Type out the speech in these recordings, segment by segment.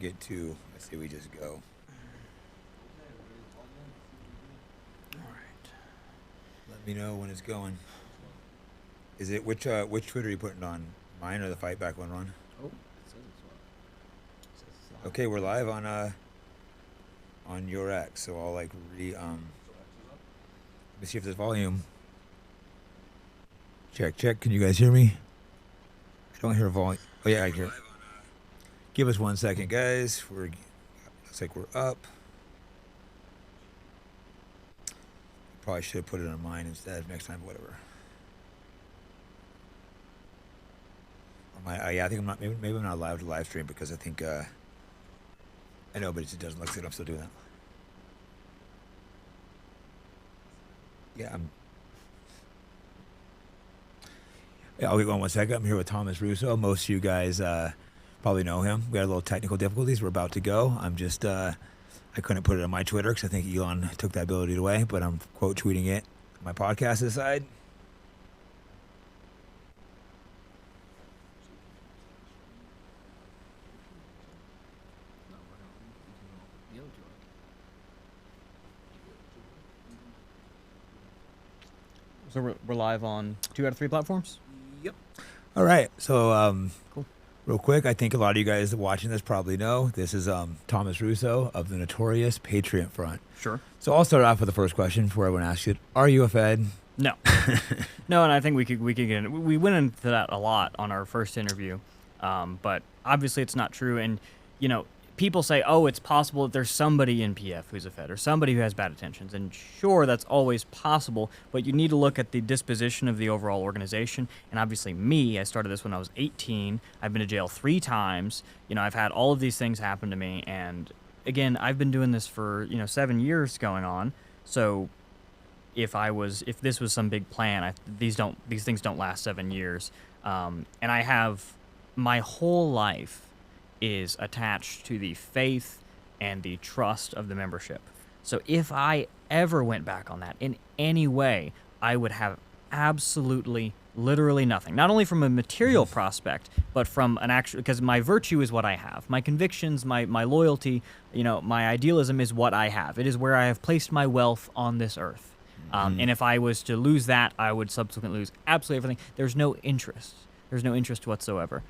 get to. I say we just go. All right. Let me know when it's going. Is it which Twitter are you putting on? Mine or the Fight Back one, Ron? Oh, it says it's on. It says it's live. Okay, we're live on your X. So I'll like let me see if there's volume. Check. Can you guys hear me? I don't hear volume. Oh yeah, I hear. Give us 1 second, guys. Looks like we're up. Probably should have put it on mine instead next time. Whatever. Yeah, I think I'm not. Maybe I'm not allowed to live stream because I think. I know, but it doesn't look like I'm still doing that. Yeah, I'll get going 1 second. I'm here with Thomas Rousseau. Most of you guys probably know him. We had a little technical difficulties. We're about to go. I'm just, I couldn't put it on my Twitter because I think Elon took that ability away, but I'm quote tweeting it. My podcast aside. So we're live on 2 out of 3 platforms? Yep. All right. So, Cool. real quick, I think a lot of you guys watching this probably know this is Thomas Rousseau of the notorious Patriot Front. Sure. So I'll start off with the first question before everyone asks it. Are you a Fed? No. No, and I think we could get in. We went into that a lot on our first interview, but obviously it's not true. And, people say, oh, it's possible that there's somebody in PF who's a Fed or somebody who has bad intentions. And sure, that's always possible, but you need to look at the disposition of the overall organization. And obviously me, I started this when I was 18. I've been to jail 3 times. I've had all of these things happen to me. And again, I've been doing this for, 7 years going on. So if this was some big plan, these things don't last 7 years. And I have my whole life is attached to the faith and the trust of the membership. So if I ever went back on that in any way, I would have absolutely, literally nothing. Not only from a material prospect, but from an actual, because my virtue is what I have. My convictions, my loyalty, my idealism is what I have. It is where I have placed my wealth on this earth. And if I was to lose that, I would subsequently lose absolutely everything. There's no interest. There's no interest whatsoever.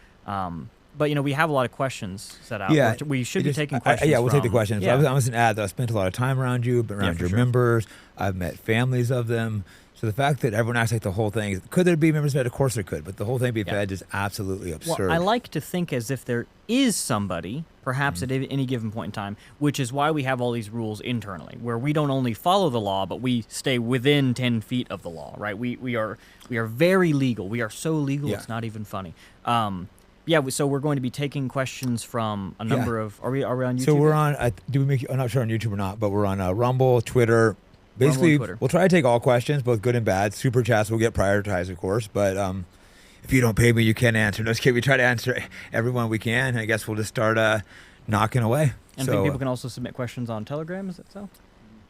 But, we have a lot of questions set out. Yeah, We should be taking questions. We'll take the questions. Yeah. I was going to add that I spent a lot of time around you, but around your members. I've met families of them. So the fact that everyone acts like the whole thing, could there be members Fed? Of course there could, but the whole thing being Fed is absolutely absurd. Well, I like to think as if there is somebody, perhaps at any given point in time, which is why we have all these rules internally, where we don't only follow the law, but we stay within 10 feet of the law, right? We are very legal. We are so legal, it's not even funny. So we're going to be taking questions from a number of. Are we on YouTube? So we're on. I'm not sure on YouTube or not, but we're on Rumble, Twitter. Basically, Twitter. We'll try to take all questions, both good and bad. Super chats will get prioritized, of course. But if you don't pay me, you can't answer. No, just kidding. We try to answer everyone we can. I guess we'll just start knocking away. And I think people can also submit questions on Telegram. Is that so?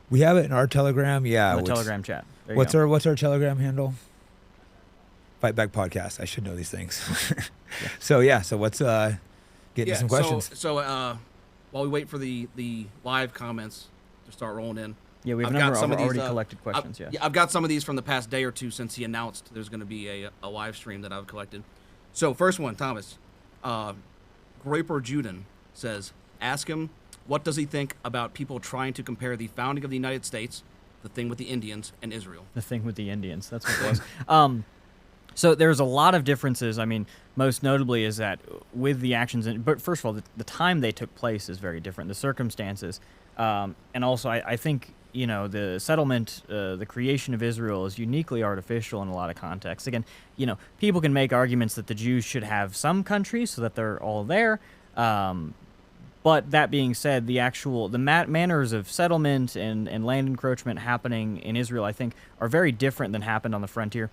We have it in our Telegram. Yeah, the Telegram chat. What's our Telegram handle? Fight Back Podcast. I should know these things. So let's get into some questions. So while we wait for the live comments to start rolling in. Yeah, we have a number of already collected questions. I've got some of these from the past day or two since he announced there's going to be a live stream that I've collected. So first one, Thomas. Graper Juden says, ask him, what does he think about people trying to compare the founding of the United States, the thing with the Indians, and Israel? The thing with the Indians. That's what it was. So there's a lot of differences. I mean, most notably is that with the actions, but first of all, the time they took place is very different. The circumstances, and also I think the settlement, the creation of Israel is uniquely artificial in a lot of contexts. Again, people can make arguments that the Jews should have some countries so that they're all there. But that being said, the manners of settlement and land encroachment happening in Israel, I think, are very different than happened on the frontier.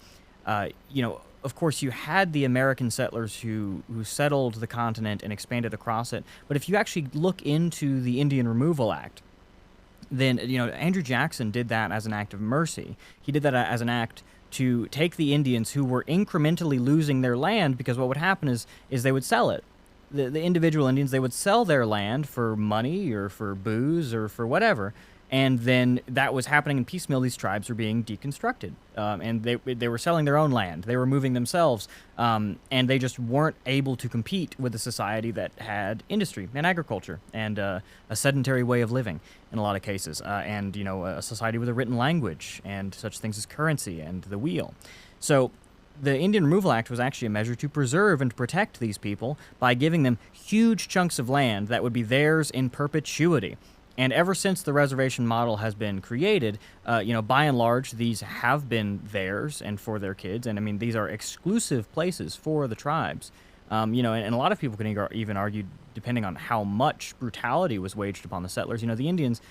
Of course, you had the American settlers who settled the continent and expanded across it. But if you actually look into the Indian Removal Act, then, Andrew Jackson did that as an act of mercy. He did that as an act to take the Indians who were incrementally losing their land, because what would happen is they would sell it. the individual Indians, they would sell their land for money or for booze or for whatever. And then that was happening in piecemeal. These tribes were being deconstructed, and they were selling their own land. They were moving themselves, and they just weren't able to compete with a society that had industry and agriculture and a sedentary way of living in a lot of cases, and a society with a written language and such things as currency and the wheel. So the Indian Removal Act was actually a measure to preserve and protect these people by giving them huge chunks of land that would be theirs in perpetuity. And ever since the reservation model has been created, by and large, these have been theirs and for their kids. And I mean, these are exclusive places for the tribes. And a lot of people can even argue, depending on how much brutality was waged upon the settlers. The Indians,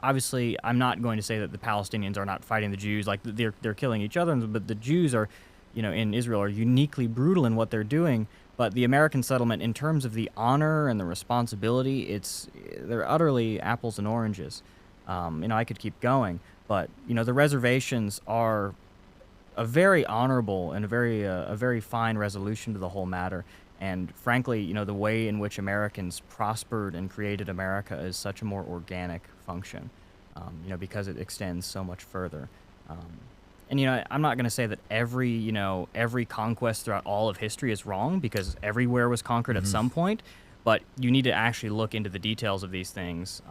obviously, I'm not going to say that the Palestinians are not fighting the Jews, like they're killing each other, but the Jews are, in Israel, are uniquely brutal in what they're doing. But the American settlement, in terms of the honor and the responsibility, they're utterly apples and oranges. I could keep going, but the reservations are a very honorable and a very fine resolution to the whole matter. And frankly, the way in which Americans prospered and created America is such a more organic function, because it extends so much further. And I'm not going to say that every conquest throughout all of history is wrong, because everywhere was conquered at some point. But you need to actually look into the details of these things.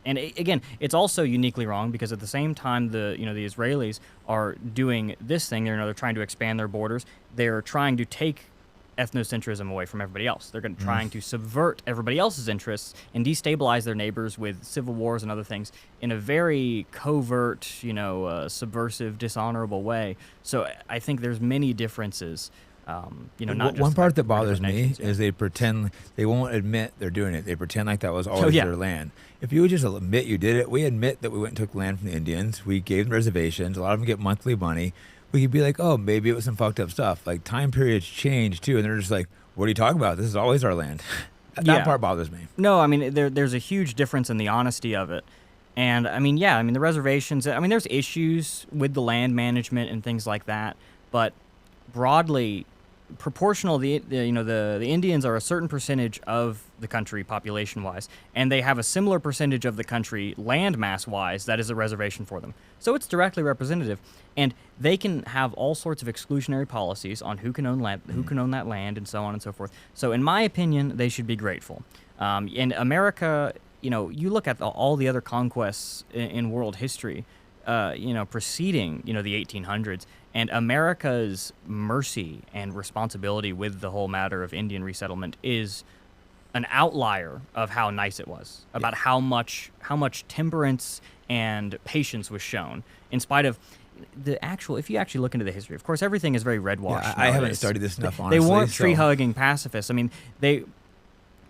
Again, it's also uniquely wrong because at the same time the Israelis are doing this thing, they're trying to expand their borders. They're trying to take ethnocentrism away from everybody else. They're trying to subvert everybody else's interests and destabilize their neighbors with civil wars and other things in a very covert, subversive, dishonorable way. So I think there's many differences. Not just one part that bothers me nations, is they pretend they won't admit they're doing it. They pretend like that was always their land. If you would just admit you did it, we admit that we went and took land from the Indians. We gave them reservations. A lot of them get monthly money. We could be like, oh, maybe it was some fucked up stuff. Like time periods change too, and they're just like, what are you talking about? This is always our land. That part bothers me. No, I mean there's a huge difference in the honesty of it. And the reservations, there's issues with the land management and things like that, but broadly proportional, the Indians are a certain percentage of the country population-wise, and they have a similar percentage of the country land mass-wise that is a reservation for them. So it's directly representative, and they can have all sorts of exclusionary policies on who can own land, who can own that land, and so on and so forth. So in my opinion, they should be grateful. In America, you look at all the other conquests in world history, preceding, the 1800s, and America's mercy and responsibility with the whole matter of Indian resettlement is an outlier of how nice it was, about how much temperance and patience was shown, in spite of if you actually look into the history. Of course, everything is very red-washed. Yeah, I haven't studied this enough, honestly. They weren't tree-hugging pacifists.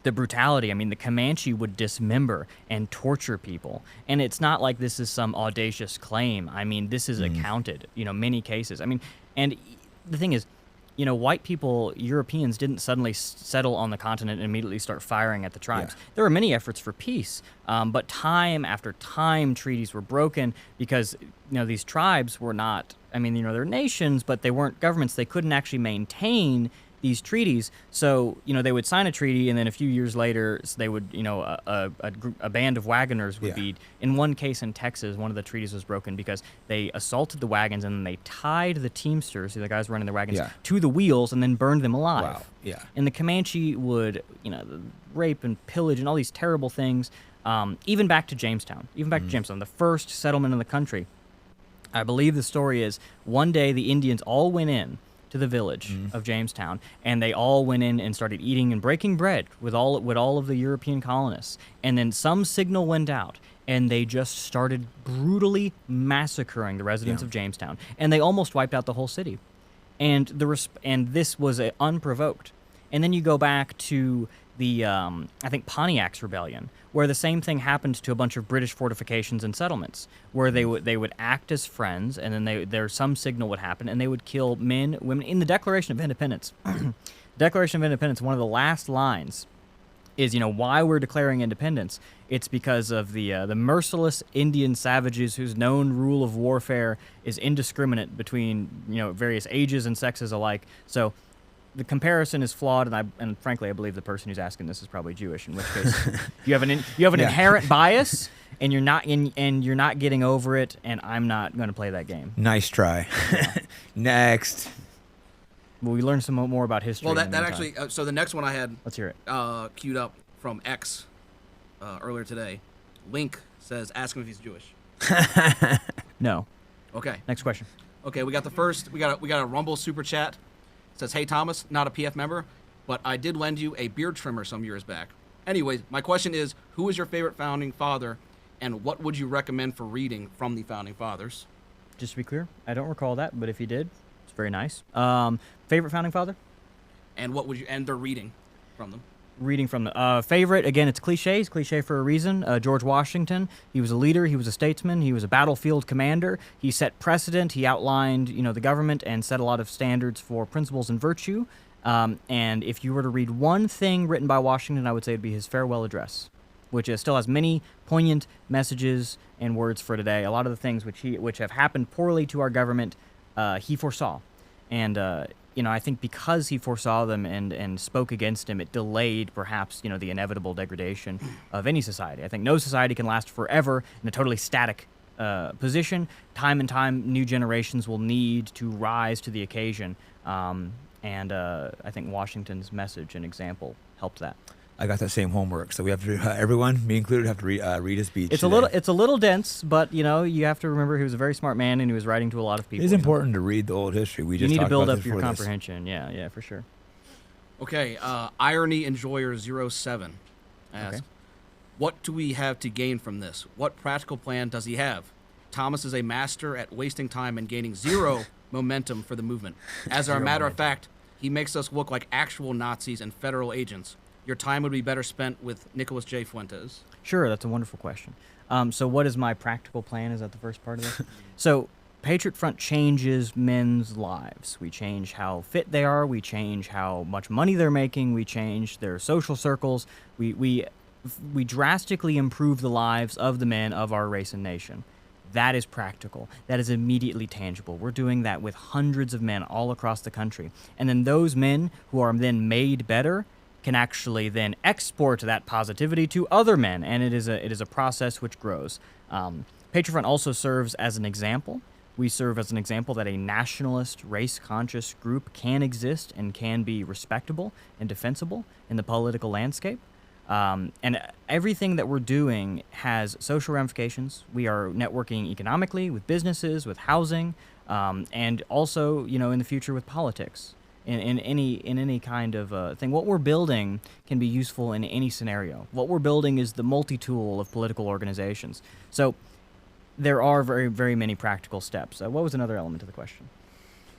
The brutality, the Comanche would dismember and torture people. And it's not like this is some audacious claim. This is accounted, many cases. And the thing is, white people, Europeans, didn't suddenly settle on the continent and immediately start firing at the tribes. Yeah. There were many efforts for peace, but time after time, treaties were broken because, these tribes were not, they're nations, but they weren't governments. They couldn't actually maintain these treaties. So, they would sign a treaty, and then a few years later, they would, a band of wagoners would be, in one case in Texas, one of the treaties was broken because they assaulted the wagons and then they tied the teamsters, the guys running the wagons, to the wheels and then burned them alive. Wow. Yeah. And the Comanche would, rape and pillage and all these terrible things, even back to Jamestown, the first settlement in the country. I believe the story is one day the Indians all went in to the village of Jamestown, and they all went in and started eating and breaking bread with all of the European colonists. And then some signal went out, and they just started brutally massacring the residents of Jamestown, and they almost wiped out the whole city. And this was unprovoked. And then you go back to the I think Pontiac's rebellion, where the same thing happened to a bunch of British fortifications and settlements, where they would act as friends, and then some signal would happen, and they would kill men, women. In the Declaration of Independence, Declaration of Independence, one of the last lines is, why we're declaring independence. It's because of the merciless Indian savages whose known rule of warfare is indiscriminate between various ages and sexes alike. So the comparison is flawed, and frankly, I believe the person who's asking this is probably Jewish. In which case, you have an Yeah. inherent bias, and you're not getting over it. And I'm not going to play that game. Nice try. Next. Well, we learned some more about history. Well, in the that meantime. actually. So the next one I had Let's hear it. queued up from X earlier today. Link says, "Ask him if he's Jewish." No. Okay. Next question. Okay, we got the first. We got a Rumble super chat. It says, "Hey Thomas, not a PF member, but I did lend you a beard trimmer some years back. Anyways, my question is, who is your favorite founding father, and what would you recommend for reading from the founding fathers?" Just to be clear, I don't recall that, but if you did, it's very nice. Favorite founding father? And what would you? And they're reading from them. Reading from the favorite, again, it's cliche. It's cliche for a reason. George Washington, he was a leader, he was a statesman, he was a battlefield commander. He set precedent, he outlined, the government and set a lot of standards for principles and virtue. And if you were to read one thing written by Washington, I would say it'd be his farewell address, which still has many poignant messages and words for today. A lot of the things which have happened poorly to our government, he foresaw. And I think because he foresaw them and spoke against him, it delayed perhaps, the inevitable degradation of any society. I think no society can last forever in a totally static position. Time and time, new generations will need to rise to the occasion. And I think Washington's message and example helped that. I got that same homework, so we have to everyone, me included, have to read his speech. It's today. a little dense, but you have to remember he was a very smart man and he was writing to a lot of people. It's important to read the old history. We You just need to talked build about up this your before this. comprehension. Yeah, for sure. Okay, Irony Enjoyer 07 asks, Okay. "What do we have to gain from this? What practical plan does he have? Thomas is a master at wasting time and gaining zero momentum for the movement. As a matter of fact, he makes us look like actual Nazis and federal agents. Your time would be better spent with Nicholas J. Fuentes." Sure, that's a wonderful question. So what is my practical plan? Is that the first part of this? So Patriot Front changes men's lives. We change how fit they are. We change how much money they're making. We change their social circles. We drastically improve the lives of the men of our race and nation. That is practical. That is immediately tangible. We're doing that with hundreds of men all across the country. And then those men who are then made better can actually then export that positivity to other men, and it is a process which grows. Patriot Front also serves as an example. We serve as an example that a nationalist, race-conscious group can exist and can be respectable and defensible in the political landscape. And everything that we're doing has social ramifications. We are networking economically with businesses, with housing, and also, in the future with politics. In any kind of thing. What we're building can be useful in any scenario. What we're building is the multi-tool of political organizations. So there are very, very many practical steps. What was another element of the question?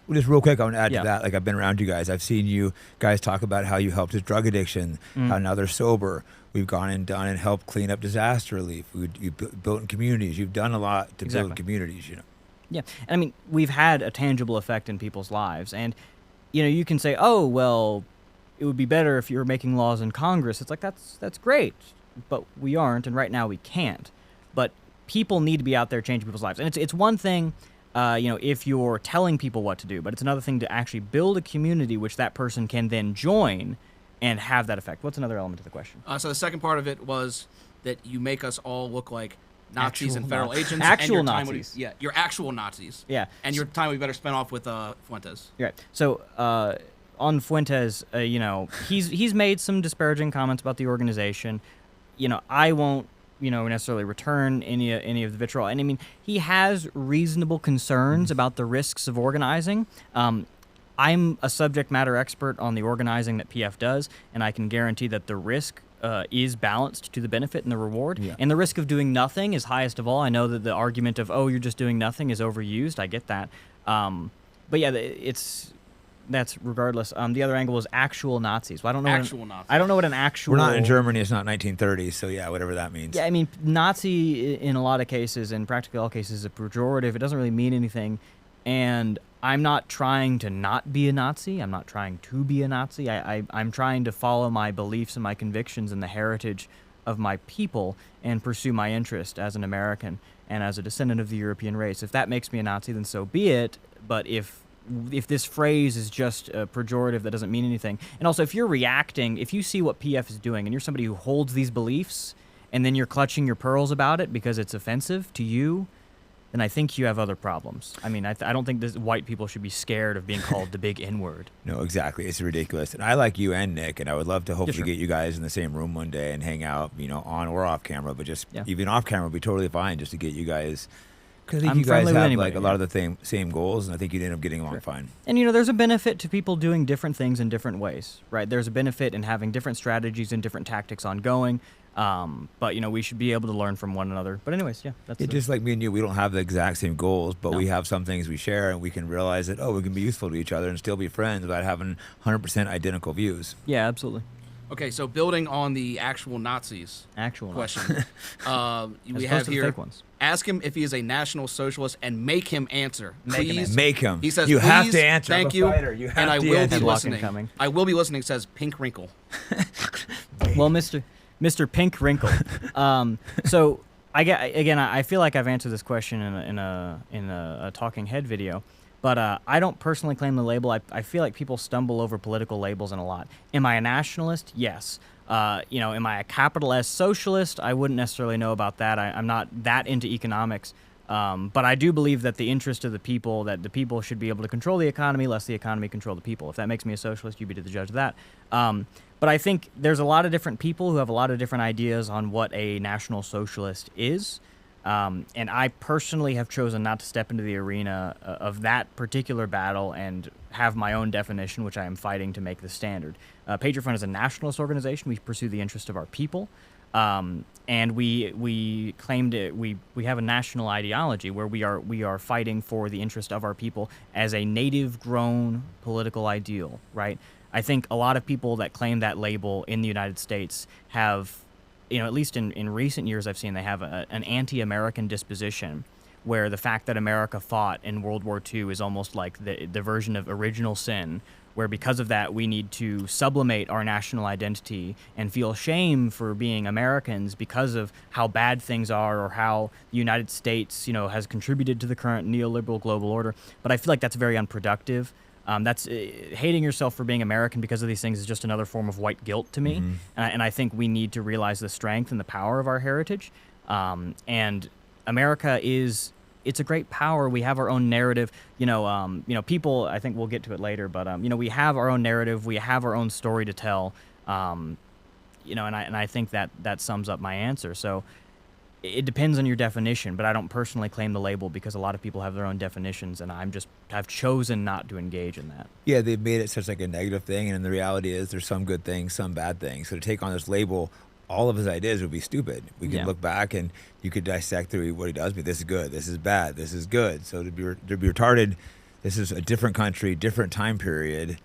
Well, just real quick, I want to add Yeah. to that. Like, I've been around you guys. I've seen you guys talk about how you helped with drug addiction, how now they're sober. We've gone and done and helped clean up disaster relief. You've built in communities. You've done a lot to Exactly. build communities, Yeah, and I mean, we've had a tangible effect in people's lives. And, you can say, oh, well, it would be better if you were making laws in Congress. It's like, that's great, but we aren't, and right now we can't. But people need to be out there changing people's lives. And it's one thing, if you're telling people what to do, but it's another thing to actually build a community which that person can then join and have that effect. What's another element of the question? So the second part of it was that you make us all look like Nazis Actual and federal Nazis. agents. Actual and your time Nazis. You're actual Nazis. Yeah. And your time would be better spent off with Fuentes. Right. So on Fuentes, he's made some disparaging comments about the organization. I won't, necessarily return any of the vitriol. And I mean, he has reasonable concerns about the risks of organizing. I'm a subject matter expert on the organizing that PF does, and I can guarantee that the risk is balanced to the benefit and the reward. Yeah. And the risk of doing nothing is highest of all. I know that the argument of, oh, you're just doing nothing is overused. I get that. But yeah, that's regardless. The other angle is actual Nazis. Well, I don't know. Nazis. I don't know what an actual. We're not in Germany. It's not 1930s. So yeah, whatever that means. Yeah, I mean, Nazi in a lot of cases, in practically all cases, is a pejorative. It doesn't really mean anything. And I'm not trying to not be a Nazi. I'm not trying to be a Nazi. I'm trying to follow my beliefs and my convictions and the heritage of my people and pursue my interest as an American and as a descendant of the European race. If that makes me a Nazi, then so be it. But if if this phrase is just a pejorative that doesn't mean anything. And also, if you're reacting, if you see what PF is doing and you're somebody who holds these beliefs and then you're clutching your pearls about it because it's offensive to you, then I think you have other problems. I mean, I don't think white people should be scared of being called the big N-word. No, exactly. It's ridiculous. And I like you and Nick, and I would love to hopefully sure. get you guys in the same room one day and hang out, on or off camera, but just Yeah. even off camera would be totally fine just to get you guys. Because I think I'm you guys friendly with have anybody, like a lot of the same goals, and I think you'd end up getting along fine. And, there's a benefit to people doing different things in different ways, right? There's a benefit in having different strategies and different tactics ongoing. But, we should be able to learn from one another. But anyways, that's Just like me and you, we don't have the exact same goals, but No. we have some things we share, and we can realize that, we can be useful to each other and still be friends without having 100% identical views. Yeah, absolutely. Okay, so building on the actual Nazis Actual question, As we opposed have to the here, fake ones. ask him if he is a National Socialist and make him answer. Make him Please. answer. Make him. He says, you have "Please, to answer. I'm Thank a you. fighter. You have and I to will answer. be Headlock listening. incoming. I will be listening, says Pink Wrinkle. Well, Mr. Pink Wrinkle. So I feel like I've answered this question in a talking head video, but I don't personally claim the label. I feel like people stumble over political labels in a lot. Am I a nationalist? Yes. Am I a capital S socialist? I wouldn't necessarily know about that. I'm not that into economics. But I do believe that the interest of the people should be able to control the economy, lest the economy control the people. If that makes me a socialist, you be the judge of that. But I think there's a lot of different people who have a lot of different ideas on what a national socialist is. And I personally have chosen not to step into the arena of that particular battle and have my own definition, which I am fighting to make the standard. Patriot Front is a nationalist organization. We pursue the interest of our people. And we claimed it. We have a national ideology where we are fighting for the interest of our people as a native-grown political ideal, right? I think a lot of people that claim that label in the United States have, at least in recent years, I've seen they have an anti-American disposition, where the fact that America fought in World War II is almost like the version of original sin, where because of that we need to sublimate our national identity and feel shame for being Americans because of how bad things are or how the United States, has contributed to the current neoliberal global order. But I feel like that's very unproductive. That's hating yourself for being American because of these things is just another form of white guilt to me. And I think we need to realize the strength and the power of our heritage. And America it's a great power. We have our own narrative. People, I think we'll get to it later, but we have our own narrative. We have our own story to tell. And I think that sums up my answer. So it depends on your definition, but I don't personally claim the label because a lot of people have their own definitions, and I've chosen not to engage in that. Yeah, they've made it such like a negative thing, and the reality is there's some good things, some bad things. So to take on this label, all of his ideas would be stupid. We can look back and you could dissect through what he does. But this is good, this is bad, this is good. So to be retarded, this is a different country, different time period.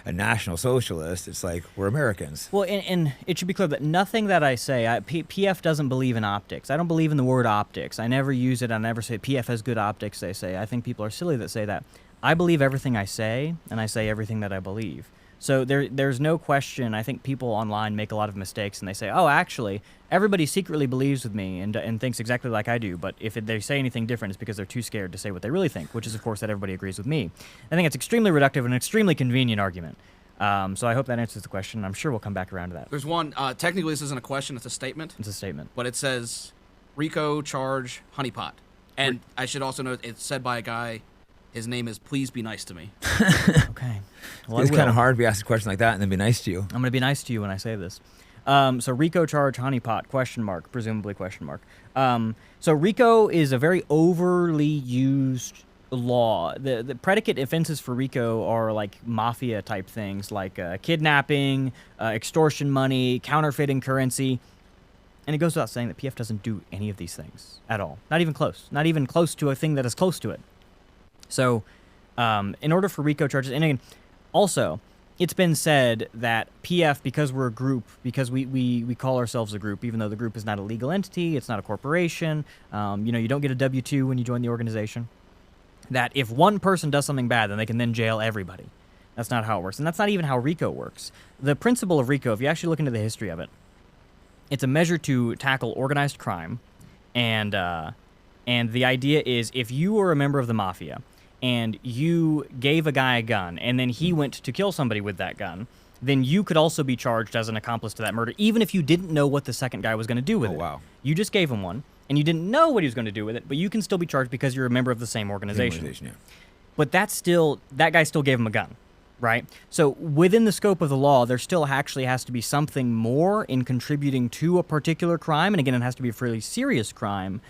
A national socialist, it's like we're Americans. Well, and it should be clear that nothing that I say, PF doesn't believe in optics. I don't believe in the word optics. I never use it. I never say PF has good optics, they say. I think people are silly that say that. I believe everything I say, and I say everything that I believe. So there's no question. I think people online make a lot of mistakes, and they say, oh, actually, everybody secretly believes with me and thinks exactly like I do, but if they say anything different, it's because they're too scared to say what they really think, which is, of course, that everybody agrees with me. I think it's extremely reductive and an extremely convenient argument. So I hope that answers the question. I'm sure we'll come back around to that. There's one. Technically, this isn't a question; it's a statement. It's a statement. But it says, "Rico charge honeypot," and I should also note it's said by a guy. His name is Please Be Nice to Me. Okay. Well, It's kind of hard to be asked a question like that and then be nice to you. I'm going to be nice to you when I say this. So Rico charge honeypot, question mark, presumably question mark. So Rico is a very overly used law. The predicate offenses for Rico are like mafia type things like kidnapping, extortion money, counterfeiting currency. And it goes without saying that PF doesn't do any of these things at all. Not even close. Not even close to a thing that is close to it. So, in order for RICO charges, and again, also, it's been said that PF, because we're a group, because we call ourselves a group, even though the group is not a legal entity, it's not a corporation, you don't get a W-2 when you join the organization, that if one person does something bad, then they can then jail everybody. That's not how it works, and that's not even how RICO works. The principle of RICO, if you actually look into the history of it, it's a measure to tackle organized crime, and the idea is if you are a member of the mafia, and you gave a guy a gun, and then he went to kill somebody with that gun, then you could also be charged as an accomplice to that murder, even if you didn't know what the second guy was going to do with it. Wow. You just gave him one, and you didn't know what he was going to do with it, but you can still be charged because you're a member of the same organization. Yeah. But that guy still gave him a gun, right? So within the scope of the law, there still actually has to be something more in contributing to a particular crime, and again, it has to be a fairly serious crime,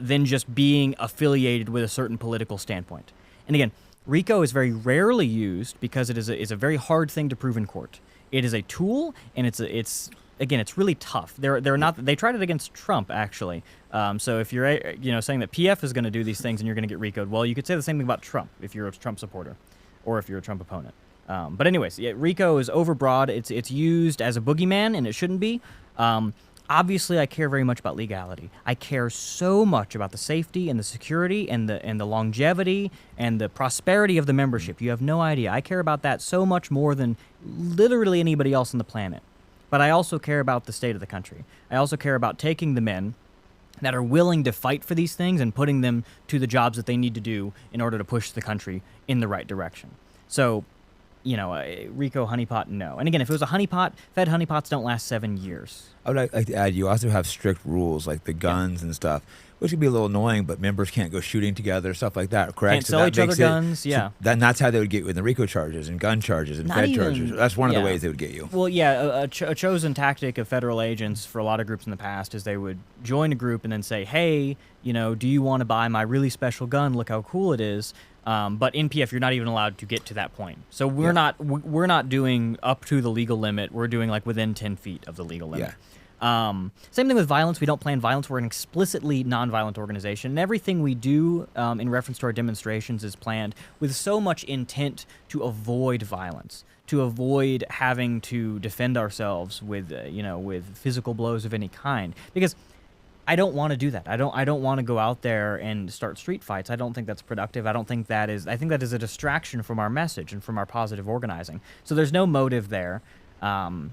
than just being affiliated with a certain political standpoint. And again, RICO is very rarely used because it is a very hard thing to prove in court. It is a tool, and it's really tough. They tried it against Trump, actually. So if you're saying that PF is going to do these things and you're going to get RICO'd, well, you could say the same thing about Trump if you're a Trump supporter, or if you're a Trump opponent. But anyways, yeah, RICO is overbroad. It's used as a boogeyman, and it shouldn't be. Obviously, I care very much about legality. I care so much about the safety and the security and the longevity and the prosperity of the membership. You have no idea. I care about that so much more than literally anybody else on the planet. But I also care about the state of the country. I also care about taking the men that are willing to fight for these things and putting them to the jobs that they need to do in order to push the country in the right direction. So, RICO honeypot, no. And again, if it was a honeypot, Fed honeypots don't last 7 years. I would like to add, you also have strict rules like the guns and stuff, which would be a little annoying, but members can't go shooting together, stuff like that, correct? Can't sell each other guns, yeah. And that's how they would get you in the RICO charges and gun charges and Fed charges. That's one of the ways they would get you. Well, yeah, a chosen tactic of federal agents for a lot of groups in the past is they would join a group and then say, hey, do you want to buy my really special gun? Look how cool it is. But in PF, you're not even allowed to get to that point. So we're not doing up to the legal limit. We're doing like within 10 feet of the legal limit. Yeah. Same thing with violence. We don't plan violence. We're an explicitly nonviolent organization. And everything we do in reference to our demonstrations is planned with so much intent to avoid violence, to avoid having to defend ourselves with physical blows of any kind. Because I don't want to do that. I don't want to go out there and start street fights. I don't think that's productive. I think that is a distraction from our message and from our positive organizing. So there's no motive there. Again,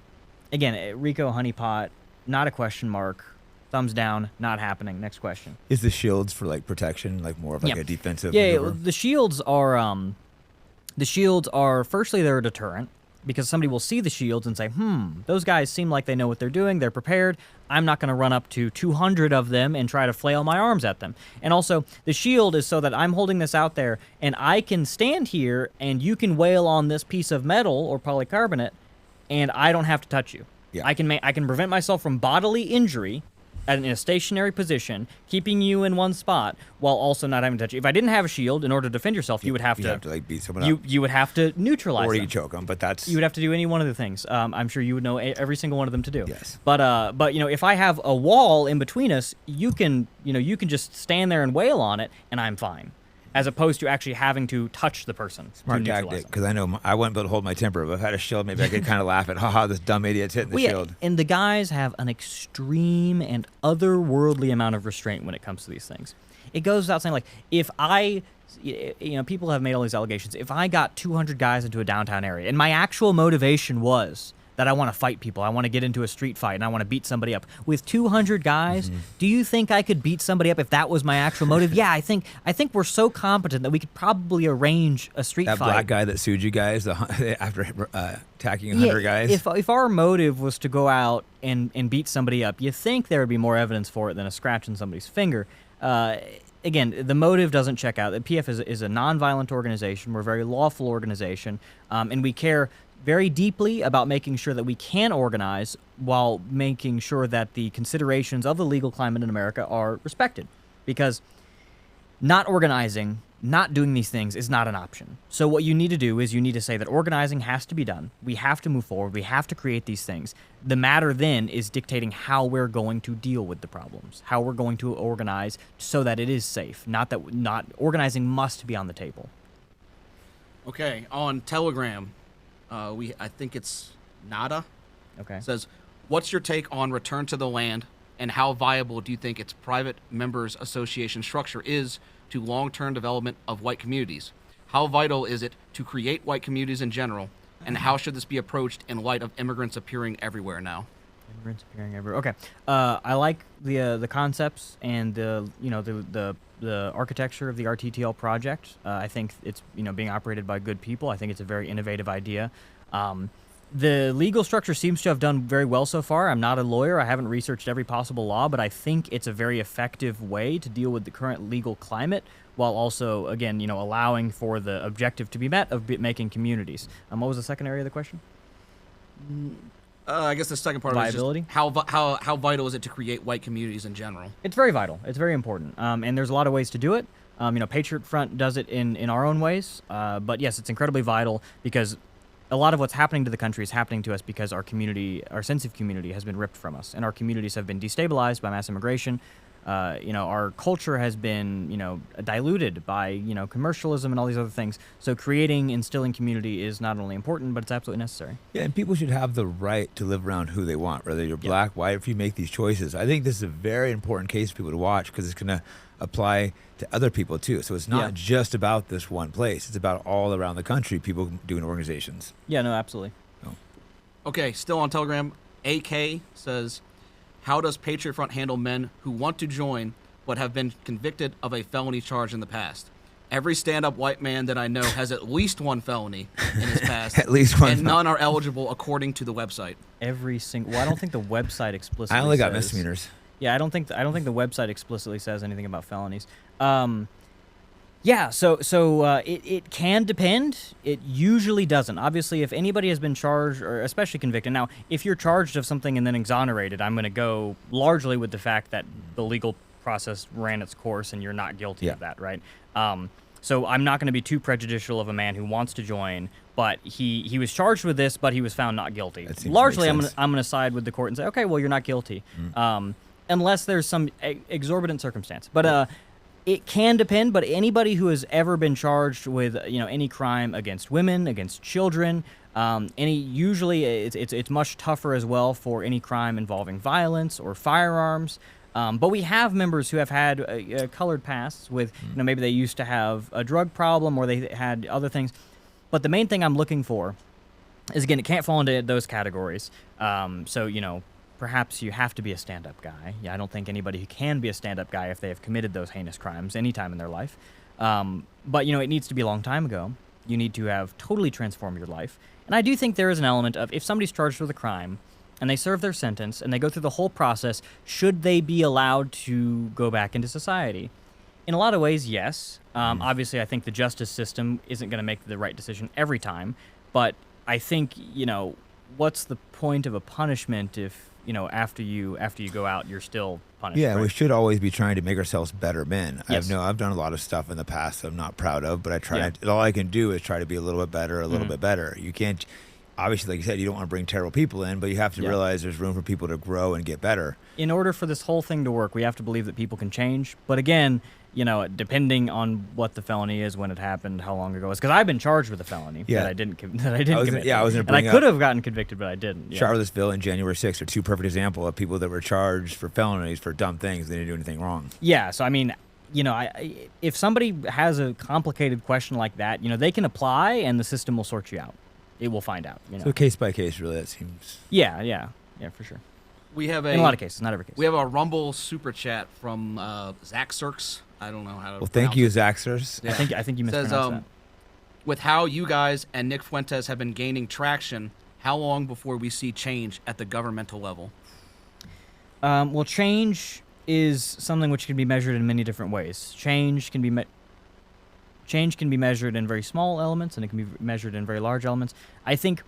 RICO honeypot, not a question mark. Thumbs down, not happening. Next question. Is the shields for like protection, like more of like a defensive maneuver? The shields are firstly, they're a deterrent, because somebody will see the shields and say, those guys seem like they know what they're doing, they're prepared. I'm not going to run up to 200 of them and try to flail my arms at them. And also, the shield is so that I'm holding this out there, and I can stand here, and you can wail on this piece of metal or polycarbonate, and I don't have to touch you. Yeah. I can prevent myself from bodily injury in a stationary position, keeping you in one spot while also not having to touch you. If I didn't have a shield, in order to defend yourself, you would have to like beat someone up. You would have to neutralize them. Or you could choke them, but that's... You would have to do any one of the things. I'm sure you would know every single one of them to do. Yes. But if I have a wall in between us, you can just stand there and wail on it, and I'm fine. As opposed to actually having to touch the person. Smart tactic, because I know I wouldn't be able to hold my temper. If I had a shield, maybe I could kind of laugh at, haha, this dumb idiot's hitting the shield. And the guys have an extreme and otherworldly amount of restraint when it comes to these things. It goes without saying, like, if people have made all these allegations. If I got 200 guys into a downtown area, and my actual motivation was that I want to fight people, I want to get into a street fight, and I want to beat somebody up. With 200 guys, do you think I could beat somebody up if that was my actual motive? Yeah, I think we're so competent that we could probably arrange a street fight. That black guy that sued you guys after attacking 100 guys? If our motive was to go out and beat somebody up, you think there would be more evidence for it than a scratch on somebody's finger. Again, the motive doesn't check out. The PF is a nonviolent organization. We're a very lawful organization, and we care very deeply about making sure that we can organize while making sure that the considerations of the legal climate in America are respected. Because not organizing, not doing these things is not an option. So what you need to do is you need to say that organizing has to be done. We have to move forward. We have to create these things. The matter then is dictating how we're going to deal with the problems, how we're going to organize so that it is safe. Not organizing must be on the table. Okay, on Telegram, I think it's Nada. Okay. Says, what's your take on return to the land, and how viable do you think its private members association structure is to long-term development of white communities? How vital is it to create white communities in general, and how should this be approached in light of immigrants appearing everywhere now? Immigrants appearing everywhere. Okay. I like the concepts and the architecture of the RTTL project. I think it's being operated by good people. I think it's a very innovative idea. The legal structure seems to have done very well so far. I'm not a lawyer. I haven't researched every possible law, but I think it's a very effective way to deal with the current legal climate while also, again, allowing for the objective to be met of making communities. What was the second area of the question? I guess the second part Viability? is just how vital is it to create white communities in general? It's very vital. It's very important. And there's a lot of ways to do it. Patriot Front does it in our own ways. But yes, it's incredibly vital because a lot of what's happening to the country is happening to us because our sense of community has been ripped from us, and our communities have been destabilized by mass immigration. Our culture has been, diluted by, commercialism and all these other things. So instilling community is not only important, but it's absolutely necessary. Yeah, and people should have the right to live around who they want, whether you're black, white, if you make these choices. I think this is a very important case for people to watch because it's going to apply to other people too. So it's not just about this one place. It's about all around the country, people doing organizations. Yeah, no, absolutely. Oh. Okay, still on Telegram, AK says, how does Patriot Front handle men who want to join but have been convicted of a felony charge in the past? Every stand-up white man that I know has at least one felony in his past. At least one. And none are eligible according to the website. Well, I don't think the website explicitly I only got says- misdemeanors. Yeah, I don't think the website explicitly says anything about felonies. It can depend. It usually doesn't. Obviously, if anybody has been charged or especially convicted. Now, if you're charged of something and then exonerated, I'm going to go largely with the fact that the legal process ran its course and you're not guilty of that, right? So I'm not going to be too prejudicial of a man who wants to join, but he was charged with this, but he was found not guilty. Largely, I'm going to side with the court and say, okay, well, you're not guilty. Unless there's some exorbitant circumstance. But it can depend, but anybody who has ever been charged with any crime against women, against children, usually it's much tougher as well for any crime involving violence or firearms. But we have members who have had colored pasts with maybe they used to have a drug problem or they had other things. But the main thing I'm looking for is, again, it can't fall into those categories. Perhaps you have to be a stand-up guy. Yeah, I don't think anybody who can be a stand-up guy if they have committed those heinous crimes anytime in their life. But it needs to be a long time ago. You need to have totally transformed your life. And I do think there is an element of if somebody's charged with a crime and they serve their sentence and they go through the whole process, should they be allowed to go back into society? In a lot of ways, yes. Obviously, I think the justice system isn't going to make the right decision every time. But I think, what's the point of a punishment if after you go out, you're still punished. Yeah, right? we should always be trying to make ourselves better men. Yes. I've done a lot of stuff in the past that I'm not proud of, but I try. All I can do is try to be a little bit better, a little bit better. You can't, obviously, like you said, you don't want to bring terrible people in, but you have to realize there's room for people to grow and get better. In order for this whole thing to work, we have to believe that people can change. But again, depending on what the felony is, when it happened, how long ago it was, because I've been charged with a felony that I didn't commit. I was going to bring I could have gotten convicted, but I didn't. Charlottesville and January 6th are two perfect examples of people that were charged for felonies for dumb things. They didn't do anything wrong. Yeah, so I mean, if somebody has a complicated question like that, they can apply and the system will sort you out. It will find out. So case by case, really, that seems. Yeah, for sure. We have in a lot of cases, not every case. We have a Rumble super chat from Zach Sirks. I don't know how to. Well, thank you, Zach Sirks. Yeah. I think you mispronounced that. With how you guys and Nick Fuentes have been gaining traction, how long before we see change at the governmental level? Well, change is something which can be measured in many different ways. Change can be measured in very small elements, and it can be measured in very large elements. I think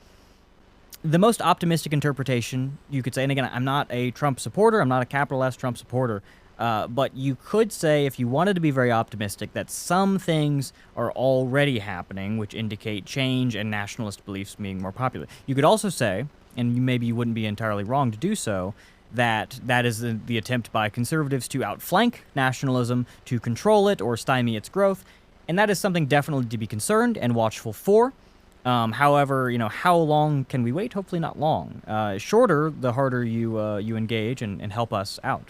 the most optimistic interpretation, you could say, and again, I'm not a Trump supporter, I'm not a capital S Trump supporter, but you could say, if you wanted to be very optimistic, that some things are already happening which indicate change and nationalist beliefs being more popular. You could also say, and maybe you wouldn't be entirely wrong to do so, that is the attempt by conservatives to outflank nationalism, to control it or stymie its growth, and that is something definitely to be concerned and watchful for. However, how long can we wait? Hopefully not long. Shorter, the harder you engage and help us out.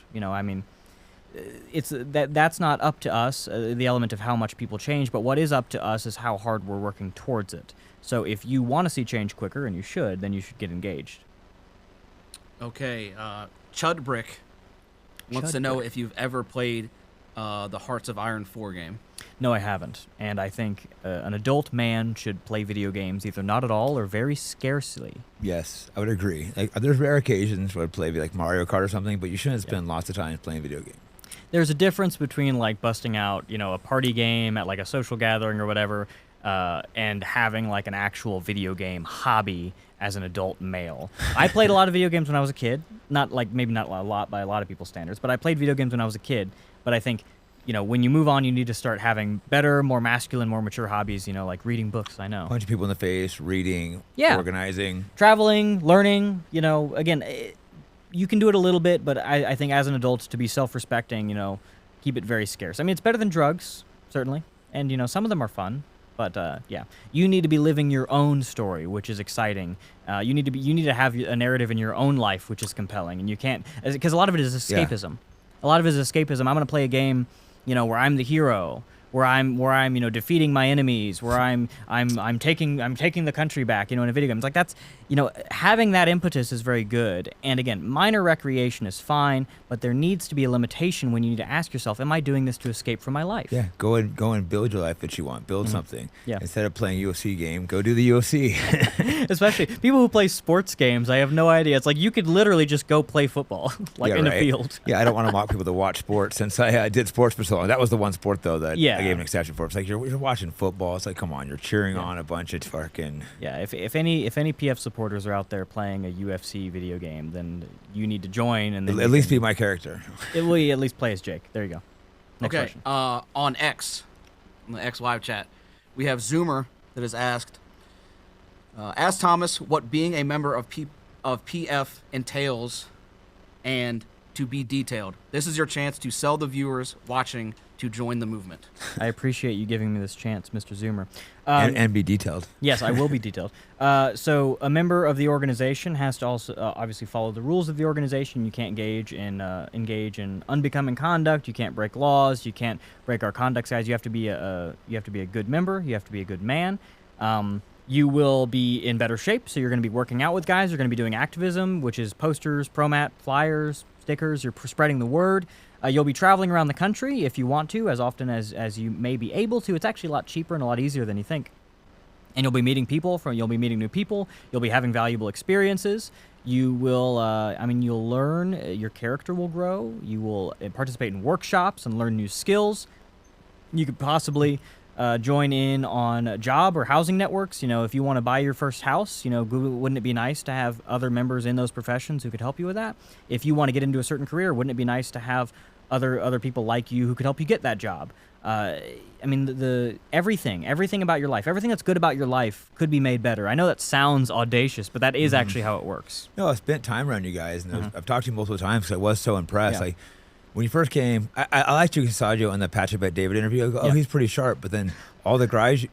That's not up to us, the element of how much people change, but what is up to us is how hard we're working towards it. So if you want to see change quicker, and you should, then you should get engaged. Okay, Chudbrick wants to know if you've ever played the Hearts of Iron 4 game. No, I haven't. And I think an adult man should play video games either not at all or very scarcely. Yes, I would agree. Like, there's rare occasions where I'd play like Mario Kart or something, but you shouldn't spend lots of time playing video games. There's a difference between like busting out, a party game at like a social gathering or whatever, and having like an actual video game hobby as an adult male. I played a lot of video games when I was a kid. Maybe not a lot by a lot of people's standards, but I played video games when I was a kid. But I think, when you move on, you need to start having better, more masculine, more mature hobbies, like reading books, I know. Punching people in the face, reading, organizing. Traveling, learning, again, you can do it a little bit, but I think as an adult, to be self-respecting, keep it very scarce. I mean, it's better than drugs, certainly. And, some of them are fun. But yeah, you need to be living your own story, which is exciting. You need to have a narrative in your own life, which is compelling, and you can't, because a lot of it is escapism. A lot of it is escapism. I'm going to play a game, where I'm the hero, where I'm defeating my enemies, where I'm taking the country back, in a video game. It's like that's, having that impetus is very good. And again, minor recreation is fine, but there needs to be a limitation when you need to ask yourself, am I doing this to escape from my life? Yeah, go and build your life that you want. Build something. Yeah. Instead of playing a UFC game, go do the UFC. Especially people who play sports games, I have no idea. It's like you could literally just go play football, a field. Yeah, I don't want to mock people to watch sports since I did sports for so long. That was the one sport, though, that I gave an exception for. It's like you're watching football. It's like, come on, you're cheering on a bunch of fucking... Yeah, if any PF supporters are out there playing a UFC video game, then you need to join. And then at least be my character. It will at least play as Jake. There you go. Next question. On X, on the X live chat, we have Zoomer that has asked, ask Thomas what being a member of PF entails and to be detailed. This is your chance to sell the viewers watching to join the movement. I appreciate you giving me this chance, Mr. Zoomer. And be detailed. Yes, I will be detailed. So a member of the organization has to also obviously follow the rules of the organization. You can't engage in unbecoming conduct. You can't break laws. You can't break our conduct guides. You have to be a good member. You have to be a good man. You will be in better shape, so you're going to be working out with guys. You're going to be doing activism, which is posters, promat, flyers, stickers. You're spreading the word. You'll be traveling around the country if you want to, as often as you may be able to. It's actually a lot cheaper and a lot easier than you think. And you'll be meeting people. You'll be meeting new people. You'll be having valuable experiences. You will, you'll learn. Your character will grow. You will participate in workshops and learn new skills. You could possibly join in on job or housing networks. If you want to buy your first house, Google, wouldn't it be nice to have other members in those professions who could help you with that? If you want to get into a certain career, wouldn't it be nice to have other people like you who could help you get that job? Everything about your life, everything that's good about your life could be made better. I know that sounds audacious, but that is actually how it works. No, I spent time around you guys, and I've talked to you multiple times because I was so impressed. Like, when you first came, I liked you, Sajo, in the Patriot Bet David interview. I go, he's pretty sharp. But then all the guys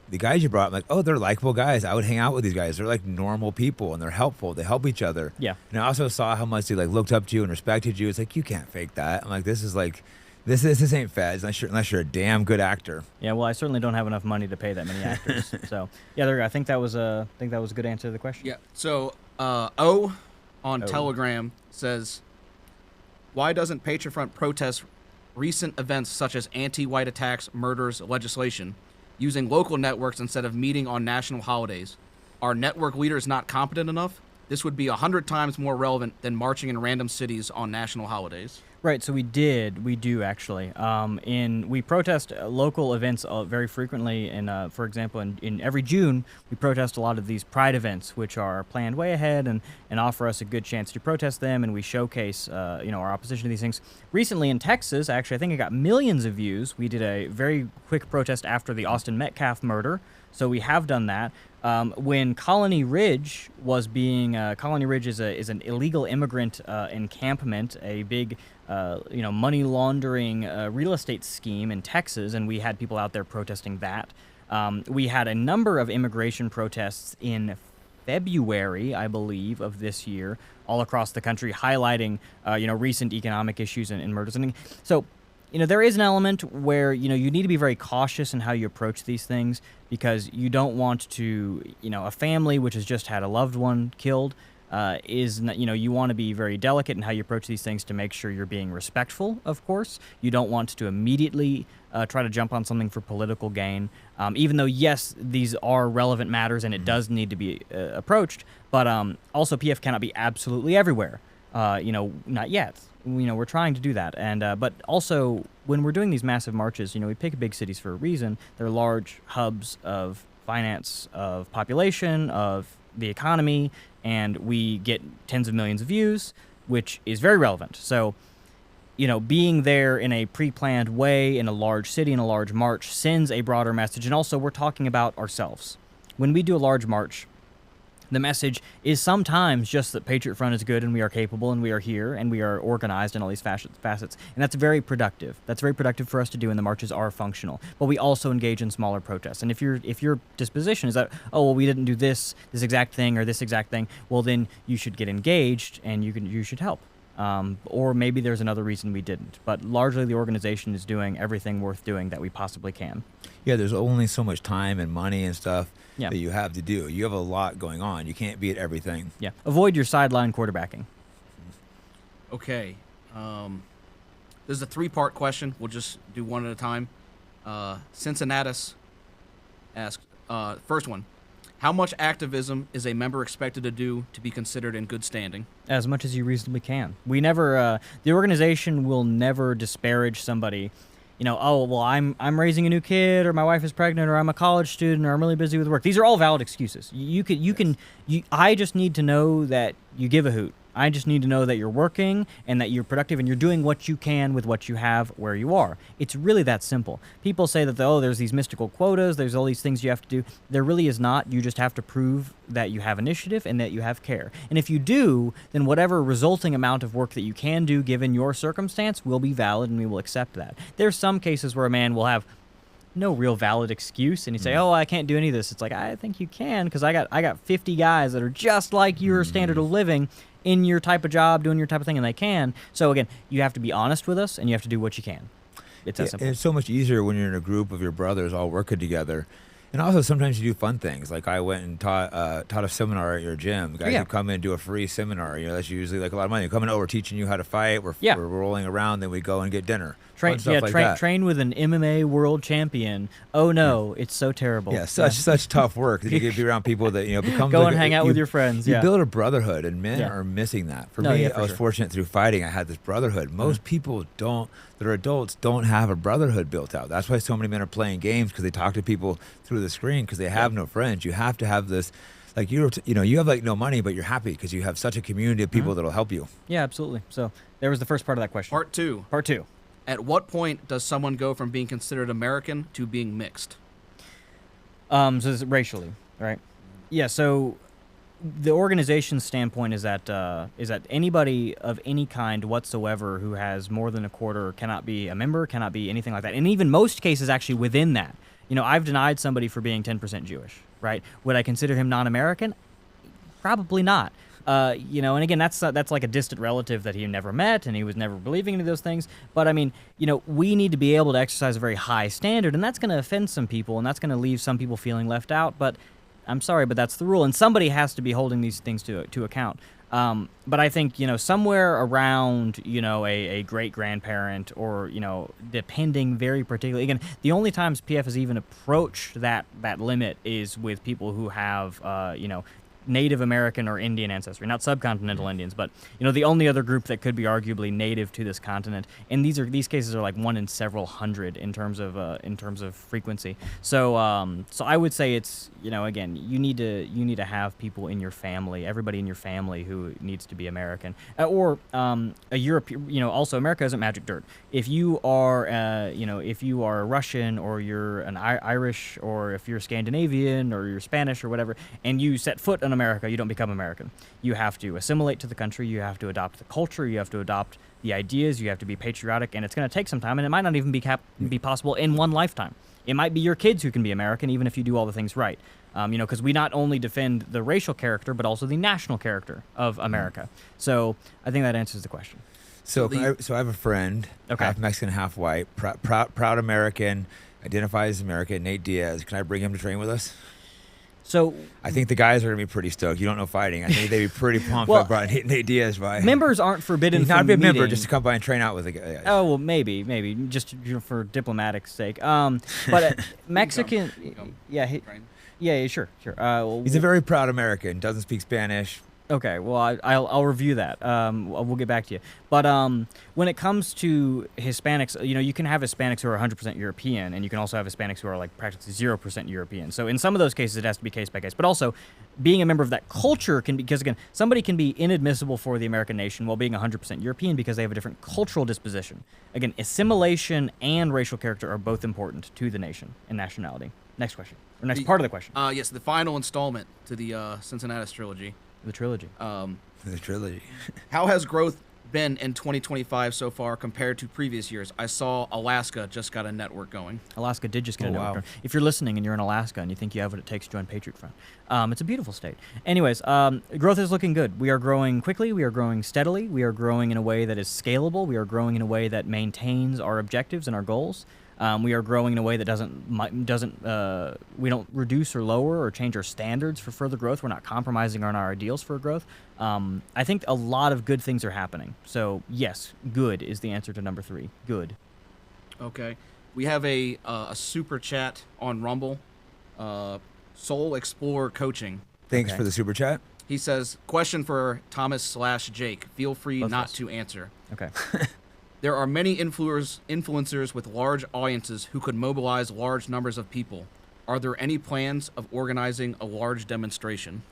you brought, I'm like, they're likable guys. I would hang out with these guys. They're like normal people, and they're helpful. They help each other. Yeah. And I also saw how much they looked up to you and respected you. It's like, you can't fake that. I'm like, this ain't feds unless you're a damn good actor. Yeah. Well, I certainly don't have enough money to pay that many actors. So yeah, I think that was a good answer to the question. Yeah. So O on Telegram says, why doesn't Patriot Front protest recent events such as anti-white attacks, murders, legislation, using local networks instead of meeting on national holidays? Are network leaders not competent enough? This would be 100 times more relevant than marching in random cities on national holidays. Right, so we do actually. We protest local events very frequently, and for example, in every June, we protest a lot of these pride events, which are planned way ahead and offer us a good chance to protest them, and we showcase our opposition to these things. Recently in Texas, actually, I think it got millions of views. We did a very quick protest after the Austin Metcalf murder, so we have done that. When Colony Ridge was Colony Ridge is an illegal immigrant encampment, a big money laundering real estate scheme in Texas, and we had people out there protesting that. We had a number of immigration protests in February, I believe, of this year, all across the country, highlighting recent economic issues and murders. And so, there is an element where you need to be very cautious in how you approach these things, because you don't want to, a family which has just had a loved one killed, is, you want to be very delicate in how you approach these things to make sure you're being respectful, of course. You don't want to immediately try to jump on something for political gain, even though, yes, these are relevant matters and it does need to be approached, but also PF cannot be absolutely everywhere. Not yet. We're trying to do that. And but also, when we're doing these massive marches, we pick big cities for a reason. They're large hubs of finance, of population, of the economy, and we get tens of millions of views, which is very relevant. So, being there in a pre-planned way in a large city, in a large march, sends a broader message. And also, we're talking about ourselves. When we do a large march, the message is sometimes just that Patriot Front is good and we are capable and we are here and we are organized in all these facets. And that's very productive. That's very productive for us to do, and the marches are functional. But we also engage in smaller protests. And if your disposition is that, oh, well, we didn't do this exact thing or this exact thing, well, then you should get engaged and you should help. Or maybe there's another reason we didn't. But largely the organization is doing everything worth doing that we possibly can. Yeah, there's only so much time and money and stuff Yeah. that you have to do. You have a lot going on. You can't be at everything. Yeah. Avoid your sideline quarterbacking. Okay. This is a 3-part question. We'll just do one at a time. Cincinnatus asks, first one, how much activism is a member expected to do to be considered in good standing? As much as you reasonably can. We never, the organization will never disparage somebody. Oh, well, I'm raising a new kid, or my wife is pregnant, or I'm a college student, or I'm really busy with work. These are all valid excuses. I just need to know that you give a hoot. I just need to know that you're working and that you're productive and you're doing what you can with what you have where you are. It's really that simple. People say that, there's these mystical quotas, there's all these things you have to do. There really is not. You just have to prove that you have initiative and that you have care. And if you do, then whatever resulting amount of work that you can do given your circumstance will be valid, and we will accept that. There's some cases where a man will have no real valid excuse, and you say, oh, I can't do any of this. It's like, I think you can, because I got 50 guys that are just like your standard of living in your type of job, doing your type of thing, and they can. So again, you have to be honest with us, and you have to do what you can. It's that simple. It's so much easier when you're in a group of your brothers all working together. And also, sometimes you do fun things. Like I went and taught a seminar at your gym. Guys who come in and do a free seminar. That's usually like a lot of money. They come in, we're teaching you how to fight. We're rolling around. Then we go and get dinner. Train with an MMA world champion. Oh no, it's so terrible. Yeah, such tough work that you get to be around people that become. Go and hang out with your friends. You build a brotherhood, and men are missing that. For me, I was fortunate through fighting. I had this brotherhood. Most people that are adults don't have a brotherhood built out. That's why so many men are playing games, because they talk to people through the screen because they have no friends. You have to have this. Like you have like no money, but you're happy because you have such a community of people that'll help you. Yeah, absolutely. So there was the first part of that question. Part two. At what point does someone go from being considered American to being mixed? So this is racially, right? Yeah. So the organization's standpoint is that anybody of any kind whatsoever who has more than a quarter cannot be a member, cannot be anything like that, and even most cases actually within that. I've denied somebody for being 10% Jewish, right? Would I consider him non-American? Probably not. And again, that's like a distant relative that he never met, and he was never believing any of those things. But I mean, we need to be able to exercise a very high standard, and that's going to offend some people, and that's going to leave some people feeling left out. But I'm sorry, but that's the rule, and somebody has to be holding these things to account. But I think, somewhere around, a great-grandparent or, depending very particularly. Again, the only times PF has even approached that limit is with people who have, Native American or Indian ancestry, not subcontinental Indians, but the only other group that could be arguably native to this continent. And these cases are like one in several hundred in terms of frequency. So I would say it's again, you need to have people in your family, everybody in your family who needs to be American or a European. Also America isn't magic dirt. If you are Russian or you're an Irish or if you're Scandinavian or you're Spanish or whatever, and you set foot in America, you don't become American. You have to assimilate to the country, you have to adopt the culture, you have to adopt the ideas, you have to be patriotic, and it's going to take some time, and it might not even be possible in one lifetime. It might be your kids who can be American, even if you do all the things right. Because we not only defend the racial character, but also the national character of America. So I think that answers the question. So I have a friend, half Mexican, half white, proud American, identifies as American, Nate Diaz. Can I bring him to train with us? So I think the guys are gonna be pretty stoked. You don't know fighting. I think they'd be pretty pumped Well, up brought Nate Diaz by. members aren't forbidden He's from not a big member, meeting. just to come by and train out with a guy. Oh well, maybe just for diplomatic sake. But Mexican, Come. yeah, Train. yeah, sure. Well, He's a very proud American. Doesn't speak Spanish. okay. Well, I'll review that. We'll get back to you. But when it comes to Hispanics, you can have Hispanics who are 100% European, and you can also have Hispanics who are like practically 0% European. So in some of those cases, it has to be case by case. But also, being a member of that culture can be, because again, somebody can be inadmissible for the American nation while being 100% European because they have a different cultural disposition. Again, assimilation and racial character are both important to the nation and nationality. Next question, or next part of the question. Yes, the final installment to the Cincinnatus trilogy. The trilogy. The trilogy. How has growth been in 2025 so far compared to previous years? I saw Alaska just got a network going. Alaska did just get a network wow. going. If you're listening and you're in Alaska and you think you have what it takes to join Patriot Front, it's a beautiful state. Anyways, growth is looking good. We are growing quickly. We are growing steadily. We are growing in a way that is scalable. We are growing in a way that maintains our objectives and our goals. We are growing in a way that we don't reduce or lower or change our standards for further growth. We're not compromising on our ideals for growth. I think a lot of good things are happening. So yes, good is the answer to number 3. Good. Okay. We have a super chat on Rumble. Soul Explorer Coaching. Thanks Okay. for the super chat. He says, question for Thomas/Jake. Feel free Both of not us. to answer. Okay. There are many influencers with large audiences who could mobilize large numbers of people. Are there any plans of organizing a large demonstration?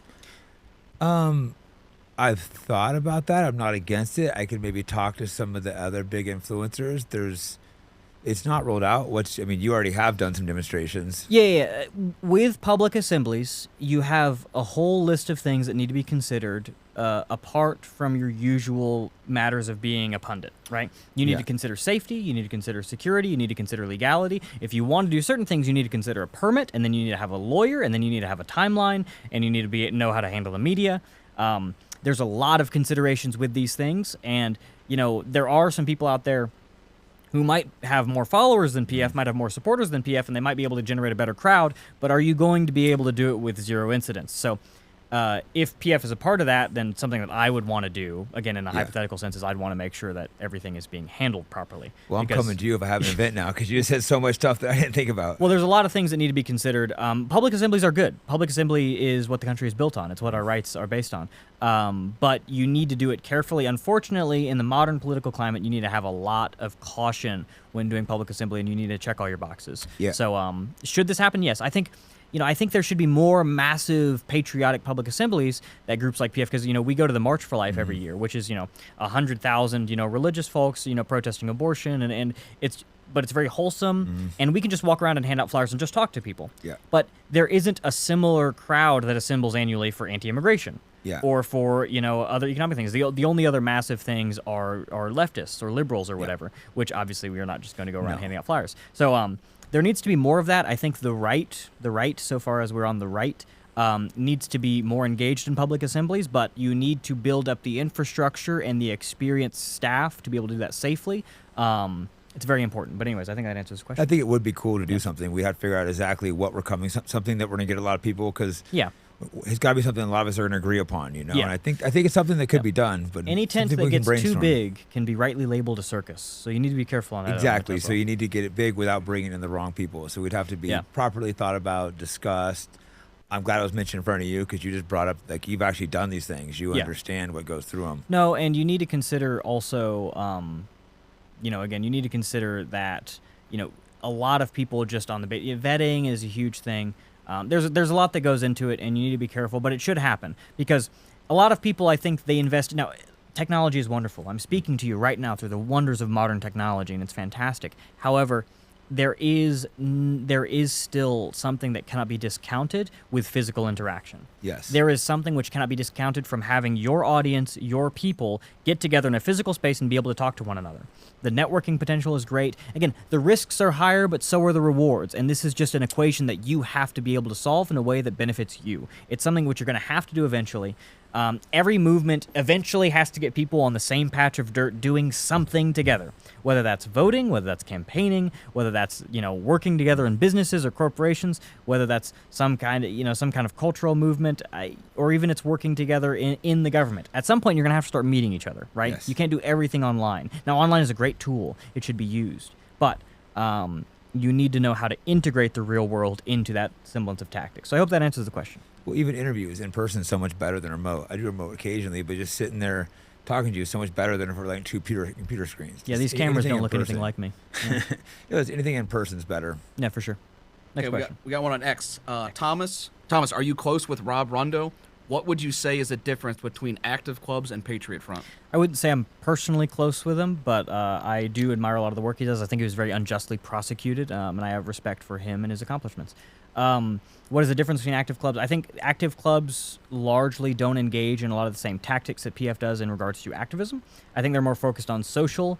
I've thought about that. I'm not against it. I could maybe talk to some of the other big influencers. It's not rolled out. You already have done some demonstrations. Yeah. With public assemblies, you have a whole list of things that need to be considered apart from your usual matters of being a pundit, right? You need Yeah. to consider safety, you need to consider security, you need to consider legality. If you want to do certain things, you need to consider a permit, and then you need to have a lawyer, and then you need to have a timeline, and you need to know how to handle the media. There's a lot of considerations with these things, and there are some people out there who might have more followers than PF, might have more supporters than PF, and they might be able to generate a better crowd, but are you going to be able to do it with 0 incidents? So if PF is a part of that, then something that I would want to do, again, in a hypothetical sense, is I'd want to make sure that everything is being handled properly. Well, I'm Because- coming to you if I have an event now because you just said so much stuff that I didn't think about. Well, there's a lot of things that need to be considered. Public assemblies are good. Public assembly is what the country is built on. It's what our rights are based on. But you need to do it carefully. Unfortunately, in the modern political climate, you need to have a lot of caution when doing public assembly, and you need to check all your boxes. Yeah. So should this happen? Yes. I think there should be more massive patriotic public assemblies that groups like PF, because, we go to the March for Life every year, which is, 100,000, religious folks, protesting abortion, and it's very wholesome, and we can just walk around and hand out flyers and just talk to people. Yeah. But there isn't a similar crowd that assembles annually for anti-immigration. Yeah. Or for, other economic things. The only other massive things are leftists or liberals or whatever, which obviously we are not just going to go around handing out flyers. So there needs to be more of that. I think the right, so far as we're on the right, needs to be more engaged in public assemblies, but you need to build up the infrastructure and the experienced staff to be able to do that safely. It's very important. But anyways, I think that answers the question. I think it would be cool to do something. We have to figure out exactly what we're coming, something that we're going to get a lot of people, because it's got to be something a lot of us are going to agree upon, And I think it's something that could be done. But any tent something that we can gets too brainstorm. big can be rightly labeled a circus. So you need to be careful on that. Exactly. element as So well. you need to get it big without bringing in the wrong people. So we'd have to be properly thought about, discussed. I'm glad I was mentioned in front of you because you just brought up, you've actually done these things. You understand what goes through them. No, and you need to consider also, again, you need to consider that, a lot of people just on the vetting is a huge thing. There's a lot that goes into it, and you need to be careful, but it should happen because a lot of people, I think, they invest. Now, technology is wonderful. I'm speaking to you right now through the wonders of modern technology, and it's fantastic. However, there is still something that cannot be discounted with physical interaction. Yes. There is something which cannot be discounted from having your audience, your people, get together in a physical space and be able to talk to one another. The networking potential is great. Again, the risks are higher, but so are the rewards. And this is just an equation that you have to be able to solve in a way that benefits you. It's something which you're going to have to do eventually. Every movement eventually has to get people on the same patch of dirt doing something together, whether that's voting, whether that's campaigning, whether that's working together in businesses or corporations, whether that's some kind of cultural movement, or even it's working together in the government. At some point, you're gonna have to start meeting each other, right? Yes. You can't do everything online. Now, online is a great tool; it should be used, but you need to know how to integrate the real world into that semblance of tactics. So I hope that answers the question. Well, even interviews in person is so much better than remote. I do remote occasionally, but just sitting there talking to you is so much better than for like two computer screens. Yeah, Just these cameras anything don't in look anything person. like me. Yeah, Anything in person is better. yeah, for sure. Next Okay, question. we got one on X. Thomas, are you close with Rob Rondo? What would you say is the difference between active clubs and Patriot Front? I wouldn't say I'm personally close with him, but I do admire a lot of the work he does. I think he was very unjustly prosecuted, and I have respect for him and his accomplishments. What is the difference between active clubs? I think active clubs largely don't engage in a lot of the same tactics that PF does in regards to activism. I think they're more focused on social,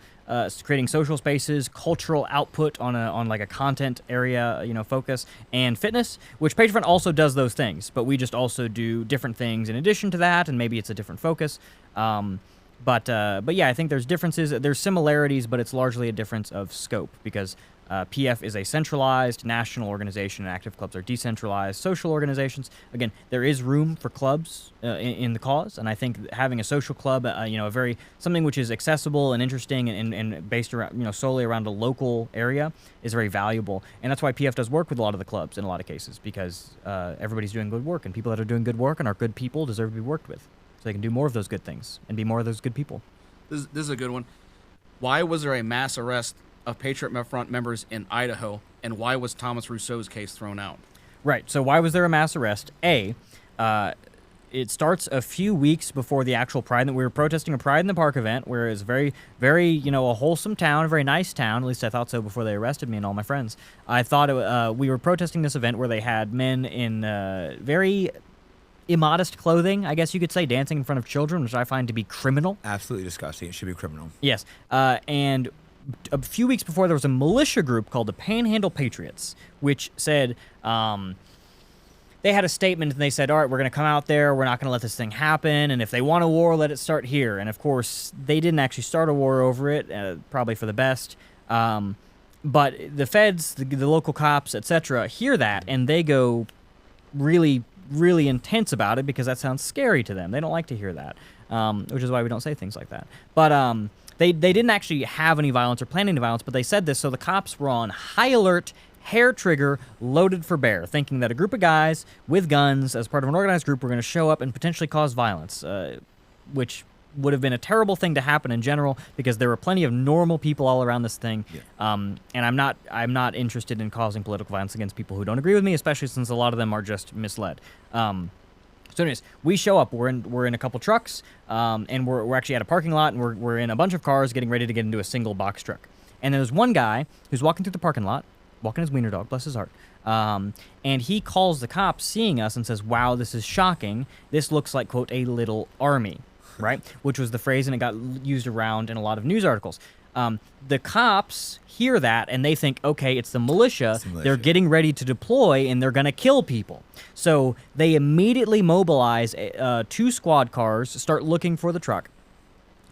creating social spaces, cultural output on like a content area, focus, and fitness, which Patriot Front also does those things, but we just also do different things in addition to that, and maybe it's a different focus. But yeah, I think there's differences. There's similarities, but it's largely a difference of scope because PF is a centralized national organization, and active clubs are decentralized social organizations. Again, there is room for clubs in the cause, and I think having a social club, something which is accessible and interesting and based around, solely around a local area is very valuable. And that's why PF does work with a lot of the clubs in a lot of cases because everybody's doing good work, and people that are doing good work and are good people deserve to be worked with. So they can do more of those good things and be more of those good people. This is a good one. Why was there a mass arrest of Patriot Front members in Idaho, and why was Thomas Rousseau's case thrown out? Right. So why was there a mass arrest? It starts a few weeks before the actual Pride. We were protesting a Pride in the Park event where it was very, very, a wholesome town, a very nice town. At least I thought so before they arrested me and all my friends. I thought we were protesting this event where they had men in very immodest clothing, I guess you could say, dancing in front of children, which I find to be criminal. Absolutely disgusting. It should be criminal. Yes. And a few weeks before, there was a militia group called the Panhandle Patriots, which said they had a statement, and they said, all right, we're going to come out there, we're not going to let this thing happen, and if they want a war, let it start here. And of course, they didn't actually start a war over it, probably for the best. But the feds, the local cops, etc., hear that, and they go really, really intense about it because that sounds scary to them. They don't like to hear that, which is why we don't say things like that. But they didn't actually have any violence or plan any violence, but they said this, so the cops were on high alert, hair trigger, loaded for bear, thinking that a group of guys with guns, as part of an organized group, were going to show up and potentially cause violence, which would have been a terrible thing to happen in general because there were plenty of normal people all around this thing. Yeah. And I'm not interested in causing political violence against people who don't agree with me, especially since a lot of them are just misled. So anyways, we show up. We're in a couple trucks, and we're actually at a parking lot, and we're in a bunch of cars getting ready to get into a single box truck. And there's one guy who's walking through the parking lot, walking his wiener dog, bless his heart. And he calls the cops, seeing us, and says, "Wow, this is shocking. This looks like, quote, a little army," right? Which was the phrase, and it got used around in a lot of news articles. The cops hear that, and they think, okay, it's the militia. They're getting ready to deploy, and they're going to kill people. So they immediately mobilize 2 squad cars, start looking for the truck.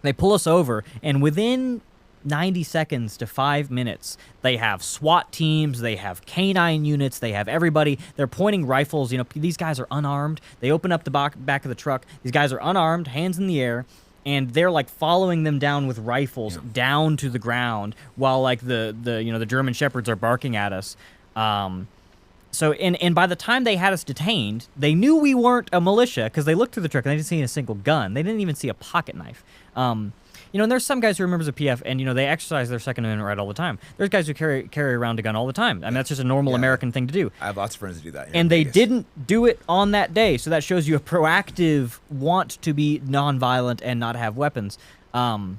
They pull us over, and within 90 seconds to 5 minutes, they have SWAT teams, they have canine units, they have everybody. They're pointing rifles. These guys are unarmed. They open up the back of the truck. These guys are unarmed, hands in the air, and they're like following them down with rifles down to the ground while like the German shepherds are barking at us. So by the time they had us detained, they knew we weren't a militia because they looked through the truck and they didn't see a single gun. They didn't even see a pocket knife. And there's some guys who are members of PF, and they exercise their Second Amendment right all the time. There's guys who carry around a gun all the time. I mean, that's just a normal American thing to do. I have lots of friends who do that. And they didn't do it on that day, so that shows you a proactive want to be nonviolent and not have weapons. And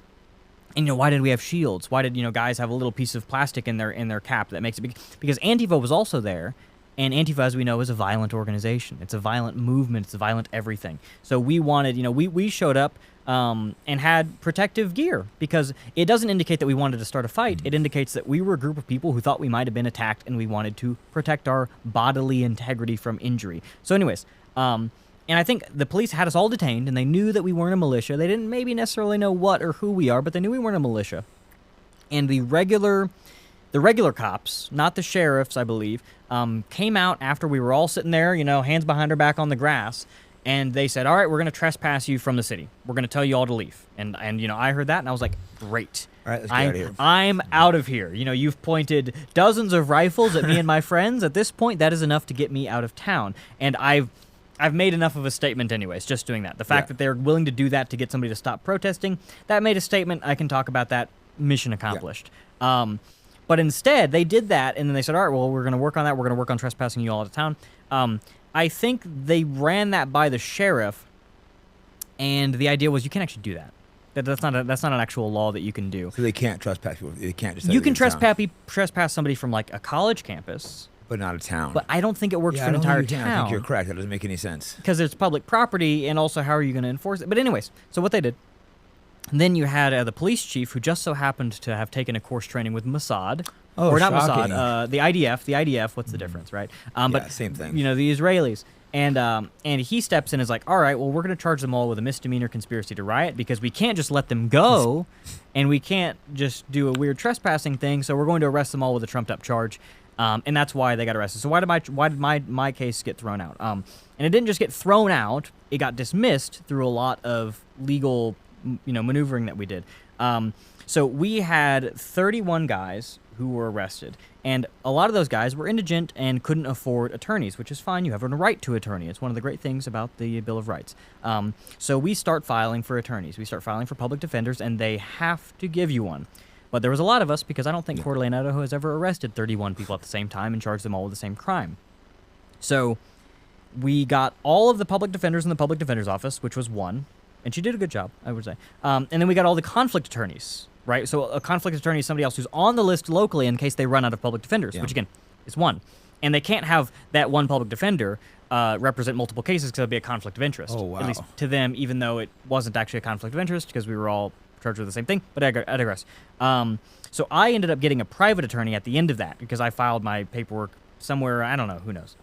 why did we have shields? Why did guys have a little piece of plastic in their cap that makes it because Antifa was also there. And Antifa, as we know, is a violent organization. It's a violent movement. It's a violent everything. So we wanted, we showed up and had protective gear because it doesn't indicate that we wanted to start a fight. It indicates that we were a group of people who thought we might have been attacked and we wanted to protect our bodily integrity from injury. So anyways, And I think the police had us all detained, and they knew that we weren't a militia. They didn't maybe necessarily know what or who we are, but they knew we weren't a militia. And the regular cops, not the sheriffs, I believe, came out after we were all sitting there, hands behind our back on the grass, and they said, all right, we're going to trespass you from the city. We're going to tell you all to leave. And I heard that, and I was like, great. All right, let's get out of here. I'm out of here. You've pointed dozens of rifles at me and my friends. At this point, that is enough to get me out of town. And I've made enough of a statement anyways, just doing that. The fact that they're willing to do that to get somebody to stop protesting, that made a statement. I can talk about that. Mission accomplished. Yeah. But instead, they did that, and then they said, all right, well, we're going to work on that. We're going to work on trespassing you all out of town. I think they ran that by the sheriff, and the idea was you can't actually do that. That's not an actual law that you can do. So they can't trespass people. They can't just. You can trespass somebody from like a college campus, but not a town. But I don't think it works for an I don't entire think you can. town. I think you're correct. That doesn't make any sense. Because it's public property, and also how are you going to enforce it? But anyways, so what they did. And then you had the police chief, who just so happened to have taken a course training with Mossad. Oh, or not shocking. Mossad, the IDF. The IDF, what's the difference, right? But same thing. The Israelis. And he steps in and is like, all right, well, we're going to charge them all with a misdemeanor conspiracy to riot because we can't just let them go, and we can't just do a weird trespassing thing, so we're going to arrest them all with a trumped-up charge. And that's why they got arrested. So why did my case get thrown out? And it didn't just get thrown out; it got dismissed through a lot of legal maneuvering that we did. So we had 31 guys who were arrested, and a lot of those guys were indigent and couldn't afford attorneys, which is fine. You have a right to attorney. It's one of the great things about the Bill of Rights. So we start filing for attorneys. We start filing for public defenders, and they have to give you one. But there was a lot of us because I don't think Coeur d'Alene, Idaho has ever arrested 31 people at the same time and charged them all with the same crime. So we got all of the public defenders in the public defender's office, which was one. And she did a good job, I would say. And then we got all the conflict attorneys, right? So a conflict attorney is somebody else who's on the list locally in case they run out of public defenders, which, again, is one. And they can't have that one public defender represent multiple cases because it would be a conflict of interest. Oh, wow. At least to them, even though it wasn't actually a conflict of interest because we were all charged with the same thing. But I digress. So I ended up getting a private attorney at the end of that because I filed my paperwork somewhere. I don't know. Who knows?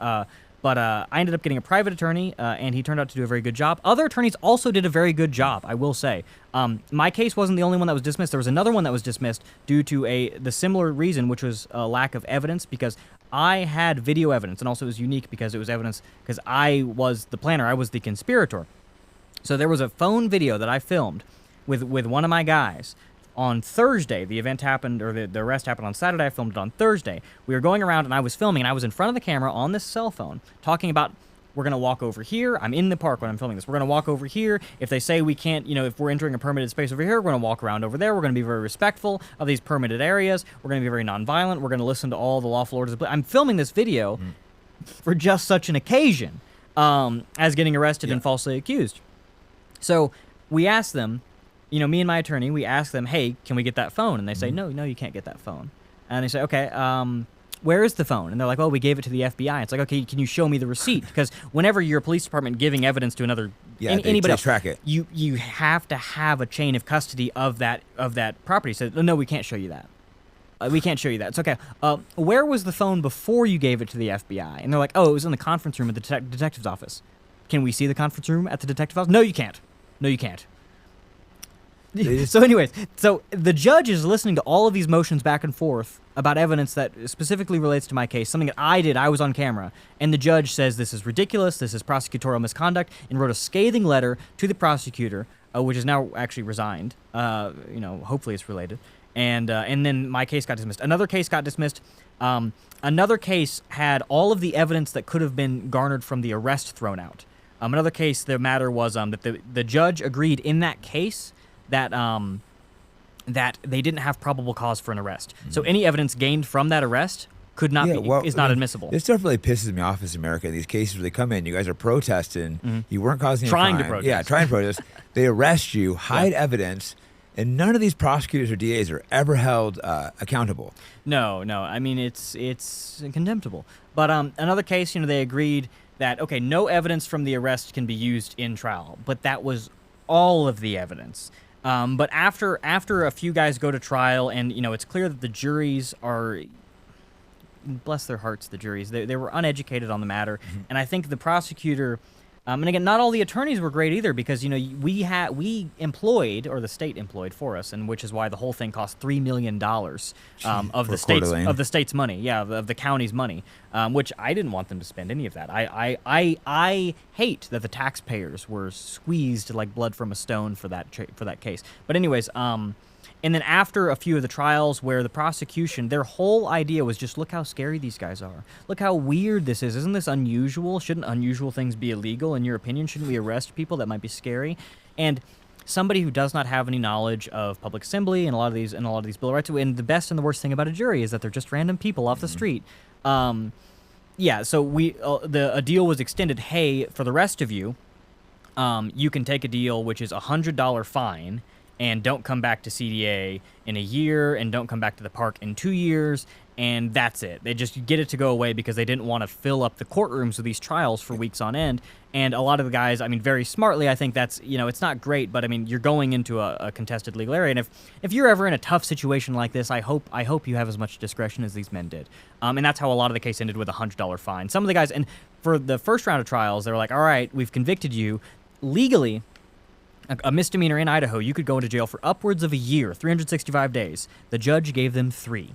But I ended up getting a private attorney, and he turned out to do a very good job. Other attorneys also did a very good job, I will say. My case wasn't the only one that was dismissed. There was another one that was dismissed due to the similar reason, which was a lack of evidence, because I had video evidence, and also it was unique because it was evidence because I was the planner. I was the conspirator. So there was a phone video that I filmed with one of my guys. On Thursday, the event happened, or the arrest happened on Saturday. I filmed it on Thursday. We were going around, and I was filming, and I was in front of the camera on this cell phone talking about, we're going to walk over here. I'm in the park when I'm filming this. We're going to walk over here. If they say we can't, if we're entering a permitted space over here, we're going to walk around over there. We're going to be very respectful of these permitted areas. We're going to be very nonviolent. We're going to listen to all the lawful orders. I'm filming this video for just such an occasion as getting arrested and falsely accused. So we asked them, me and my attorney, we ask them, hey, can we get that phone? And they say, no, you can't get that phone. And they say, okay, where is the phone? And they're like, well, we gave it to the FBI. It's like, okay, can you show me the receipt? Because whenever you're a police department giving evidence to another, anybody else, track it. You have to have a chain of custody of that property. So, no, we can't show you that. We can't show you that. It's okay. Where was the phone before you gave it to the FBI? And they're like, oh, it was in the conference room at the detective's office. Can we see the conference room at the detective's office? No, you can't. No, you can't. So anyways, so the judge is listening to all of these motions back and forth about evidence that specifically relates to my case, something that I did, I was on camera, and the judge says this is ridiculous, this is prosecutorial misconduct, and wrote a scathing letter to the prosecutor, which is now actually resigned. Hopefully it's related. And then my case got dismissed. Another case got dismissed. Another case had all of the evidence that could have been garnered from the arrest thrown out. Another case, the matter was that the judge agreed in that case that they didn't have probable cause for an arrest. So any evidence gained from that arrest could not is not admissible. This stuff really pisses me off as America. In these cases where they come in, you guys are protesting, you weren't causing a Trying to crime. protest. Yeah, trying to protest. They arrest you, hide evidence, and none of these prosecutors or DAs are ever held accountable. No. I mean, it's contemptible. But another case, they agreed that, okay, no evidence from the arrest can be used in trial. But that was all of the evidence. But after a few guys go to trial, and it's clear that the juries are, bless their hearts, the juries, they were uneducated on the matter, and I think the prosecutor And again, not all the attorneys were great either, because we employed, or the state employed for us, and which is why the whole thing cost $3 million of the state's money, of the county's money, which I didn't want them to spend any of that. I hate that the taxpayers were squeezed like blood from a stone for that case. But anyways, and then after a few of the trials where the prosecution, their whole idea was just, look how scary these guys are. Look how weird this is. Isn't this unusual? Shouldn't unusual things be illegal? In your opinion, shouldn't we arrest people that might be scary? And somebody who does not have any knowledge of public assembly and a lot of these Bill of Rights, and the best and the worst thing about a jury is that they're just random people off the street. So a deal was extended. Hey, for the rest of you, you can take a deal which is $100 fine, and don't come back to CDA in a year, and don't come back to the park in 2 years, and that's it. They just get it to go away because they didn't want to fill up the courtrooms with these trials for weeks on end. And a lot of the guys, I mean, very smartly, I think that's, it's not great, but I mean, you're going into a contested legal area, and if you're ever in a tough situation like this, I hope you have as much discretion as these men did. And that's how a lot of the case ended, with a $100 fine. Some of the guys, and for the first round of trials, they were like, all right, we've convicted you legally. A misdemeanor in Idaho, you could go into jail for upwards of a year, 365 days. The judge gave them 3.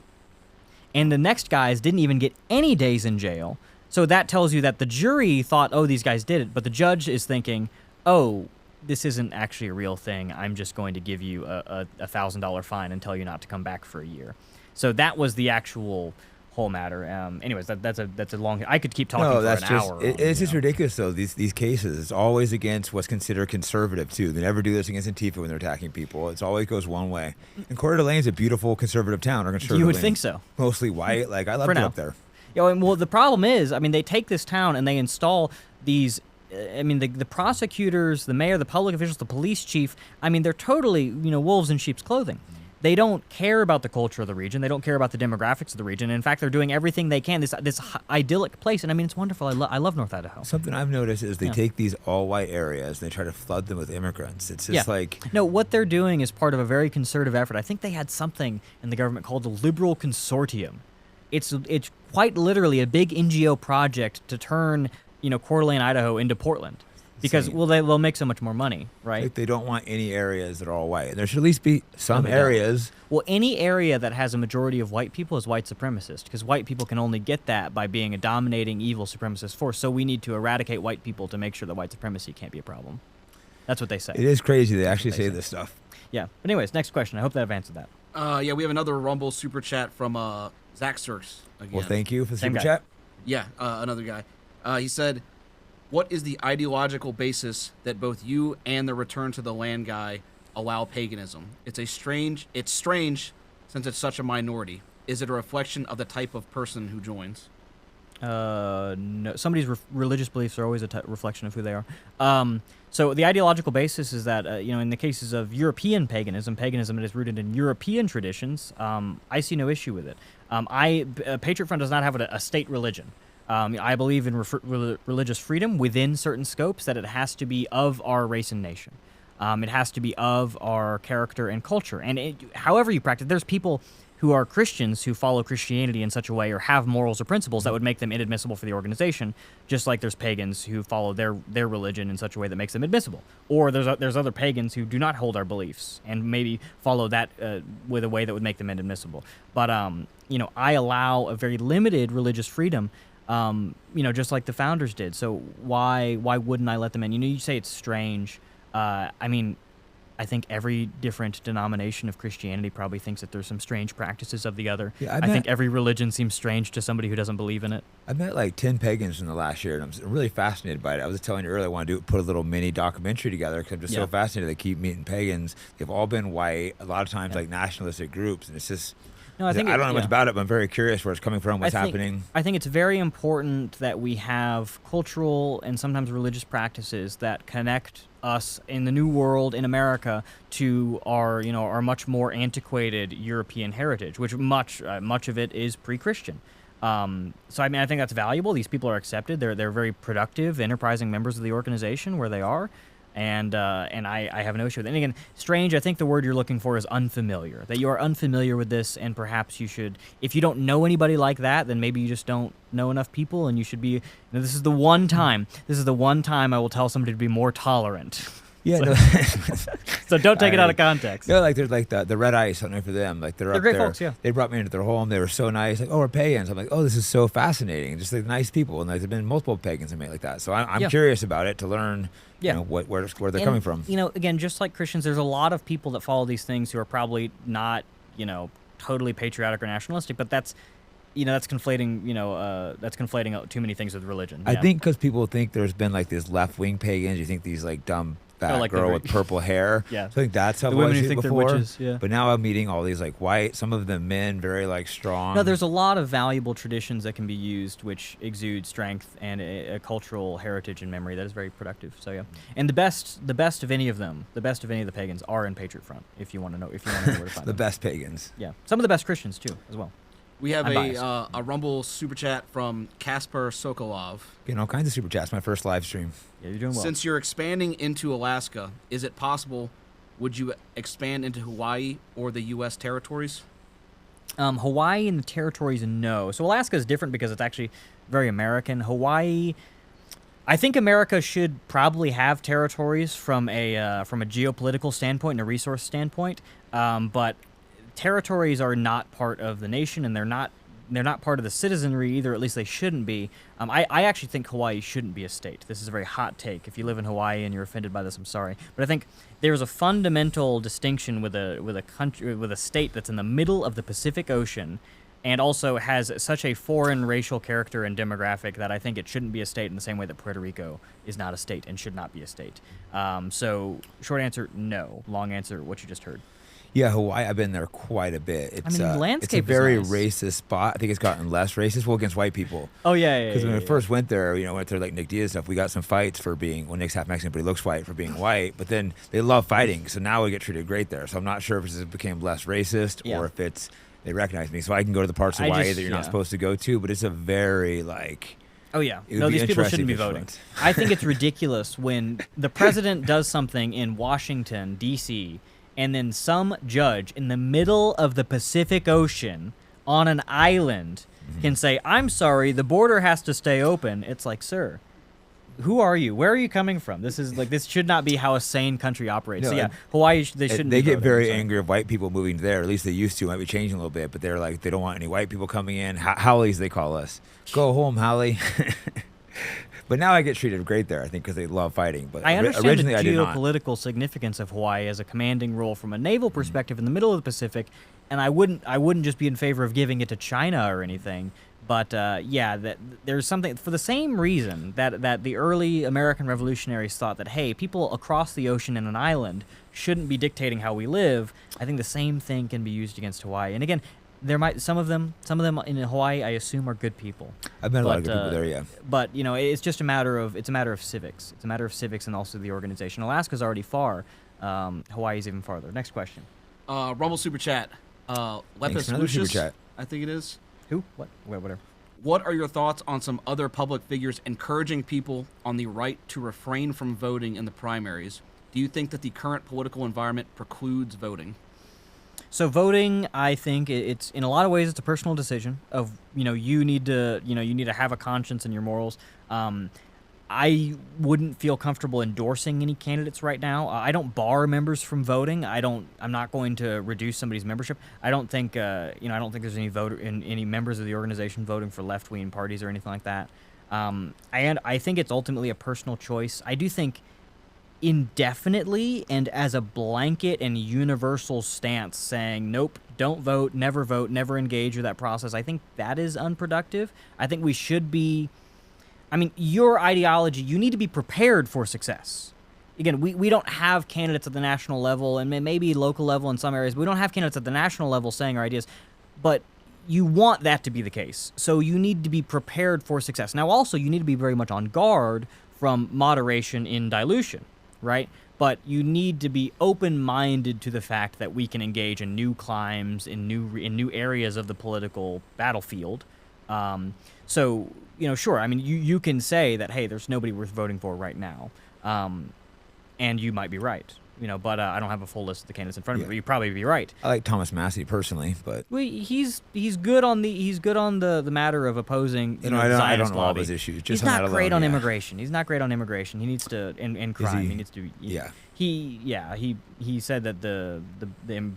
And the next guys didn't even get any days in jail. So that tells you that the jury thought, oh, these guys did it. But the judge is thinking, oh, this isn't actually a real thing. I'm just going to give you a $1,000 fine and tell you not to come back for a year. So that was the actual whole matter. Anyways, that's a long. I could keep talking for an hour. It's just ridiculous, though. These cases, it's always against what's considered conservative too. They never do this against Antifa when they're attacking people. It always goes one way. And Coeur d'Alene is a beautiful conservative town, or conservative. You would think so. Mostly white. Like, I love it up there. Well, the problem is, I mean, they take this town and they install these. I mean, the prosecutors, the mayor, the public officials, the police chief. I mean, they're totally wolves in sheep's clothing. They don't care about the culture of the region. They don't care about the demographics of the region. In fact, they're doing everything they can. This idyllic place, and I mean, it's wonderful. I love North Idaho. Something I've noticed is they take these all-white areas and they try to flood them with immigrants. It's just like... No, what they're doing is part of a very conservative effort. I think they had something in the government called the Liberal Consortium. It's quite literally a big NGO project to turn Coeur d'Alene, Idaho into Portland. Because, they'll make so much more money, right? Like, they don't want any areas that are all white. There should at least be some areas. Well, any area that has a majority of white people is white supremacist, because white people can only get that by being a dominating, evil supremacist force. So we need to eradicate white people to make sure that white supremacy can't be a problem. That's what they say. It is crazy they actually say this stuff. Yeah. But anyways, next question. I hope that I've answered that. We have another Rumble super chat from Zach Sirks again. Well, thank you for the super chat. Yeah, another guy. He said, what is the ideological basis that both you and the Return to the Land guy allow paganism? It's strange since it's such a minority. Is it a reflection of the type of person who joins? No. Somebody's religious beliefs are always a reflection of who they are. So the ideological basis is that, in the cases of European paganism that is rooted in European traditions, I see no issue with it. Patriot Front does not have a state religion. I believe in religious freedom within certain scopes, that it has to be of our race and nation. It has to be of our character and culture. And however you practice, there's people who are Christians who follow Christianity in such a way or have morals or principles that would make them inadmissible for the organization, just like there's pagans who follow their religion in such a way that makes them admissible. Or there's other pagans who do not hold our beliefs and maybe follow that with a way that would make them inadmissible. But, I allow a very limited religious freedom, just like the founders did. So why wouldn't I let them in? You say it's strange. I think every different denomination of Christianity probably thinks that there's some strange practices of the other. Yeah, I think every religion seems strange to somebody who doesn't believe in it. I've met like 10 pagans in the last year, and I'm really fascinated by it. I was telling you earlier, I want to put a little mini documentary together because I'm just so fascinated. They keep meeting pagans. They've all been white, a lot of times like nationalistic groups, and it's just... No, I don't know much about it, but I'm very curious where it's coming from, what's happening. I think it's very important that we have cultural and sometimes religious practices that connect us in the New World, in America, to our much more antiquated European heritage, which much of it is pre-Christian. So I think that's valuable. These people are accepted. They're very productive, enterprising members of the organization where they are. And I have no issue with it. And again, strange, I think the word you're looking for is unfamiliar. That you are unfamiliar with this, and perhaps you should, if you don't know anybody like that, then maybe you just don't know enough people, and you should be, this is the one time I will tell somebody to be more tolerant. Yeah, so, no. so don't take it out of context. No, like there's like the red ice, something for them. Like they're up great there. folks, yeah. They brought me into their home. They were so nice. Like, oh, we're pagans. I'm like, oh, this is so fascinating. Just like nice people, and like, there've been multiple pagans and made like that. So I'm Yeah. curious about it to learn, Yeah. you know, where they're And, coming from. Again, just like Christians, there's a lot of people that follow these things who are probably not, totally patriotic or nationalistic, but that's conflating, too many things with religion. I Yeah. think because people think there's been like these left wing pagans. You think these like dumb fat like girl the- with purple hair. Yeah. So I think that's how The I've women always who seen it think they're before. witches, yeah. But now I'm meeting all these like white, some of them men, very like strong. No, there's a lot of valuable traditions that can be used, which exude strength and a cultural heritage and memory that is very productive. So yeah, and the best of any of them, the best of any of the pagans are in Patriot Front. If you want to know where to find the them. best pagans. Yeah, some of the best Christians too, as well. We have I'm biased. a Rumble super chat from Kasper Sokolov. Getting all kinds of super chats. My first live stream. Yeah, you're doing well. Since you're expanding into Alaska, is it possible? Would you expand into Hawaii or the U.S. territories? Hawaii and the territories, no. So Alaska is different because it's actually very American. Hawaii, I think America should probably have territories from a geopolitical standpoint and a resource standpoint, but territories are not part of the nation, and they're not part of the citizenry either. At least they shouldn't be. I actually think Hawaii shouldn't be a state. This is a very hot take. If you live in Hawaii and you're offended by this, I'm sorry, but I think there's a fundamental distinction with a country, with a state that's in the middle of the Pacific Ocean, and also has such a foreign racial character and demographic that I think it shouldn't be a state in the same way that Puerto Rico is not a state and should not be a state. So short answer, no. Long answer, what you just heard. Yeah, Hawaii. I've been there quite a bit. It's, the it's a landscape is very nice. racist spot. I think it's gotten less racist. Well, against white people. Oh yeah. Because when I first went there, went there like Nick Diaz stuff. We got some fights for being, well, Nick's half Mexican, but he looks white, for being white. But then they love fighting, so now we get treated great there. So I'm not sure if it became less racist Yeah. or if it's they recognize me. So I can go to the parts of Hawaii that you're not supposed to go to, but it's a very like. Oh yeah. It would No, be these people interesting shouldn't be if it's voting. flipped. I think it's ridiculous when the president does something in Washington, D.C., and then some judge in the middle of the Pacific Ocean on an island can say, "I'm sorry, the border has to stay open." It's like, sir, who are you? Where are you coming from? This should not be how a sane country operates. No, so yeah, and- Hawaii, they shouldn't. They be get voting, very so. angry of white people moving there. At least they used to. Might be changing a little bit, but they're like they don't want any white people coming in. Howlies, they call us. Go home, Howley. But now I get treated great there, I think, because they love fighting. But I understand originally the I did not. geopolitical significance of Hawaii as a commanding role from a naval perspective in the middle of the Pacific, and I wouldn't just be in favor of giving it to China or anything. But that there's something for the same reason that the early American revolutionaries thought that, hey, people across the ocean in an island shouldn't be dictating how we live. I think the same thing can be used against Hawaii. And again, there might some of them in Hawaii, I assume, are good people. I've met a lot of good people there, yeah. But it's just a matter of civics. It's a matter of civics and also the organization. Alaska's already far. Hawaii's even farther. Next question. Rumble super chat. Thanks Lepus for another super Lucius, chat. I think it is. Who? What? Wait, whatever. What are your thoughts on some other public figures encouraging people on the right to refrain from voting in the primaries? Do you think that the current political environment precludes voting? So voting, I think it's in a lot of ways it's a personal decision of you need to have a conscience and your morals. I wouldn't feel comfortable endorsing any candidates right now. I don't bar members from voting. I'm not going to reduce somebody's membership. I don't think there's any members of the organization voting for left-wing parties or anything like that. And I think it's ultimately a personal choice. I do think indefinitely and as a blanket and universal stance saying nope, don't vote, never engage with that process, I think that is unproductive. I think we should be, your ideology, you need to be prepared for success. Again, we don't have candidates at the national level and maybe local level in some areas, but we don't have candidates at the national level saying our ideas, but you want that to be the case. So you need to be prepared for success. Now also, you need to be very much on guard from moderation in dilution. Right? But you need to be open-minded to the fact that we can engage in new climes, in new areas of the political battlefield. Sure. You can say that, hey, there's nobody worth voting for right now. and you might be right. But I don't have a full list of the candidates in front of me. But you'd probably be right. I like Thomas Massey personally, but Well, he's good on the matter of opposing. I don't know all of his issues. Just He's on not that great alone, on yeah. immigration. He's not great on immigration. He needs to in crime. He needs to. Yeah. He said that the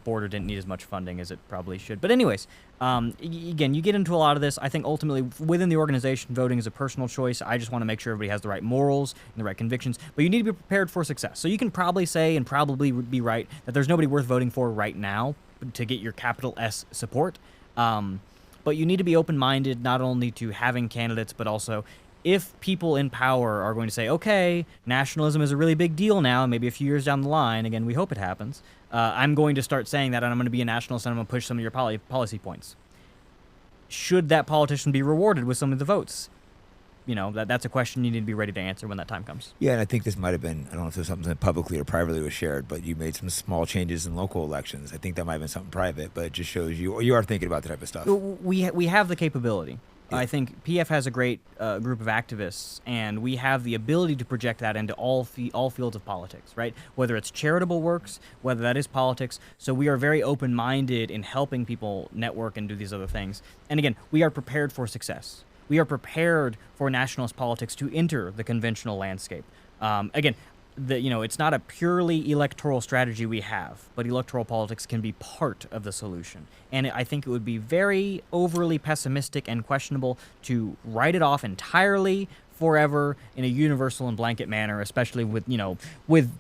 border didn't need as much funding as it probably should. But anyways, again, you get into a lot of this. I think ultimately within the organization, voting is a personal choice. I just want to make sure everybody has the right morals and the right convictions. But you need to be prepared for success. So you can probably say and probably be right that there's nobody worth voting for right now to get your capital S support. But you need to be open-minded not only to having candidates, but also if people in power are going to say, okay, nationalism is a really big deal now, maybe a few years down the line, again, we hope it happens, I'm going to start saying that, and I'm going to be a nationalist, and I'm going to push some of your policy points. Should that politician be rewarded with some of the votes? That's a question you need to be ready to answer when that time comes. Yeah, and I think this might have been, I don't know if there's something that publicly or privately was shared, but you made some small changes in local elections. I think that might have been something private, but it just shows you are thinking about that type of stuff. We have the capability. I think PF has a great group of activists, and we have the ability to project that into all fields of politics, right? Whether it's charitable works, whether that is politics. So we are very open-minded in helping people network and do these other things. And again, we are prepared for success. We are prepared for nationalist politics to enter the conventional landscape. Again, it's not a purely electoral strategy we have, but electoral politics can be part of the solution. And I think it would be very overly pessimistic and questionable to write it off entirely forever in a universal and blanket manner, especially with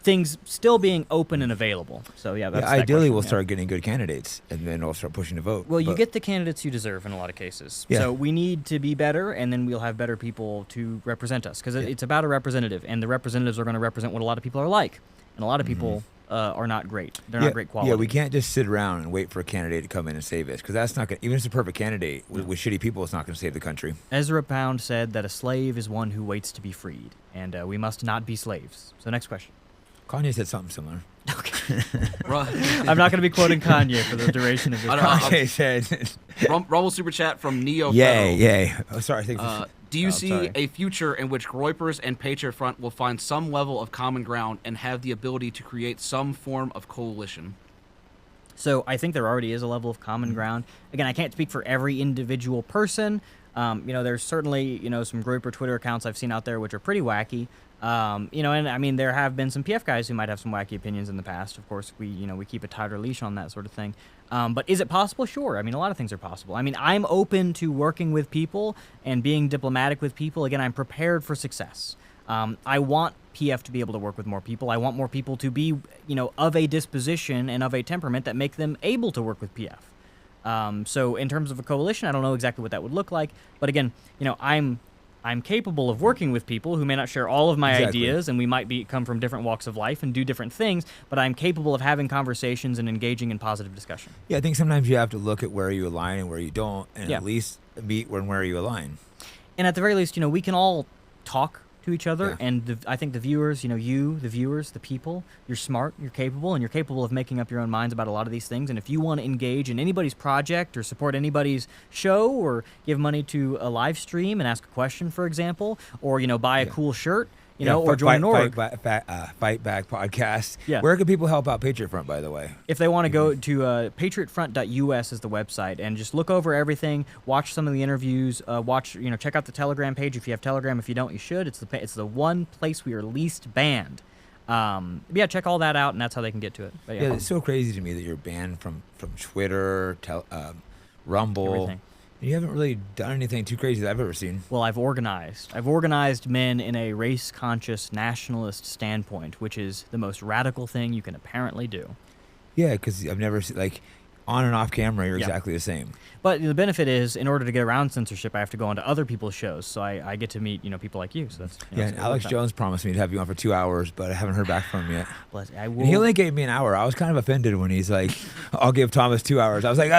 things still being open and available. So that's that ideally question, we'll start getting good candidates, and then we'll start pushing to vote. Well, you get the candidates you deserve in a lot of cases. Yeah. So we need to be better, and then we'll have better people to represent us, because it's about a representative, and the representatives are going to represent what a lot of people are like, and a lot of people are not great. They're not great quality. Yeah, we can't just sit around and wait for a candidate to come in and save us, because that's not going. Even if it's a perfect candidate with shitty people, it's not going to save the country. Ezra Pound said that a slave is one who waits to be freed, and we must not be slaves. So next question. Kanye said something similar. Okay. I'm not going to be quoting Kanye for the duration of this. Kanye said. Rumble super chat from Neo. Yay! Oh, sorry. I think. Do you see a future in which Groypers and Patriot Front will find some level of common ground and have the ability to create some form of coalition? So I think there already is a level of common ground. Again, I can't speak for every individual person. There's certainly, some Groyper Twitter accounts I've seen out there which are pretty wacky. And I mean, there have been some PF guys who might have some wacky opinions in the past. Of course, we keep a tighter leash on that sort of thing. But is it possible? Sure. I mean, a lot of things are possible. I mean, I'm open to working with people and being diplomatic with people. Again, I'm prepared for success. I want PF to be able to work with more people. I want more people to be, of a disposition and of a temperament that make them able to work with PF. So in terms of a coalition, I don't know exactly what that would look like. But again, I'm capable of working with people who may not share all of my ideas, and we might come from different walks of life and do different things, but I'm capable of having conversations and engaging in positive discussion. Yeah, I think sometimes you have to look at where you align and where you don't, and at least meet where you align. And at the very least, we can all talk to each other, and I think the viewers, the people, you're smart, you're capable, and you're capable of making up your own minds about a lot of these things. And if you want to engage in anybody's project or support anybody's show or give money to a live stream and ask a question, for example, or buy a cool shirt, or join an org. Fight Back podcast. Yeah. Where can people help out Patriot Front, by the way? If they want to go to patriotfront.us is the website, and just look over everything, watch some of the interviews, check out the Telegram page if you have Telegram. If you don't, you should. It's the one place we are least banned. Check all that out, and that's how they can get to it. But, it's so crazy to me that you're banned from Twitter, Rumble. Everything. You haven't really done anything too crazy that I've ever seen. Well, I've organized men in a race-conscious nationalist standpoint, which is the most radical thing you can apparently do. Yeah, because I've never seen, on and off camera, you're exactly the same. But the benefit is, in order to get around censorship, I have to go onto other people's shows, so I get to meet people like you. So that's and Alex Jones promised me to have you on for 2 hours, but I haven't heard back from him yet. I will. And he only gave me an hour. I was kind of offended when he's like, "I'll give Thomas 2 hours." I was like,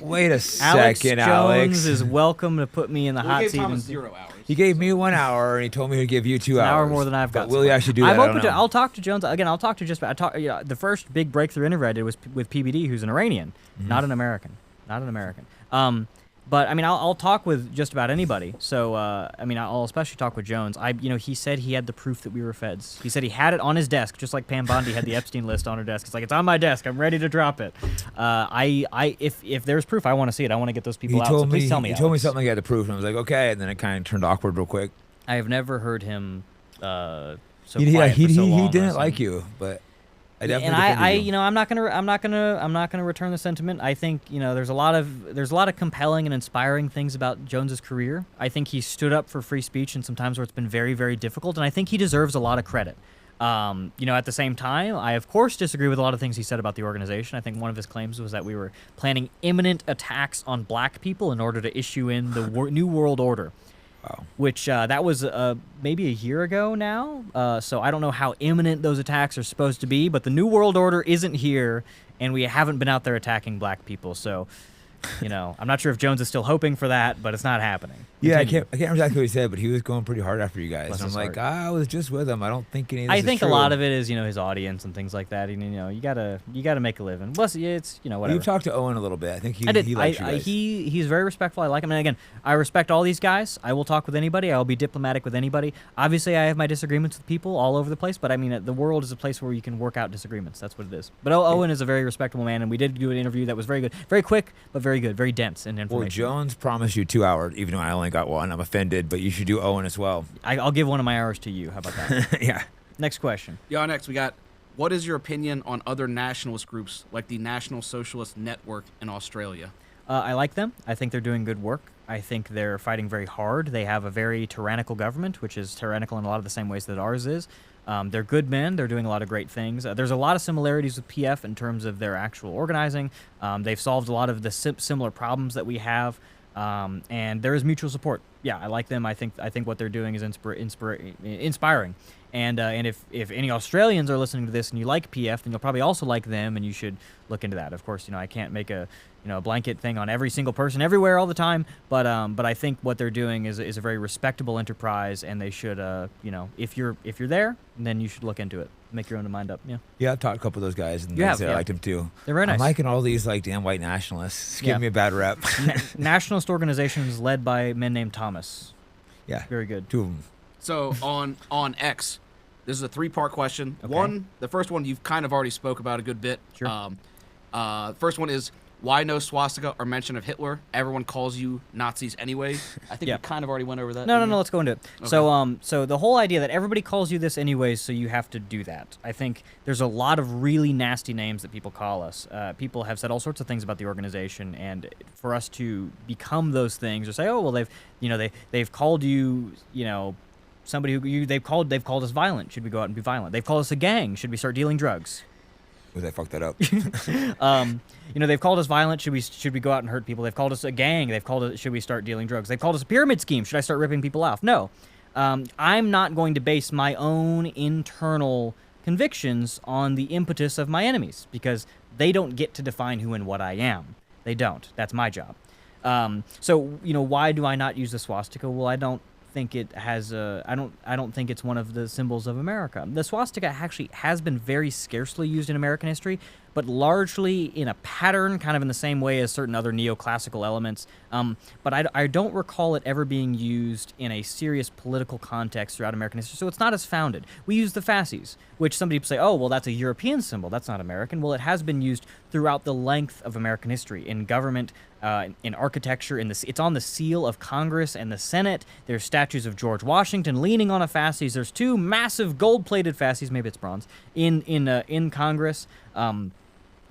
"Wait a second, Alex Alex." is welcome to put me in the hot Gave seat. Thomas 0 hours. He gave me 1 hour, and he told me he'd give you 2 hours. An hour more than I've got. But will he actually do that? I'm I open don't to. know. I'll talk to Jones again. I'll talk to the first big breakthrough interview I did was with PBD, who's an Iranian, not an American. But I mean, I'll talk with just about anybody. So I mean, I'll especially talk with Jones. He said he had the proof that we were feds. He said he had it on his desk, just like Pam Bondi had the Epstein list on her desk. It's like, it's on my desk. I'm ready to drop it. If there's proof, I want to see it. I want to get those people out. So please tell me. He told me something he had to prove, and I was like, okay. And then it kind of turned awkward real quick. I have never heard him so He quiet for so long. He didn't like you, but I definitely defended you. I'm not gonna return the sentiment. I think there's a lot of compelling and inspiring things about Jones's career. I think he stood up for free speech in some times where it's been very, very difficult, and I think he deserves a lot of credit. At the same time, I of course disagree with a lot of things he said about the organization. I think one of his claims was that we were planning imminent attacks on black people in order to issue in the New World Order. Wow. Which that was maybe a year ago now, so I don't know how imminent those attacks are supposed to be, but the New World Order isn't here, and we haven't been out there attacking black people, so I'm not sure if Jones is still hoping for that, but it's not happening. Yeah, I can't remember exactly what he said, but he was going pretty hard after you guys. Bless I'm his like, heart. I was just with him. I don't think any of this I is think true. a lot of it is his audience and things like that. And, you gotta make a living. Plus, it's whatever. You've talked to Owen a little bit. I think he I did. he likes you guys. He's very respectful. I like him. And again, I respect all these guys. I will talk with anybody. I will be diplomatic with anybody. Obviously, I have my disagreements with people all over the place, but I mean, the world is a place where you can work out disagreements. That's what it is. But Owen is a very respectable man, and we did do an interview that was very good, very quick, but very good, very dense in information. Well, Jones promised you 2 hours, even though I only got one. I'm offended, but you should do Owen as well. I'll give one of my hours to you. How about that? Yeah. Next question. Yeah, next we got, what is your opinion on other nationalist groups like the National Socialist Network in Australia? I like them. I think they're doing good work. I think they're fighting very hard. They have a very tyrannical government, which is tyrannical in a lot of the same ways that ours is. They're good men. They're doing a lot of great things. There's a lot of similarities with PF in terms of their actual organizing. They've solved a lot of the similar problems that we have. And there is mutual support. Yeah, I like them. I think what they're doing is inspiring. And if any Australians are listening to this and you like PF, then you'll probably also like them, and you should look into that. Of course, I can't make a blanket thing on every single person everywhere all the time, but I think what they're doing is a very respectable enterprise, and they should if you're there, then you should look into it. Make your own mind up. Yeah. Yeah, I've talked to a couple of those guys, and I liked them too. They're very nice. I'm liking all these damn white nationalists. Give me a bad rep. Nationalist organizations led by men named Thomas. Yeah. Very good. 2 of them. So on X, this is a 3-part question. Okay. The first one you've kind of already spoke about a good bit. Sure. First one is, why no swastika or mention of Hitler? Everyone calls you Nazis anyway. I think Yeah. we kind of already went over that. No, let's go into it. Okay. So the whole idea that everybody calls you this anyways, so you have to do that. I think there's a lot of really nasty names that people call us. People have said all sorts of things about the organization, and for us to become those things or say, oh well, they've called you, somebody who they've called us violent. Should we go out and be violent? They've called us a gang. Should we start dealing drugs? Was I fucked that up? They've called us violent. Should we go out and hurt people? They've called us a gang. They've called us. Should we start dealing drugs? They've called us a pyramid scheme. Should I start ripping people off? No. I'm not going to base my own internal convictions on the impetus of my enemies, because they don't get to define who and what I am. They don't. That's my job. Why do I not use the swastika? Well, I don't think it has I don't think it's one of the symbols of America. The swastika actually has been very scarcely used in American history, but largely in a pattern, kind of in the same way as certain other neoclassical elements. But I don't recall it ever being used in a serious political context throughout American history, so it's not as founded. We use the fasces, which some people say, oh, well, that's a European symbol. That's not American. Well, it has been used throughout the length of American history, in government, in architecture, it's on the seal of Congress and the Senate. There's statues of George Washington leaning on a fasces. There's 2 massive gold-plated fasces, maybe it's bronze, in Congress.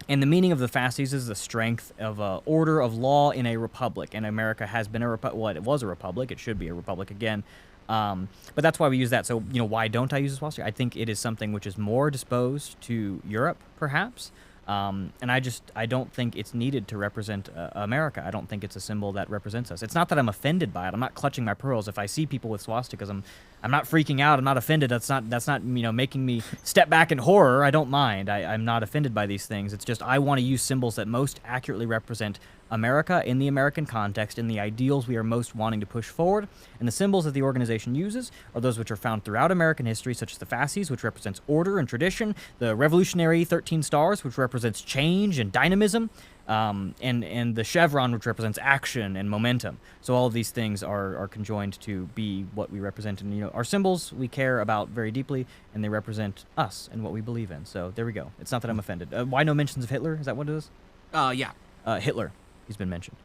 And the meaning of the fasces is the strength of order of law in a republic. And America has been it was a republic. It should be a republic again. But that's why we use that. So, why don't I use the swastika? I think it is something which is more disposed to Europe, perhaps. And I don't think it's needed to represent America. I don't think it's a symbol that represents us. It's not that I'm offended by it. I'm not clutching my pearls. If I see people with swastikas, I'm not freaking out. I'm not offended. That's not making me step back in horror. I don't mind. I'm not offended by these things. It's just I want to use symbols that most accurately represent America in the American context, in the ideals we are most wanting to push forward, and the symbols that the organization uses are those which are found throughout American history, such as the fasces, which represents order and tradition, the revolutionary 13 stars, which represents change and dynamism, and the chevron, which represents action and momentum. So all of these things are conjoined to be what we represent. And, our symbols we care about very deeply, and they represent us and what we believe in. So there we go. It's not that I'm offended. Why no mentions of Hitler? Is that what it is? Yeah. Hitler. He's been mentioned.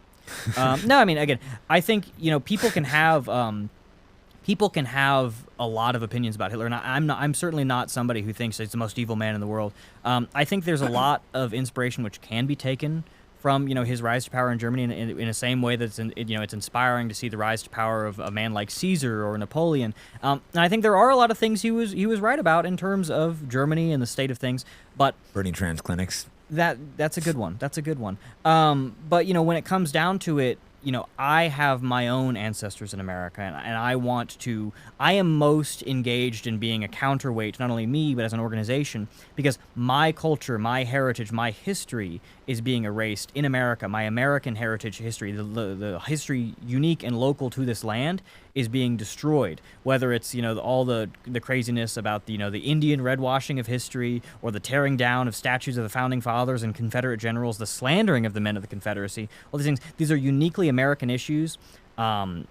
No, I mean, again, I think, people can have a lot of opinions about Hitler, and I'm certainly not somebody who thinks he's the most evil man in the world. I think there's a lot of inspiration which can be taken from his rise to power in Germany in the same way that it's inspiring to see the rise to power of a man like Caesar or Napoleon. And I think there are a lot of things he was right about in terms of Germany and the state of things, but Burning trans clinics. That's a good one. That's a good one. But when it comes down to it, I have my own ancestors in America, and I am most engaged in being a counterweight, not only me, but as an organization, because my culture, my heritage, my history is being erased in America. My American heritage history, the history unique and local to this land, is being destroyed. Whether it's, all the craziness about the Indian redwashing of history, or the tearing down of statues of the founding fathers and Confederate generals, the slandering of the men of the Confederacy, all these things, these are uniquely American issues, and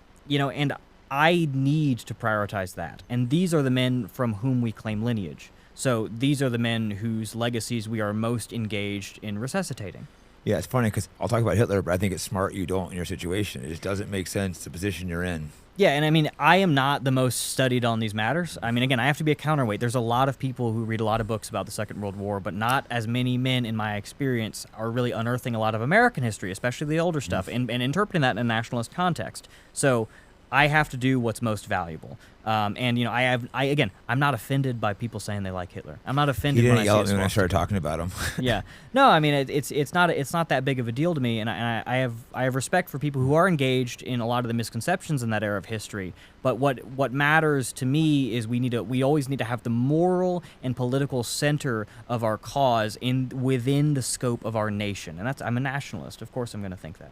I need to prioritize that. And these are the men from whom we claim lineage. So these are the men whose legacies we are most engaged in resuscitating. Yeah, it's funny because I'll talk about Hitler, but I think it's smart you don't in your situation. It just doesn't make sense, the position you're in. Yeah, and I mean, I am not the most studied on these matters. I mean, again, I have to be a counterweight. There's a lot of people who read a lot of books about the Second World War, but not as many men, in my experience, are really unearthing a lot of American history, especially the older stuff, and interpreting that in a nationalist context. So I have to do what's most valuable. I'm not offended by people saying they like Hitler. I'm not offended He when didn't I yell see at a me when I started swastika. talking about him. Yeah, no, I mean it's not that big of a deal to me, and I have respect for people who are engaged in a lot of the misconceptions in that era of history. But what matters to me is we always need to have the moral and political center of our cause within the scope of our nation, and I'm a nationalist. Of course, I'm going to think that.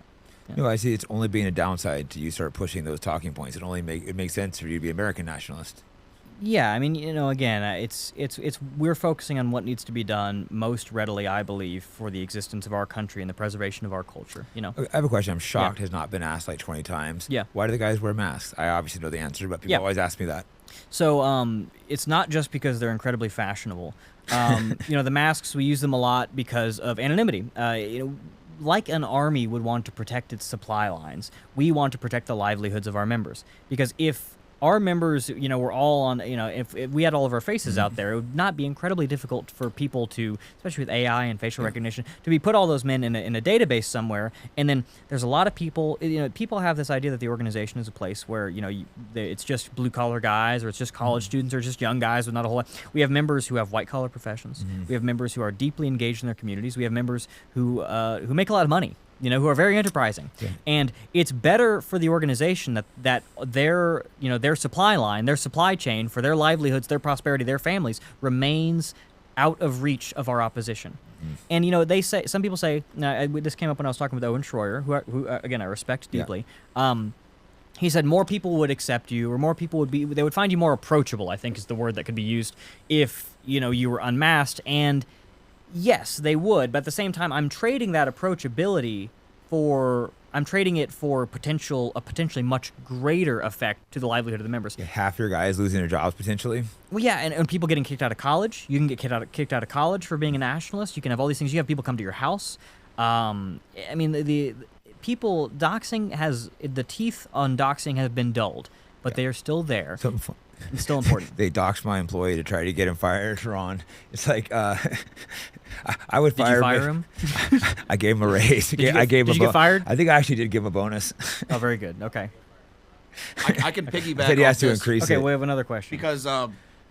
Yeah. No, I see it's only being a downside to you start pushing those talking points. It makes sense for you to be American nationalist. Yeah, I mean, again, it's we're focusing on what needs to be done most readily, I believe, for the existence of our country and the preservation of our culture. I have a question. I'm shocked has not been asked like 20 times. Yeah. Why do the guys wear masks? I obviously know the answer, but people always ask me that. So it's not just because they're incredibly fashionable. The masks, we use them a lot because of anonymity. Like an army would want to protect its supply lines, we want to protect the livelihoods of our members. Because if our members, were all on, if we had all of our faces out there, it would not be incredibly difficult for people to, especially with AI and facial recognition, to be put all those men in a database somewhere. And then there's a lot of people, people have this idea that the organization is a place where, it's just blue collar guys, or it's just college students, or just young guys with not a whole lot. We have members who have white collar professions. We have members who are deeply engaged in their communities. We have members who make a lot of money. Who are very enterprising. Yeah. And it's better for the organization that their supply line, their supply chain for their livelihoods, their prosperity, their families remains out of reach of our opposition. And some people say, this came up when I was talking with Owen Schroyer, who again I respect deeply. He said more people would accept you, or more people they would find you more approachable, I think is the word that could be used, if you were unmasked. And yes, they would, but at the same time, I'm trading that approachability for a potentially much greater effect to the livelihood of the members. Half your guys losing their jobs potentially. Well, yeah, and people getting kicked out of college. You can get kicked out of college for being a nationalist. You can have all these things. You have people come to your house. The people doxing the teeth on doxing have been dulled, but they are still there. It's still important. They doxed my employee to try to get him fired, Ron. It's like, I would fire him. I gave him a raise. Did you get fired? I think I actually did give him a bonus. Oh, very good. Okay. I can piggyback. I said he has to this. increase Okay, it. we have another question. Because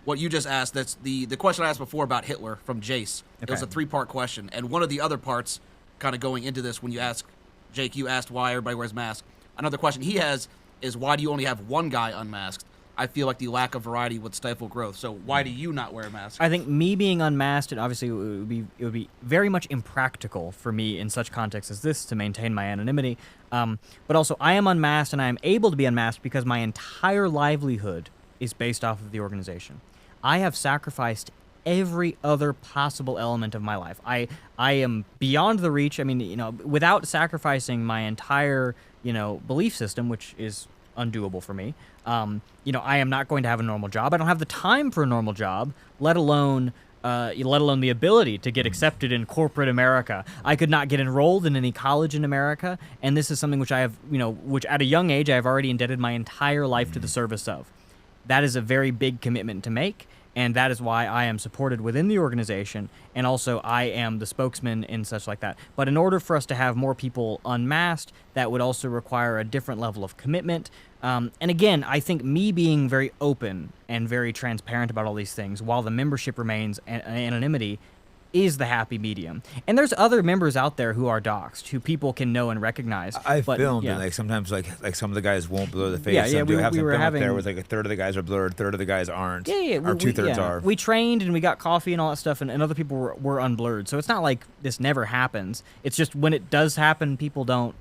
what you just asked, that's the question I asked before about Hitler from Jace. It was a 3-part question. And one of the other parts kind of going into this, when you ask, Jake, you asked why everybody wears masks. Another question he has is, why do you only have one guy unmasked? I feel like the lack of variety would stifle growth. So why do you not wear a mask? I think me being unmasked, and obviously it would be very much impractical for me in such contexts as this to maintain my anonymity. But also, I am unmasked, and I am able to be unmasked because my entire livelihood is based off of the organization. I have sacrificed every other possible element of my life. I am beyond the reach. I mean, without sacrificing my entire, belief system, which is undoable for me. I am not going to have a normal job. I don't have the time for a normal job, let alone the ability to get accepted in corporate America. I could not get enrolled in any college in America, and this is something which I have, which at a young age I have already indebted my entire life to the service of. That is a very big commitment to make, and that is why I am supported within the organization, and also I am the spokesman and such like that. But in order for us to have more people unmasked, that would also require a different level of commitment. And again, I think me being very open and very transparent about all these things, while the membership remains anonymity, is the happy medium. And there's other members out there who are doxxed, who people can know and recognize. I filmed and sometimes like some of the guys won't blur the face. Yeah, we have some film up there where like a third of the guys are blurred, a third of the guys aren't. Or two-thirds are. We trained and we got coffee and all that stuff, and other people were unblurred. So it's not like this never happens. It's just when it does happen, people don't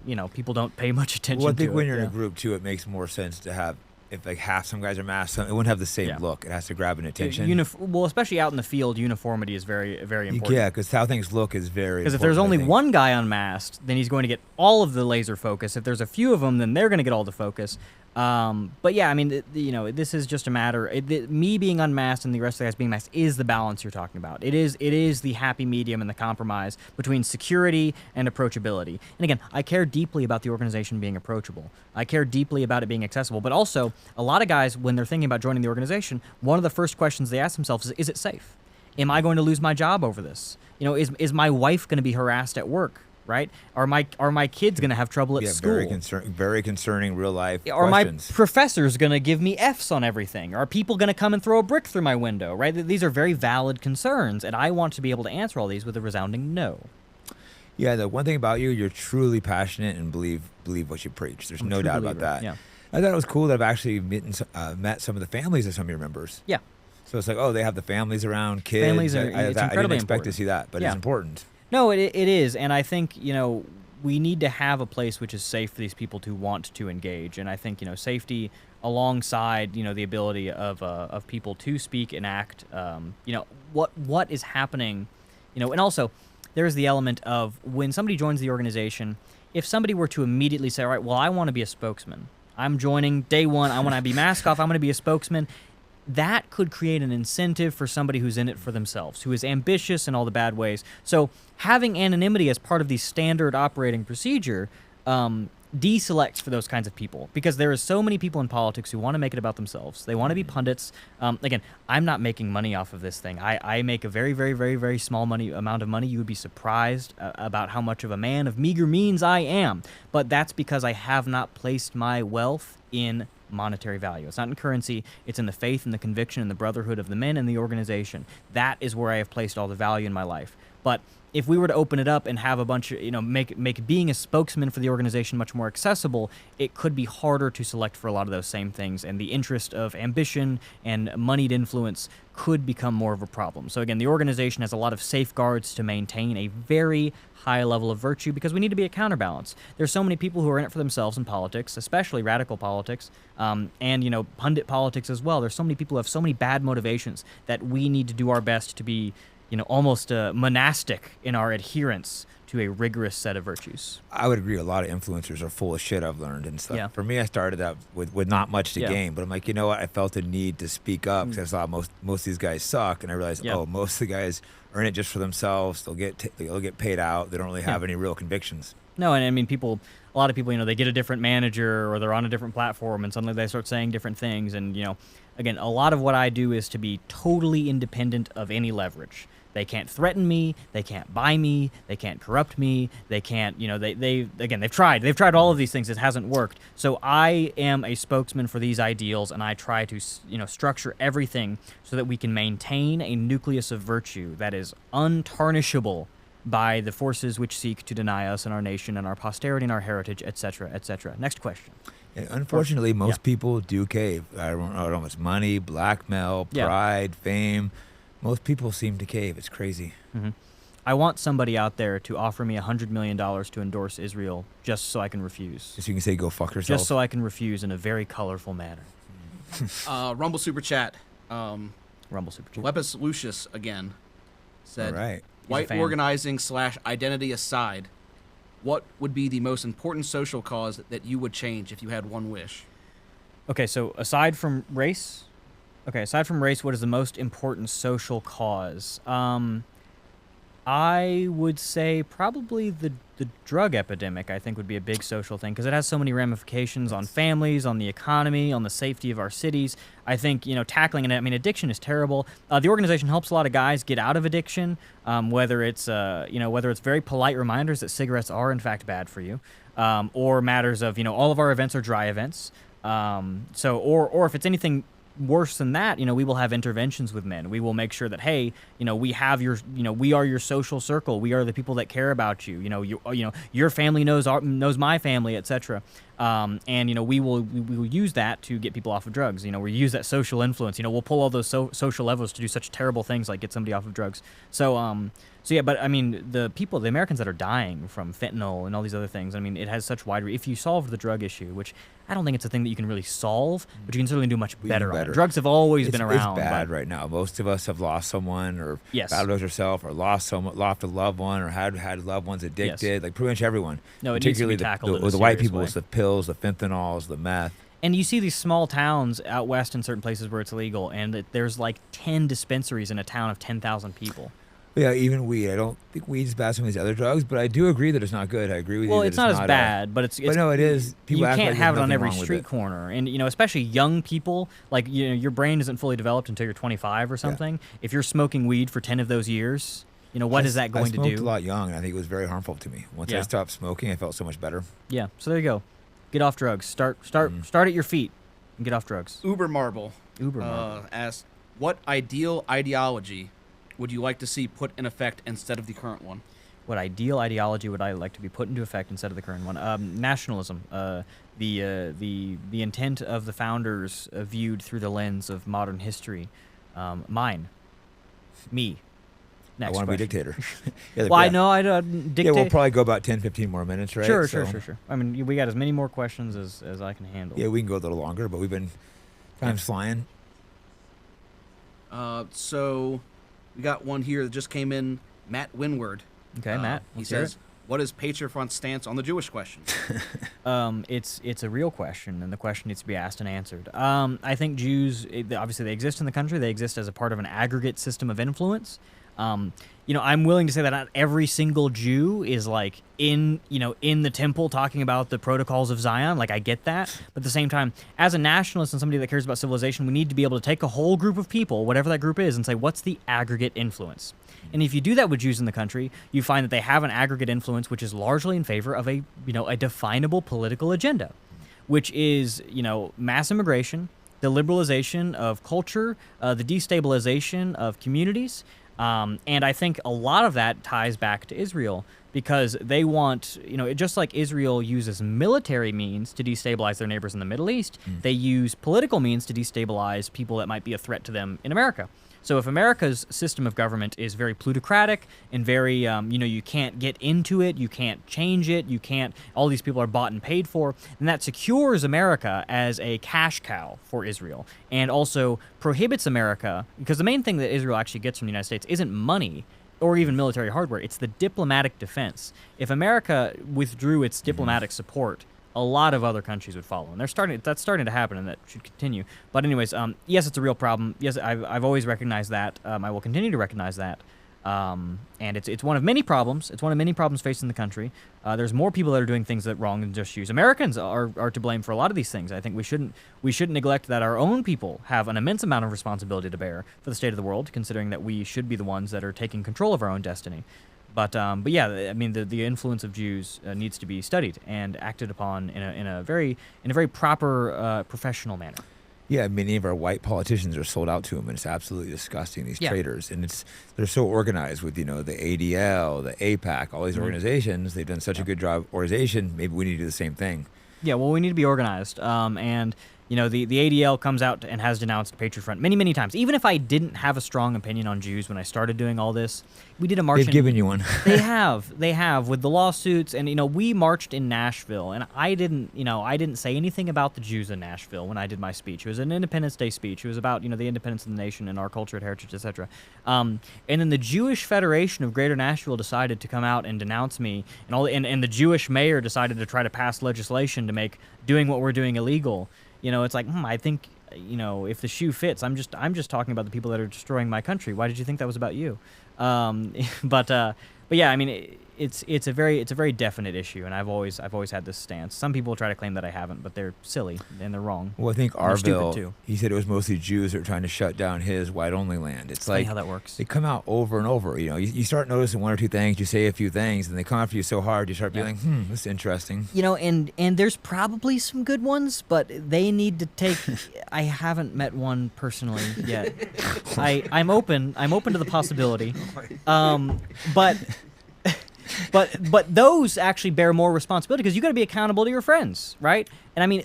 pay much attention to it. Well, I think when you're in a group too, it makes more sense to have, if like half some guys are masked, it wouldn't have the same look. It has to grab an attention. Well, especially out in the field, uniformity is very, very important. Yeah, because how things look is very important. Because if there's only one guy unmasked, then he's going to get all of the laser focus. If there's a few of them, then they're going to get all the focus. But yeah, I mean, this is just a matter. Me being unmasked and the rest of the guys being masked is the balance you're talking about. It is the happy medium and the compromise between security and approachability. And again, I care deeply about the organization being approachable. I care deeply about it being accessible. But also, a lot of guys, when they're thinking about joining the organization, one of the first questions they ask themselves is it safe? Am I going to lose my job over this? Is my wife going to be harassed at work? Right? Are my kids going to have trouble at school? Very concerning real life Are questions. my professors going to give me Fs on everything? Are people going to come and throw a brick through my window? Right? These are very valid concerns, and I want to be able to answer all these with a resounding no. Yeah, the one thing about you're truly passionate and believe what you preach. There's no doubt about that. Yeah. I thought it was cool that I've actually met some of the families of some of your members. Yeah. So it's like, they have the families around, kids. Families I it's incredibly didn't expect important. to see that, but it's important. No, it is, and I think, we need to have a place which is safe for these people to want to engage, and I think, safety alongside, the ability of people to speak and act, what is happening, and also there's the element of when somebody joins the organization, if somebody were to immediately say, all right, well, I want to be a spokesman. I'm joining day one. I want to be mask off. I'm going to be a spokesman. That could create an incentive for somebody who's in it for themselves, who is ambitious in all the bad ways. So having anonymity as part of the standard operating procedure deselects for those kinds of people, because there are so many people in politics who want to make it about themselves. They want to be pundits. Again, I'm not making money off of this thing. I make a very, very, very, very small amount of money. You would be surprised about how much of a man of meager means I am. But that's because I have not placed my wealth in monetary value. It's not in currency. It's in the faith and the conviction and the brotherhood of the men and the organization. That is where I have placed all the value in my life. But if we were to open it up and have a bunch of, make being a spokesman for the organization much more accessible, it could be harder to select for a lot of those same things, and the interest of ambition and moneyed influence could become more of a problem. So again, the organization has a lot of safeguards to maintain a very high level of virtue, because we need to be a counterbalance. There's so many people who are in it for themselves in politics, especially radical politics, and pundit politics as well. There's so many people who have so many bad motivations that we need to do our best to be almost monastic in our adherence to a rigorous set of virtues. I would agree. A lot of influencers are full of shit, I've learned and stuff. Yeah. For me, I started out with not much to gain, but I'm like, you know what? I felt a need to speak up because I thought most of these guys suck, and I realized, most of the guys are in it just for themselves. They'll get paid out. They don't really have any real convictions. No, and I mean, a lot of people, they get a different manager or they're on a different platform and suddenly they start saying different things. And, again, a lot of what I do is to be totally independent of any leverage. They can't threaten me. They can't buy me. They can't corrupt me. They can't, they've tried. They've tried all of these things. It hasn't worked. So I am a spokesman for these ideals, and I try to, structure everything so that we can maintain a nucleus of virtue that is untarnishable by the forces which seek to deny us and our nation and our posterity and our heritage, etc., etc. Next question. And unfortunately, most Yeah. people do cave. I don't know how much money, blackmail, Yeah. pride, fame. Most people seem to cave. It's crazy. I want somebody out there to offer me $100 million to endorse Israel just so I can refuse. Just so you can say, go fuck yourself. Just so I can refuse in a very colorful manner. Rumble Super Chat. Rumble Super Chat. Lepus Lucius again said, All right. white fan. organizing / identity aside, what would be the most important social cause that you would change if you had one wish? Okay, so aside from race, what is the most important social cause? I would say probably the drug epidemic, I think, would be a big social thing because it has so many ramifications on families, on the economy, on the safety of our cities. I think, tackling it, I mean, addiction is terrible. The organization helps a lot of guys get out of addiction, whether it's very polite reminders that cigarettes are, in fact, bad for you, or matters of, all of our events are dry events. Or if it's anything worse than that, we will have interventions with men. We will make sure that, hey, we have your, we are your social circle. We are the people that care about you. Your family knows my family, etc. And we will use that to get people off of drugs. We use that social influence. We'll pull all those social levers to do such terrible things like get somebody off of drugs. So yeah, but I mean, the Americans that are dying from fentanyl and all these other things, I mean, it has such wide. If you solve the drug issue, which I don't think it's a thing that you can really solve, but you can certainly do much better on it. Drugs have always been around. It's bad right now. Most of us have lost someone, or battled yourself, or lost a loved one, or had loved ones addicted. Yes. Like pretty much everyone. No, it needs to be tackled in a the white serious people, way. it's the pills, the fentanyls, the meth. And you see these small towns out west in certain places where it's illegal, and there's like 10 dispensaries in a town of 10,000 people. Yeah, even weed. I don't think weed's as bad as some of these other drugs, but I do agree that it's not good. I agree with you. Well, that it's not as bad, but it's. But no, it is. People you act can't like have it there's on nothing every wrong with street it. corner, and especially young people. Like your brain isn't fully developed until you're 25 or something. If you're smoking weed for 10 of those years, what is that going to do? I smoked a lot young, and I think it was very harmful to me. Once I stopped smoking, I felt so much better. Yeah. So there you go. Get off drugs. Start at your feet and get off drugs. Uber Marble. Asked, what ideal ideology would you like to see put in effect instead of the current one? What ideal ideology would I like to be put into effect instead of the current one? Nationalism. The intent of the founders viewed through the lens of modern history. Mine. Me. Next I want to be a question. dictator. Well, I know I dictate. Yeah, we'll probably go about 10, 15 more minutes, right? Sure. I mean, we got as many more questions as I can handle. Yeah, we can go a little longer, but time's flying. So we got one here that just came in. Matt Winward. Okay, Matt. He says, what is Patriot Front's stance on the Jewish question? It's a real question, and the question needs to be asked and answered. I think Jews, obviously they exist in the country. They exist as a part of an aggregate system of influence. I'm willing to say that not every single Jew is like in the temple talking about the protocols of Zion. Like, I get that. But at the same time, as a nationalist and somebody that cares about civilization, we need to be able to take a whole group of people, whatever that group is, and say, what's the aggregate influence? And if you do that with Jews in the country, you find that they have an aggregate influence which is largely in favor of a definable political agenda, which is, mass immigration, the liberalization of culture, the destabilization of communities. And I think a lot of that ties back to Israel because they want, just like Israel uses military means to destabilize their neighbors in the Middle East, they use political means to destabilize people that might be a threat to them in America. So if America's system of government is very plutocratic and very, you can't get into it, you can't change it, all these people are bought and paid for, then that secures America as a cash cow for Israel and also prohibits America, because the main thing that Israel actually gets from the United States isn't money or even military hardware, it's the diplomatic defense. If America withdrew its diplomatic support, a lot of other countries would follow, and that's starting to happen, and that should continue. But anyways, yes, it's a real problem. Yes, I've always recognized that. I will continue to recognize that. And it's one of many problems. It's one of many problems facing the country. There's more people that are doing things that wrong than just Jews. Americans are to blame for a lot of these things. I think we shouldn't neglect that our own people have an immense amount of responsibility to bear for the state of the world, considering that we should be the ones that are taking control of our own destiny. But yeah, I mean, the influence of Jews needs to be studied and acted upon in a very proper, professional manner. Yeah, many of our white politicians are sold out to them, and it's absolutely disgusting. These Yeah. traitors, and they're so organized with the ADL, the APAC, all these organizations. They've done such a good job organization. Maybe we need to do the same thing. Yeah, well, we need to be organized. And the ADL comes out and has denounced Patriot Front many, many times. Even if I didn't have a strong opinion on Jews when I started doing all this, we did a march. They've given you one. They have with the lawsuits, and we marched in Nashville, and I didn't say anything about the Jews in Nashville when I did my speech. It was an Independence Day speech. It was about the independence of the nation and our culture and heritage, etc. And then the Jewish Federation of Greater Nashville decided to come out and denounce me, and the Jewish mayor decided to try to pass legislation to make doing what we're doing illegal. It's like, I think, if the shoe fits, I'm just talking about the people that are destroying my country. Why did you think that was about you? But yeah, I mean, it's a very definite issue, and I've always had this stance. Some people try to claim that I haven't, but they're silly and they're wrong. Well, I think They're stupid, Arville, too. he said it was mostly Jews that were trying to shut down his white-only land. It's Funny like how that works. They come out over and over. You start noticing one or two things, you say a few things, and they come after you so hard, you start being like, this is interesting. And there's probably some good ones, but they need to take. I haven't met one personally yet. I'm open to the possibility, but those actually bear more responsibility because you got to be accountable to your friends, right? And I mean,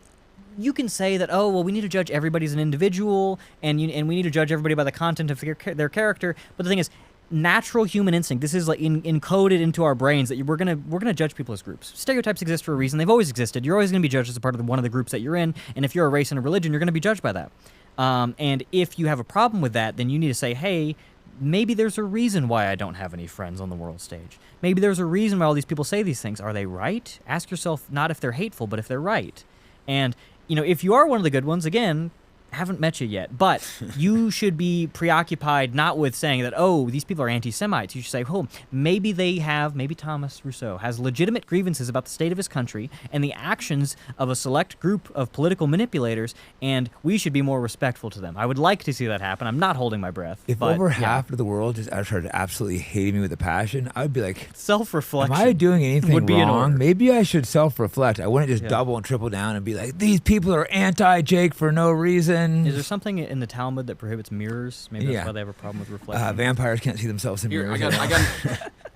you can say that, oh, well, we need to judge everybody as an individual, and we need to judge everybody by the content of their character. But the thing is, natural human instinct. This is like encoded into our brains that we're gonna judge people as groups. Stereotypes exist for a reason. They've always existed. You're always gonna be judged as a part of one of the groups that you're in. And if you're a race and a religion, you're gonna be judged by that. And if you have a problem with that, then you need to say, hey, maybe there's a reason why I don't have any friends on the world stage. Maybe there's a reason why all these people say these things. Are they right? Ask yourself not if they're hateful, but if they're right. And, if you are one of the good ones, again, haven't met you yet, but you should be preoccupied not with saying that, oh, these people are anti-Semites. You should say, oh, maybe Thomas Rousseau has legitimate grievances about the state of his country and the actions of a select group of political manipulators, and we should be more respectful to them. I would like to see that happen. I'm not holding my breath. If over half of the world just started absolutely hating me with a passion, I would be like, self-reflection. am I doing anything would be in wrong? order. Maybe I should self-reflect. I wouldn't just double and triple down and be like, these people are anti-Jake for no reason. Is there something in the Talmud that prohibits mirrors? Maybe that's why they have a problem with reflection. Vampires can't see themselves in Here, mirrors. I got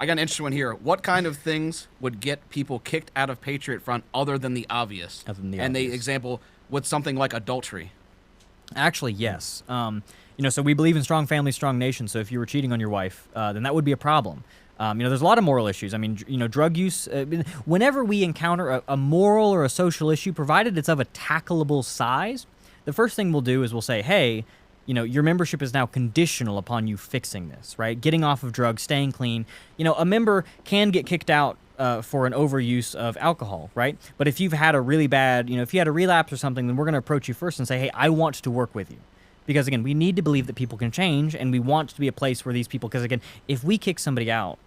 an interesting one here. What kind of things would get people kicked out of Patriot Front other than the obvious? And the example with something like adultery. Actually, yes. So we believe in strong families, strong nations. So if you were cheating on your wife, then that would be a problem. There's a lot of moral issues. I mean, drug use. Whenever we encounter a moral or a social issue, provided it's of a tackleable size, the first thing we'll do is we'll say, hey, your membership is now conditional upon you fixing this, right? Getting off of drugs, staying clean. A member can get kicked out for an overuse of alcohol, right? But if you've had a really bad, if you had a relapse or something, then we're going to approach you first and say, hey, I want to work with you. Because, again, we need to believe that people can change, and we want to be a place where these people, because, again, if we kick somebody out,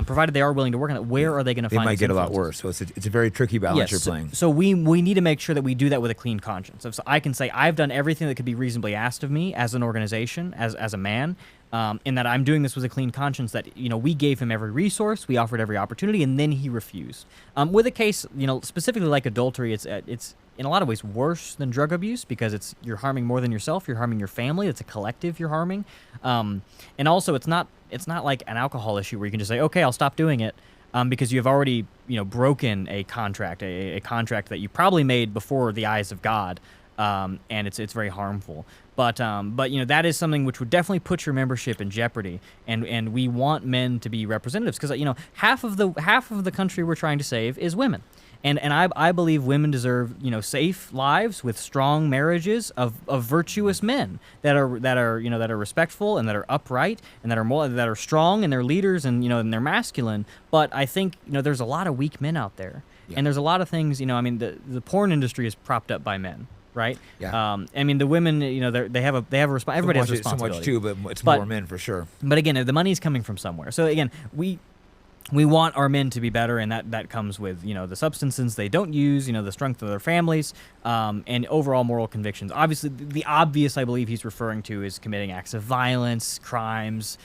provided they are willing to work on it, where are they going to find? They might get a lot worse. So it's a very tricky balance you're playing. So we need to make sure that we do that with a clean conscience. So I can say I've done everything that could be reasonably asked of me as an organization, as a man, in that I'm doing this with a clean conscience. That we gave him every resource, we offered every opportunity, and then he refused. With a case, specifically like adultery, it's in a lot of ways worse than drug abuse because you're harming more than yourself. You're harming your family. It's a collective you're harming, and also it's not like an alcohol issue where you can just say, okay, I'll stop doing it, because you have already broken a contract, a contract that you probably made before the eyes of God, and it's very harmful. But that is something which would definitely put your membership in jeopardy, and we want men to be representatives because half of the country we're trying to save is women. And I believe women deserve safe lives with strong marriages of virtuous men that are respectful and that are upright and that are strong and they're leaders and and they're masculine. But I think there's a lot of weak men out there, and there's a lot of things the porn industry is propped up by men. Right. Yeah. The women, they have a everybody has a responsibility. So much too, but it's more men for sure. But again, the money's coming from somewhere. So again, we want our men to be better, and that comes with the substances they don't use, the strength of their families, and overall moral convictions. Obviously, the obvious I believe he's referring to is committing acts of violence, crimes,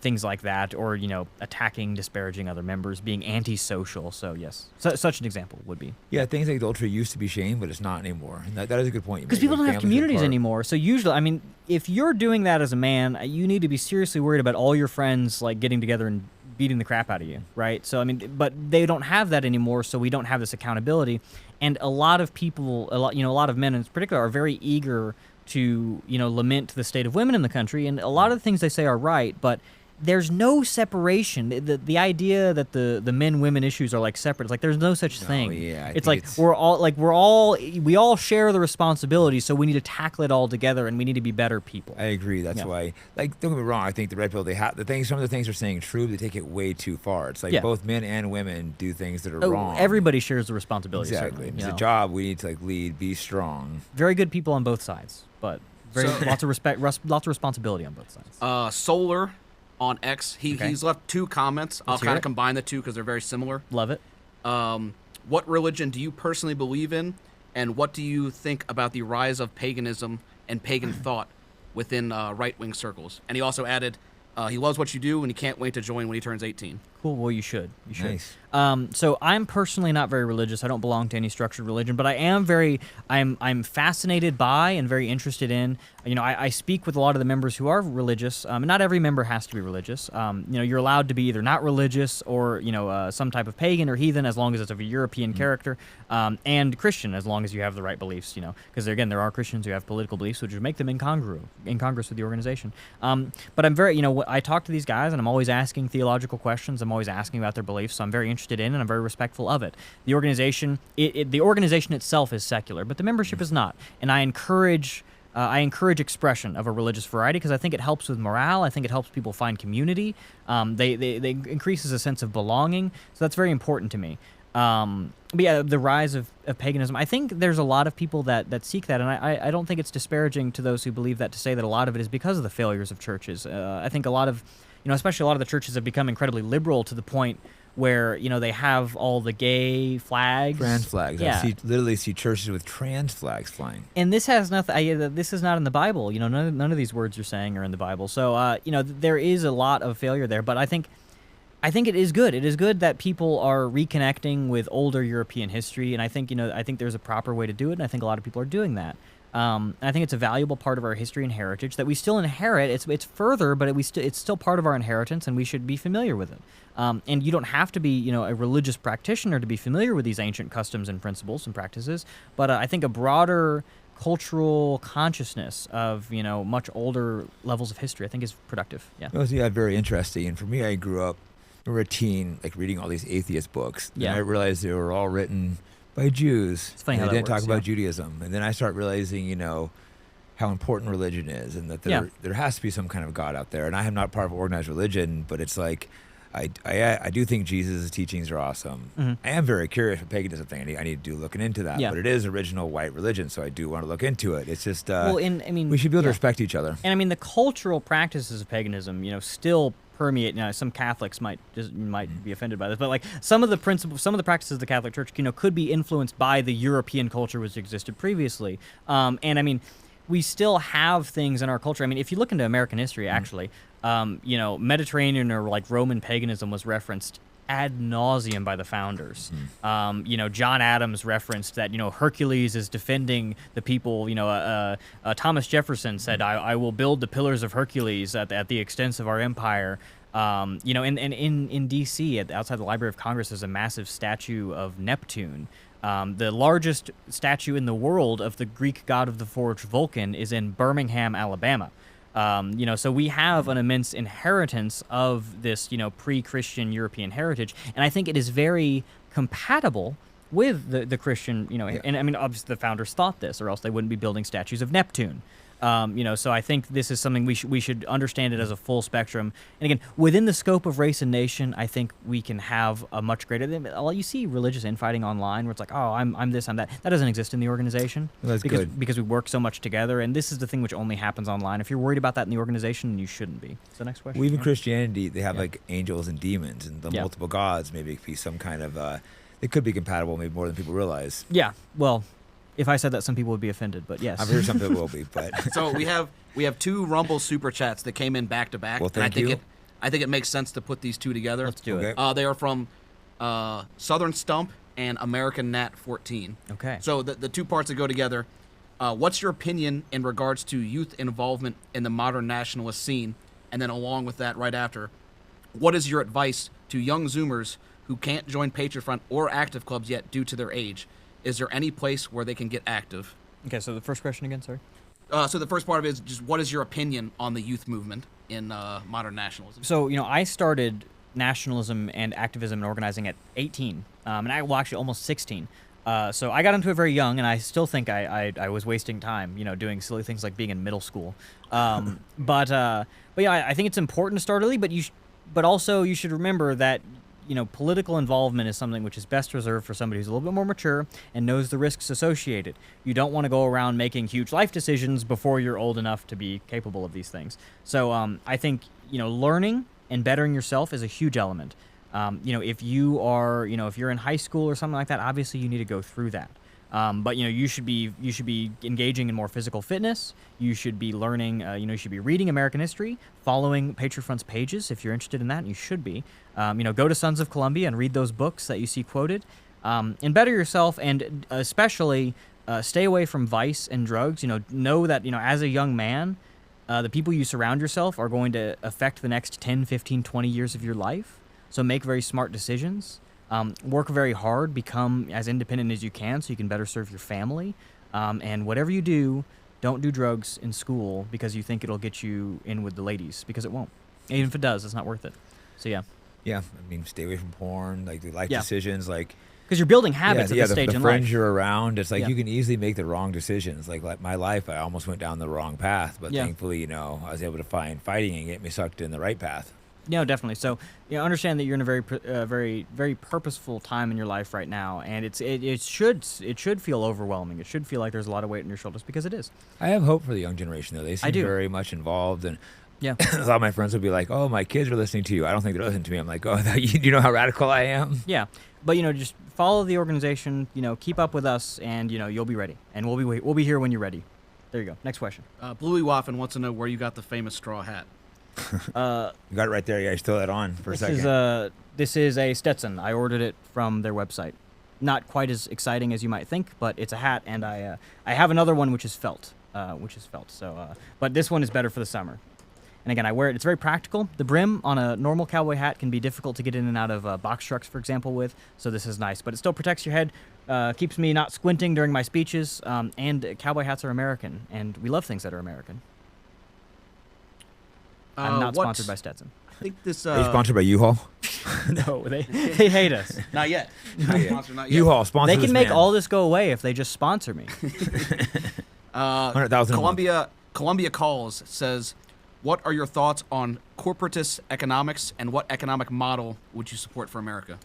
things like that, or attacking, disparaging other members, being antisocial. So yes, such an example would be. Yeah, things like adultery used to be shame, but it's not anymore. And that is a good point. Because people don't have communities anymore. So usually, I mean, if you're doing that as a man, you need to be seriously worried about all your friends like getting together and beating the crap out of you, right? So I mean, but they don't have that anymore, so we don't have this accountability. And a lot of people, a lot of men in particular, are very eager to lament the state of women in the country, and a lot of the things they say are right, but there's no separation. The idea that the men-women issues are like separate, it's like there's no such thing. Yeah, it's like we all share the responsibility, so we need to tackle it all together, and we need to be better people. I agree. That's why, like, don't get me wrong. I think the red pill, some of the things they're saying true, they take it way too far. It's like both men and women do things that are wrong. Everybody shares the responsibility. Exactly. It's a job. We need to lead, be strong. Very good people on both sides, but lots of respect, lots of responsibility on both sides. Solar on X, he's left 2 comments. I'll kind of combine the 2 because they're very similar. Love it. What religion do you personally believe in, and what do you think about the rise of paganism and pagan thought within right-wing circles? And he also added, he loves what you do, and he can't wait to join when he turns 18. Cool. Well, you should. Nice. So I'm personally not very religious. I don't belong to any structured religion, but I am I'm fascinated by and very interested in. I speak with a lot of the members who are religious. Not every member has to be religious. You're allowed to be either not religious or some type of pagan or heathen, as long as it's of a European character, and Christian, as long as you have the right beliefs. Because again, there are Christians who have political beliefs which would make them incongruous with the organization. But I'm very I talk to these guys, and I'm always asking theological questions. I'm always asking about their beliefs, so I'm very interested in, and I'm very respectful of it. The organization, the organization itself is secular, but the membership is not. And I encourage expression of a religious variety because I think it helps with morale. I think it helps people find community. They increases a sense of belonging. So that's very important to me. But yeah, the rise of paganism. I think there's a lot of people that seek that, and I don't think it's disparaging to those who believe that to say that a lot of it is because of the failures of churches. I think a lot of, especially a lot of the churches have become incredibly liberal to the point where they have all the gay flags, trans flags. Yeah. I literally see churches with trans flags flying. And this has nothing. This is not in the Bible. None of these words you're saying are in the Bible. So there is a lot of failure there. But I think it is good. It is good that people are reconnecting with older European history, and I think there's a proper way to do it, and I think a lot of people are doing that. And I think it's a valuable part of our history and heritage that we still inherit. It's further, but it's still part of our inheritance, and we should be familiar with it. And you don't have to be, a religious practitioner to be familiar with these ancient customs and principles and practices. But I think a broader cultural consciousness of, much older levels of history, I think is productive. Yeah. Yeah, very interesting. And for me, I grew up, we were a teen, reading all these atheist books. Yeah. And I realized they were all written by Jews. It's funny how they that didn't talk works, about Judaism. And then I start realizing, how important religion is, and that there has to be some kind of God out there. And I am not part of organized religion, but it's like, I do think Jesus' teachings are awesome. Mm-hmm. I am very curious with paganism thing. I need to do looking into that. Yeah. But it is original white religion, so I do want to look into it. It's just we should be able to respect each other. And the cultural practices of paganism, still permeate. Some Catholics might be offended by this, but some of the practices of the Catholic Church, could be influenced by the European culture which existed previously. We still have things in our culture. If you look into American history, actually, Mediterranean or Roman paganism was referenced ad nauseum by the founders. John Adams referenced that, Hercules is defending the people. Thomas Jefferson said, I will build the pillars of Hercules at the expense of our empire. And in D.C., outside the Library of Congress, there's a massive statue of Neptune. The largest statue in the world of the Greek god of the forge, Vulcan, is in Birmingham, Alabama. So we have an immense inheritance of this, pre-Christian European heritage, and I think it is very compatible with the Christian, and obviously the founders thought this, or else they wouldn't be building statues of Neptune. So I think this is something we should understand it as a full spectrum. And again, within the scope of race and nation, I think we can have a much greater. Well, you see religious infighting online where it's like, oh, I'm this, I'm that. That doesn't exist in the organization. Well, that's good. Because we work so much together, and this is the thing which only happens online. If you're worried about that in the organization, you shouldn't be. So next question. Well, even yeah. Christianity, they have like angels and demons and the Yeah. multiple gods. Maybe it could be some kind of. It could be compatible, maybe more than people realize. Yeah. Well, if I said that, some people would be offended, but yes. I'm sure some people will be, but So we have 2 Rumble super chats that came in back to back. Well, and thank you. I think it makes sense to put these 2 together. Let's do it. Okay. They are from Southern Stump and American Nat 14. Okay. So the 2 parts that go together. What's your opinion in regards to youth involvement in the modern nationalist scene? And then along with that, right after, what is your advice to young Zoomers who can't join Patriot Front or active clubs yet due to their age? Is there any place where they can get active? Okay, so the first question again, sorry. So the first part of it is just what is your opinion on the youth movement in modern nationalism? So, I started nationalism and activism and organizing at 18, and actually almost 16. So I got into it very young, and I still think I was wasting time, doing silly things like being in middle school. But yeah, I think it's important to start early, but also you should remember that political involvement is something which is best reserved for somebody who's a little bit more mature and knows the risks associated. You don't want to go around making huge life decisions before you're old enough to be capable of these things. So I think, learning and bettering yourself is a huge element. If you are, if you're in high school or something like that, obviously you need to go through that. But you should be engaging in more physical fitness. You should be learning. You should be reading American history, following Patriot Front's pages if you're interested in that. And you should be. Go to Sons of Columbia and read those books that you see quoted, and better yourself. And especially stay away from vice and drugs. Know that as a young man, the people you surround yourself are going to affect the next 10, 15, 20 years of your life. So make very smart decisions. Work very hard, become as independent as you can so you can better serve your family. And whatever you do, don't do drugs in school because you think it'll get you in with the ladies, because it won't. Even if it does, it's not worth it. So yeah. yeah, stay away from porn, like the life Yeah. decisions, like Because you're building habits at this stage the in friends life. you're around. It's like Yeah. you can easily make the wrong decisions. Like my life, I almost went down the wrong path, but Yeah. thankfully, I was able to find fighting and get me sucked in the right path. No, definitely. So, understand that you're in a very, very purposeful time in your life right now, and it should feel overwhelming. It should feel like there's a lot of weight on your shoulders, because it is. I have hope for the young generation, though. They seem do. very much involved, and Yeah. a lot of my friends would be like, "Oh, my kids are listening to you." I don't think they're listening to me. I'm like, "Oh, do you know how radical I am?" Yeah, but just follow the organization. Keep up with us, and you'll be ready, and we'll be here when you're ready. There you go. Next question. Bluey Waffen wants to know where you got the famous straw hat. You got it right there. Yeah, I still had it on for a second. This is a Stetson. I ordered it from their website. Not quite as exciting as you might think, but it's a hat, and I have another one which is felt. So, but this one is better for the summer. And again, I wear it. It's very practical. The brim on a normal cowboy hat can be difficult to get in and out of box trucks, for example, with. So this is nice, but it still protects your head, keeps me not squinting during my speeches. And cowboy hats are American, and we love things that are American. I'm not sponsored by Stetson. I think this. Are you sponsored by U-Haul? No, they hate us. Not yet. Not yet. Sponsor, not yet. U-Haul sponsor. They can this make man. all this go away if they just sponsor me. 100,000. Columbia Calls says, what are your thoughts on corporatist economics, and what economic model would you support for America?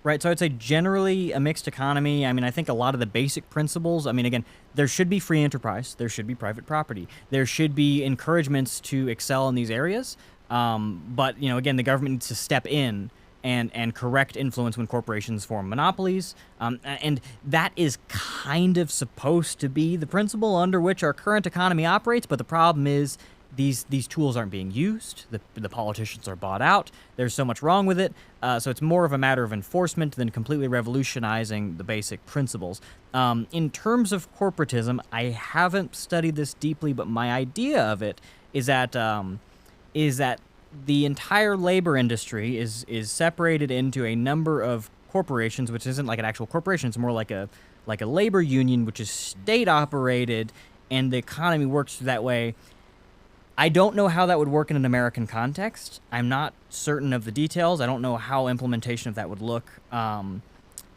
Right, so I'd say generally a mixed economy. I think a lot of the basic principles, again, there should be free enterprise. There should be private property. There should be encouragements to excel in these areas. But, again, the government needs to step in and correct influence when corporations form monopolies. And that is kind of supposed to be the principle under which our current economy operates. But the problem is these tools aren't being used. The politicians are bought out. There's so much wrong with it. So it's more of a matter of enforcement than completely revolutionizing the basic principles. In terms of corporatism, I haven't studied this deeply, but my idea of it is that the entire labor industry is separated into a number of corporations, which isn't like an actual corporation. It's more like a labor union, which is state operated, and the economy works that way. I don't know how that would work in an American context. I'm not certain of the details. I don't know how implementation of that would look. And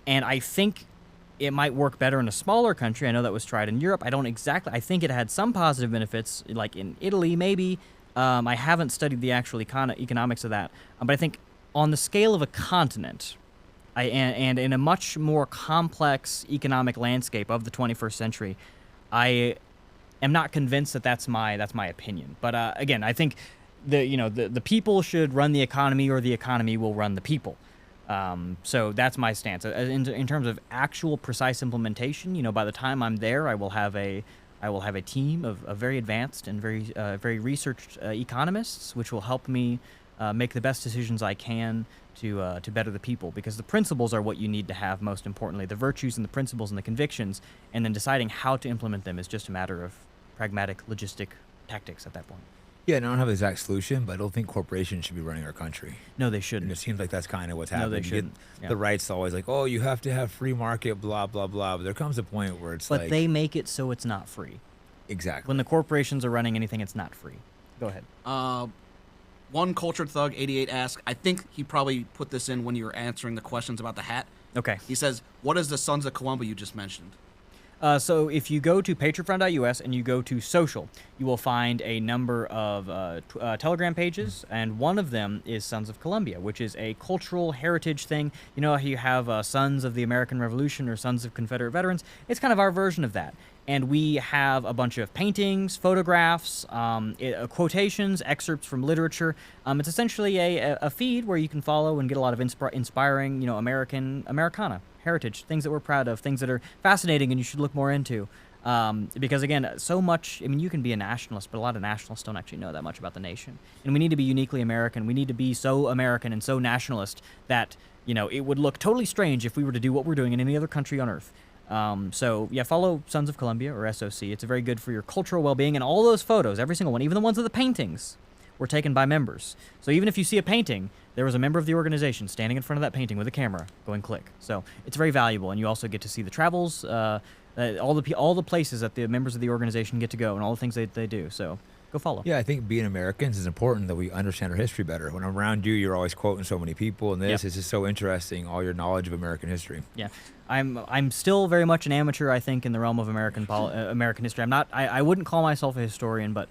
I think it might work better in a smaller country. I know that was tried in Europe. I think it had some positive benefits, like in Italy, maybe. I haven't studied the actual economics of that. But I think on the scale of a continent, and in a much more complex economic landscape of the 21st century, I am not convinced that that's my opinion. But again, I think the people should run the economy, or the economy will run the people. So that's my stance. In terms of actual precise implementation, by the time I'm there, I will have a team of very advanced and very researched economists, which will help me make the best decisions I can to better the people. Because the principles are what you need to have most importantly. The virtues and the principles and the convictions, and then deciding how to implement them is just a matter of pragmatic logistic tactics at that point. Yeah, and I don't have the exact solution, but I don't think corporations should be running our country. No, they And shouldn't. it seems like that's kind of what's No, happening. they You get shouldn't. Yeah. the right's always like, oh, you have to have free market, blah, blah, blah. But there comes a point where it's But like... they make it so it's not free. Exactly. When the corporations are running anything, it's not free. Go ahead. One Cultured Thug 88 asks, I think he probably put this in when you were answering the questions about the hat. Okay. He says, what is the Sons of Columbia you just mentioned? So if you go to patriotfront.us and you go to social, you will find a number of Telegram pages, and one of them is Sons of Columbia, which is a cultural heritage thing. You know how you have Sons of the American Revolution or Sons of Confederate Veterans? It's kind of our version of that. And we have a bunch of paintings, photographs, quotations, excerpts from literature. It's essentially a feed where you can follow and get a lot of inspiring, Americana heritage, things that we're proud of, things that are fascinating and you should look more into. Because again, so much, you can be a nationalist, but a lot of nationalists don't actually know that much about the nation. And we need to be uniquely American. We need to be so American and so nationalist that, it would look totally strange if we were to do what we're doing in any other country on earth. So yeah, follow Sons of Columbia or SOC. It's very good for your cultural well-being, and all those photos, every single one, even the ones of the paintings, were taken by members. So even if you see a painting, there was a member of the organization standing in front of that painting with a camera going click. So it's very valuable, and you also get to see the travels, all the places that the members of the organization get to go, and all the things they do. So go follow. Yeah, I think being Americans is important, that we understand our history better. When I'm around you, you're always quoting so many people, and this is just so interesting, all your knowledge of American history. Yeah, I'm still very much an amateur, I think, in the realm of American history. I wouldn't call myself a historian, but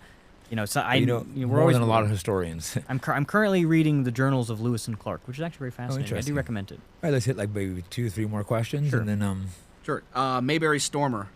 More we're always than a lot of historians. I'm currently reading the journals of Lewis and Clark, which is actually very fascinating. I do interesting. recommend it. All right, let's hit like maybe 2-3 more questions, Sure. and then Sure. Mayberry Stormer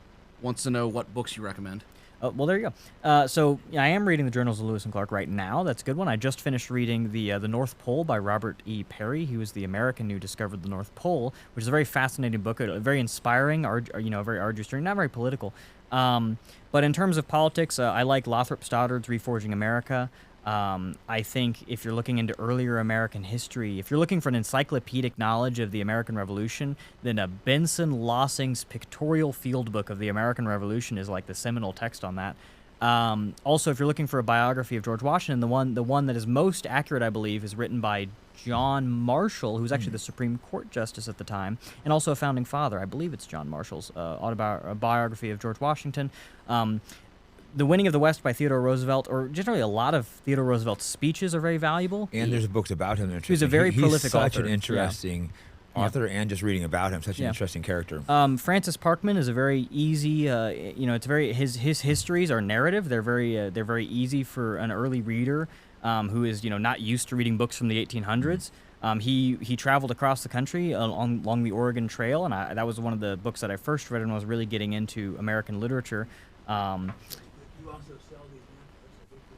wants to know what books you recommend. Well, there you go. So I am reading the Journals of Lewis and Clark right now. That's a good one. I just finished reading the North Pole by Robert E. Peary. He was the American who discovered the North Pole, which is a very fascinating book, very inspiring, very arduous journey, not very political. But in terms of politics, I like Lothrop Stoddard's Reforging America. I think if you're looking into earlier American history, if you're looking for an encyclopedic knowledge of the American Revolution, then Benson Lossing's Pictorial Field Book of the American Revolution is like the seminal text on that. Also, if you're looking for a biography of George Washington, the one that is most accurate, I believe, is written by John Marshall, who was actually the Supreme Court Justice at the time, and also a founding father. I believe it's John Marshall's biography of George Washington. The Winning of the West by Theodore Roosevelt, or generally a lot of Theodore Roosevelt's speeches, are very valuable. and there's books about him. That are He's a interesting. very prolific He's such author. an interesting author, and just reading about him, such an interesting character. Francis Parkman is a very easy. It's very his histories are narrative. They're very easy for an early reader who is not used to reading books from the 1800s. He traveled across the country along the Oregon Trail, and that was one of the books that I first read when I was really getting into American literature.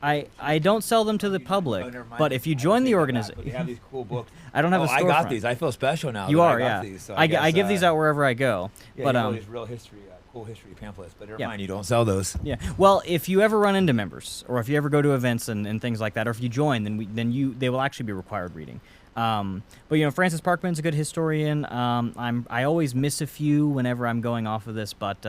I don't sell them to the public, but if you join the organization, They have these cool books. I don't have a storefront. I got these. I feel special now. You that are, I got yeah. These, so I guess, give these out wherever I go. Yeah, But these real history, cool history pamphlets. But never Yeah. mind, you don't sell those. yeah. Well, if you ever run into members, or if you ever go to events and things like that, or if you join, then they will actually be required reading. But Francis Parkman's a good historian. I always miss a few whenever I'm going off of this, but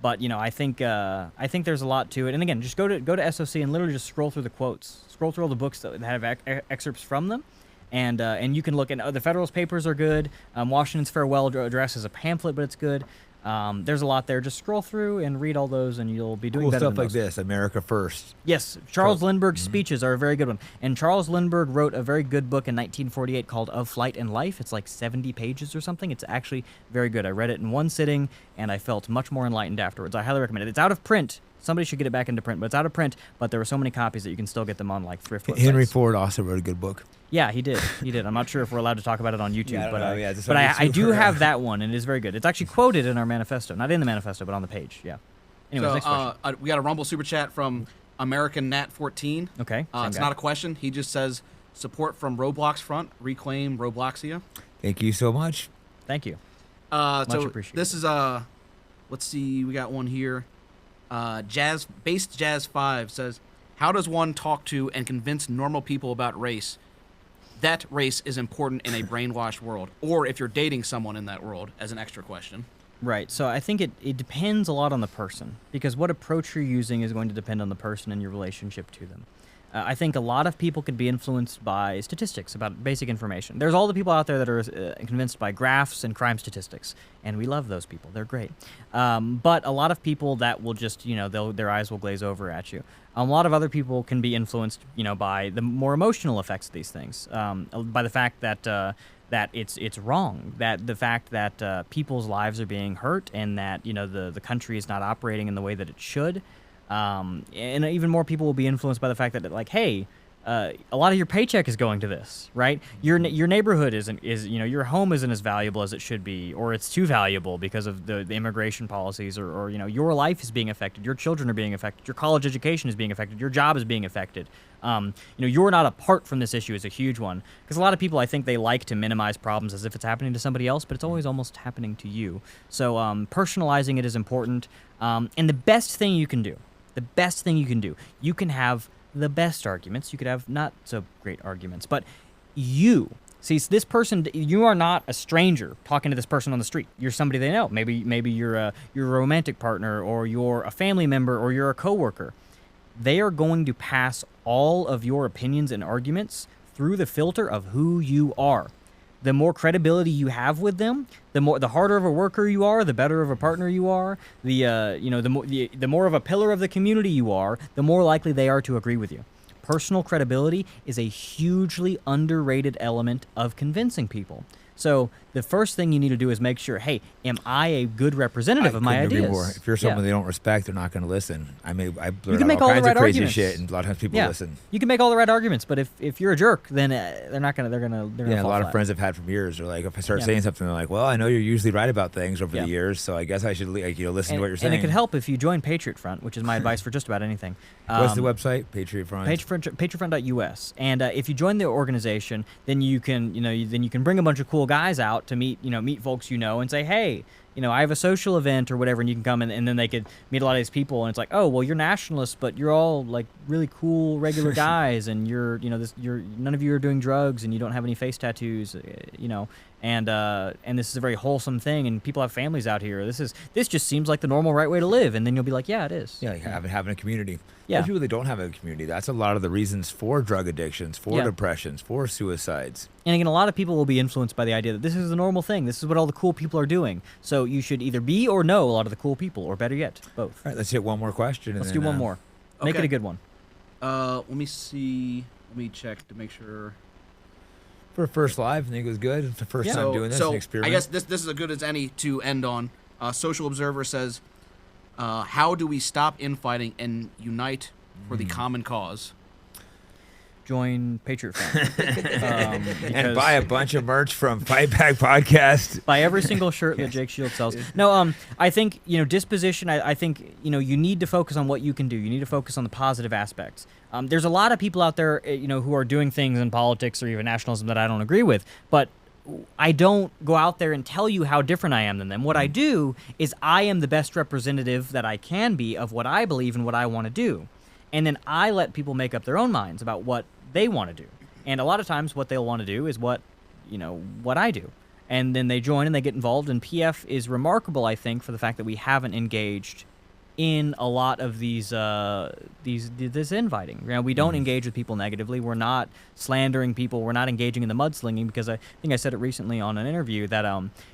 I think there's a lot to it. And again, just go to SOC and literally just scroll through the quotes, scroll through all the books that have excerpts from them, and you can look at the Federalist Papers are good. Washington's Farewell Address is a pamphlet, but it's good. There's a lot there. Just scroll through and read all those, and you'll be doing Cool better stuff than like most. this. America First. Yes, Charles Lindbergh's speeches are a very good one. And Charles Lindbergh wrote a very good book in 1948 called Of Flight and Life. It's like 70 pages or something. It's actually very good. I read it in one sitting, and I felt much more enlightened afterwards. I highly recommend it. It's out of print. Somebody should get it back into print, but it's out of print. But there were so many copies that you can still get them on like thrift websites. Henry Ford also wrote a good book. Yeah, he did. He did. I'm not sure if we're allowed to talk about it on YouTube, Yeah, I don't know. Yeah, just but on I YouTube. do have that one, and it is very good. It's actually quoted in our manifesto. Not in the manifesto, but on the page. Yeah. Anyways, So next question. we got a Rumble super chat from American Nat 14. Okay. same It's guy. not a question. He just says support from Roblox Front, reclaim Robloxia. Thank you so much. Thank you. So appreciated. this is let's see, we got one here. Jazz 5 says, how does one talk to and convince normal people about race? That race is important in a brainwashed world, or if you're dating someone in that world, as an extra question. Right. So I think it depends a lot on the person, because what approach you're using is going to depend on the person and your relationship to them. I think a lot of people could be influenced by statistics about basic information. There's all the people out there that are convinced by graphs and crime statistics, and we love those people. They're great. But a lot of people that will just, their eyes will glaze over at you. A lot of other people can be influenced, by the more emotional effects of these things, by the fact that that it's wrong, that the fact that people's lives are being hurt, and that the country is not operating in the way that it should. And even more people will be influenced by the fact that, like, hey, a lot of your paycheck is going to this, right? Your neighborhood is your home isn't as valuable as it should be, or it's too valuable because of the immigration policies, or your life is being affected, your children are being affected, your college education is being affected, your job is being affected. You're not apart from this issue is a huge one, because a lot of people, I think, they like to minimize problems as if it's happening to somebody else, but it's always almost happening to you. So personalizing it is important, and the best thing you can do, you can have the best arguments, you could have not so great arguments, but this person, you are not a stranger talking to this person on the street. You're somebody they know. Maybe you're a romantic partner, or you're a family member, or you're a coworker. They are going to pass all of your opinions and arguments through the filter of who you are. The more credibility you have with them, the harder of a worker you are, the better of a partner you are, the more of a pillar of the community you are, the more likely they are to agree with you. Personal credibility is a hugely underrated element of convincing people. So the first thing you need to do is make sure, hey, am I a good representative of my couldn't agree ideas? more. If you're someone Yeah. they don't respect, they're not going to listen. I blurt You can out make all all the kinds right of crazy arguments. shit, and a lot of times people listen. You can make all the right arguments, but if you're a jerk, then they're not gonna. They're gonna. Yeah, a fall lot of flat. friends I've had from years are like, if I start Yeah. saying something, they're like, well, I know you're usually right about things over Yeah. the years, so I guess I should listen to what you're saying. And it could help if you join Patriot Front, which is my advice for just about anything. What's the website? Patriot Front. Patriotfront.us, and if you join the organization, then you can bring a bunch of cool guys out to meet folks and say, hey, I have a social event or whatever, and you can come and then they could meet a lot of these people, and it's like, oh, well, you're nationalists, but you're all like really cool regular guys, and you're none of you are doing drugs, and you don't have any face tattoos, and this is a very wholesome thing, and people have families out here. This just seems like the normal right way to live, and then you'll be like, yeah, it is. Yeah, having a community. Yeah. Most people that don't have a community, that's a lot of the reasons for drug addictions, for Yeah. depressions, for suicides. And again, a lot of people will be influenced by the idea that this is the normal thing. This is what all the cool people are doing. So you should either be or know a lot of the cool people, or better yet, both. All right, let's hit one more question. Let's and do then, one more. Make it okay. a good one. Let me see. Let me check to make sure. For first live, I think it was good. It's the first time doing this, So an experiment. I guess this is as good as any to end on. Social Observer says, how do we stop infighting and unite for the common cause? Join Patriot Front. and Because- buy a bunch of merch from Fight Back Podcast. Buy every single shirt that Jake Shield sells. No, I think disposition. I think you need to focus on what you can do. You need to focus on the positive aspects. There's a lot of people out there, who are doing things in politics or even nationalism that I don't agree with, but I don't go out there and tell you how different I am than them. What I do is I am the best representative that I can be of what I believe and what I want to do, and then I let people make up their own minds about what they want to do. And a lot of times what they'll want to do is what I do. And then they join and they get involved, and PF is remarkable, I think, for the fact that we haven't engaged in a lot of this inviting. You know, we don't engage with people negatively. We're not slandering people. We're not engaging in the mudslinging, because I think I said it recently on an interview that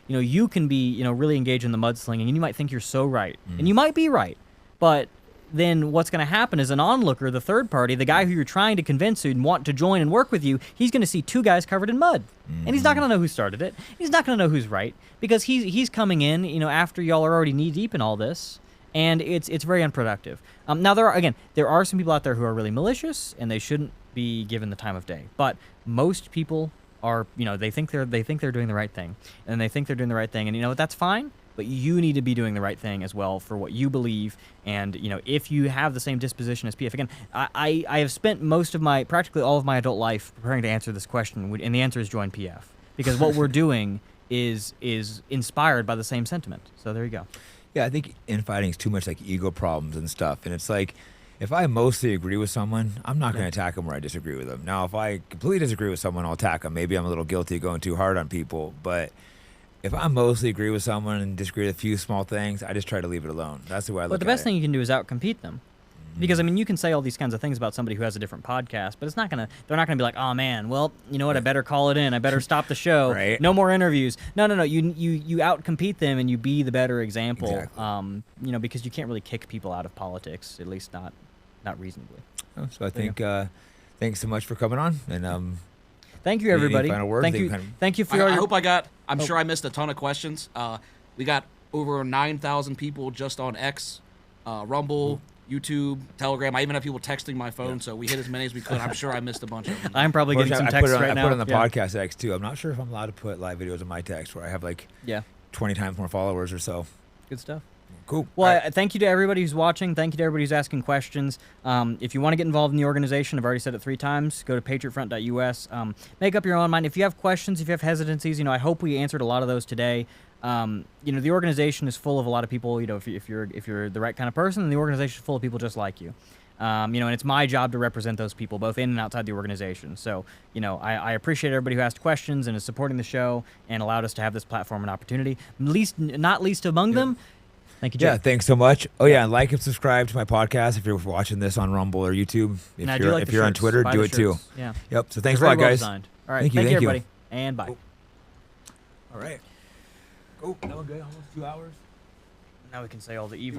you know, you can be, you know, really engaged in the mudslinging, and you might think you're so right, and you might be right, but then what's going to happen is an onlooker, the third party, the guy who you're trying to convince and want to join and work with you, he's going to see two guys covered in mud. And he's not going to know who started it. He's not going to know who's right, because he's coming in, you know, after y'all are already knee deep in all this, and it's very unproductive. Now there are some people out there who are really malicious, and they shouldn't be given the time of day. But most people are, you know, they think they're doing the right thing, and they think they're doing the right thing, and you know what, that's fine. But you need to be doing the right thing as well for what you believe. And, you know, if you have the same disposition as PF, again, I have spent practically all of my adult life preparing to answer this question, and the answer is join PF. Because what we're doing is inspired by the same sentiment. So there you go. Yeah, I think infighting is too much like ego problems and stuff. And it's like, if I mostly agree with someone, I'm not going to attack them where I disagree with them. Now, if I completely disagree with someone, I'll attack them. Maybe I'm a little guilty of going too hard on people, but if I mostly agree with someone and disagree with a few small things, I just try to leave it alone. That's the way I look at it. But the best thing you can do is outcompete them. Because, I mean, you can say all these kinds of things about somebody who has a different podcast, but they're not going to be like, oh, man, well, you know what, I better call it in. I better stop the show. Right. No more interviews. No. You outcompete them, and you be the better example. Exactly. You know, because you can't really kick people out of politics, at least not reasonably. Oh, so I think, thanks so much for coming on. And thank you, everybody. Final word? Thank you for I hope I got. I'm sure I missed a ton of questions. We got over 9,000 people just on X, Rumble, YouTube, Telegram. I even have people texting my phone, so we hit as many as we could. I'm sure I missed a bunch of them. I'm probably getting some texts right now. I put it on the podcast X too. I'm not sure if I'm allowed to put live videos on my text where I have like 20 times more followers or so. Good stuff. Cool. Well, thank you to everybody who's watching. Thank you to everybody who's asking questions. If you want to get involved in the organization, I've already said it 3 times. Go to patriotfront.us. Make up your own mind. If you have questions, if you have hesitancies, you know, I hope we answered a lot of those today. You know, the organization is full of a lot of people. You know, if you're the right kind of person, the organization is full of people just like you. You know, and it's my job to represent those people, both in and outside the organization. So, you know, I appreciate everybody who asked questions and is supporting the show and allowed us to have this platform and opportunity. Not least among them. Thank you, Jay. Yeah, thanks so much. Oh, yeah, and like and subscribe to my podcast if you're watching this on Rumble or YouTube. If you're on Twitter, do it too. Yeah. Yep. So thanks a lot, guys. Designed. All right. Thank you, everybody. And bye. Cool. All right. Cool. That was good. Almost 2 hours. Now we can say all the evil.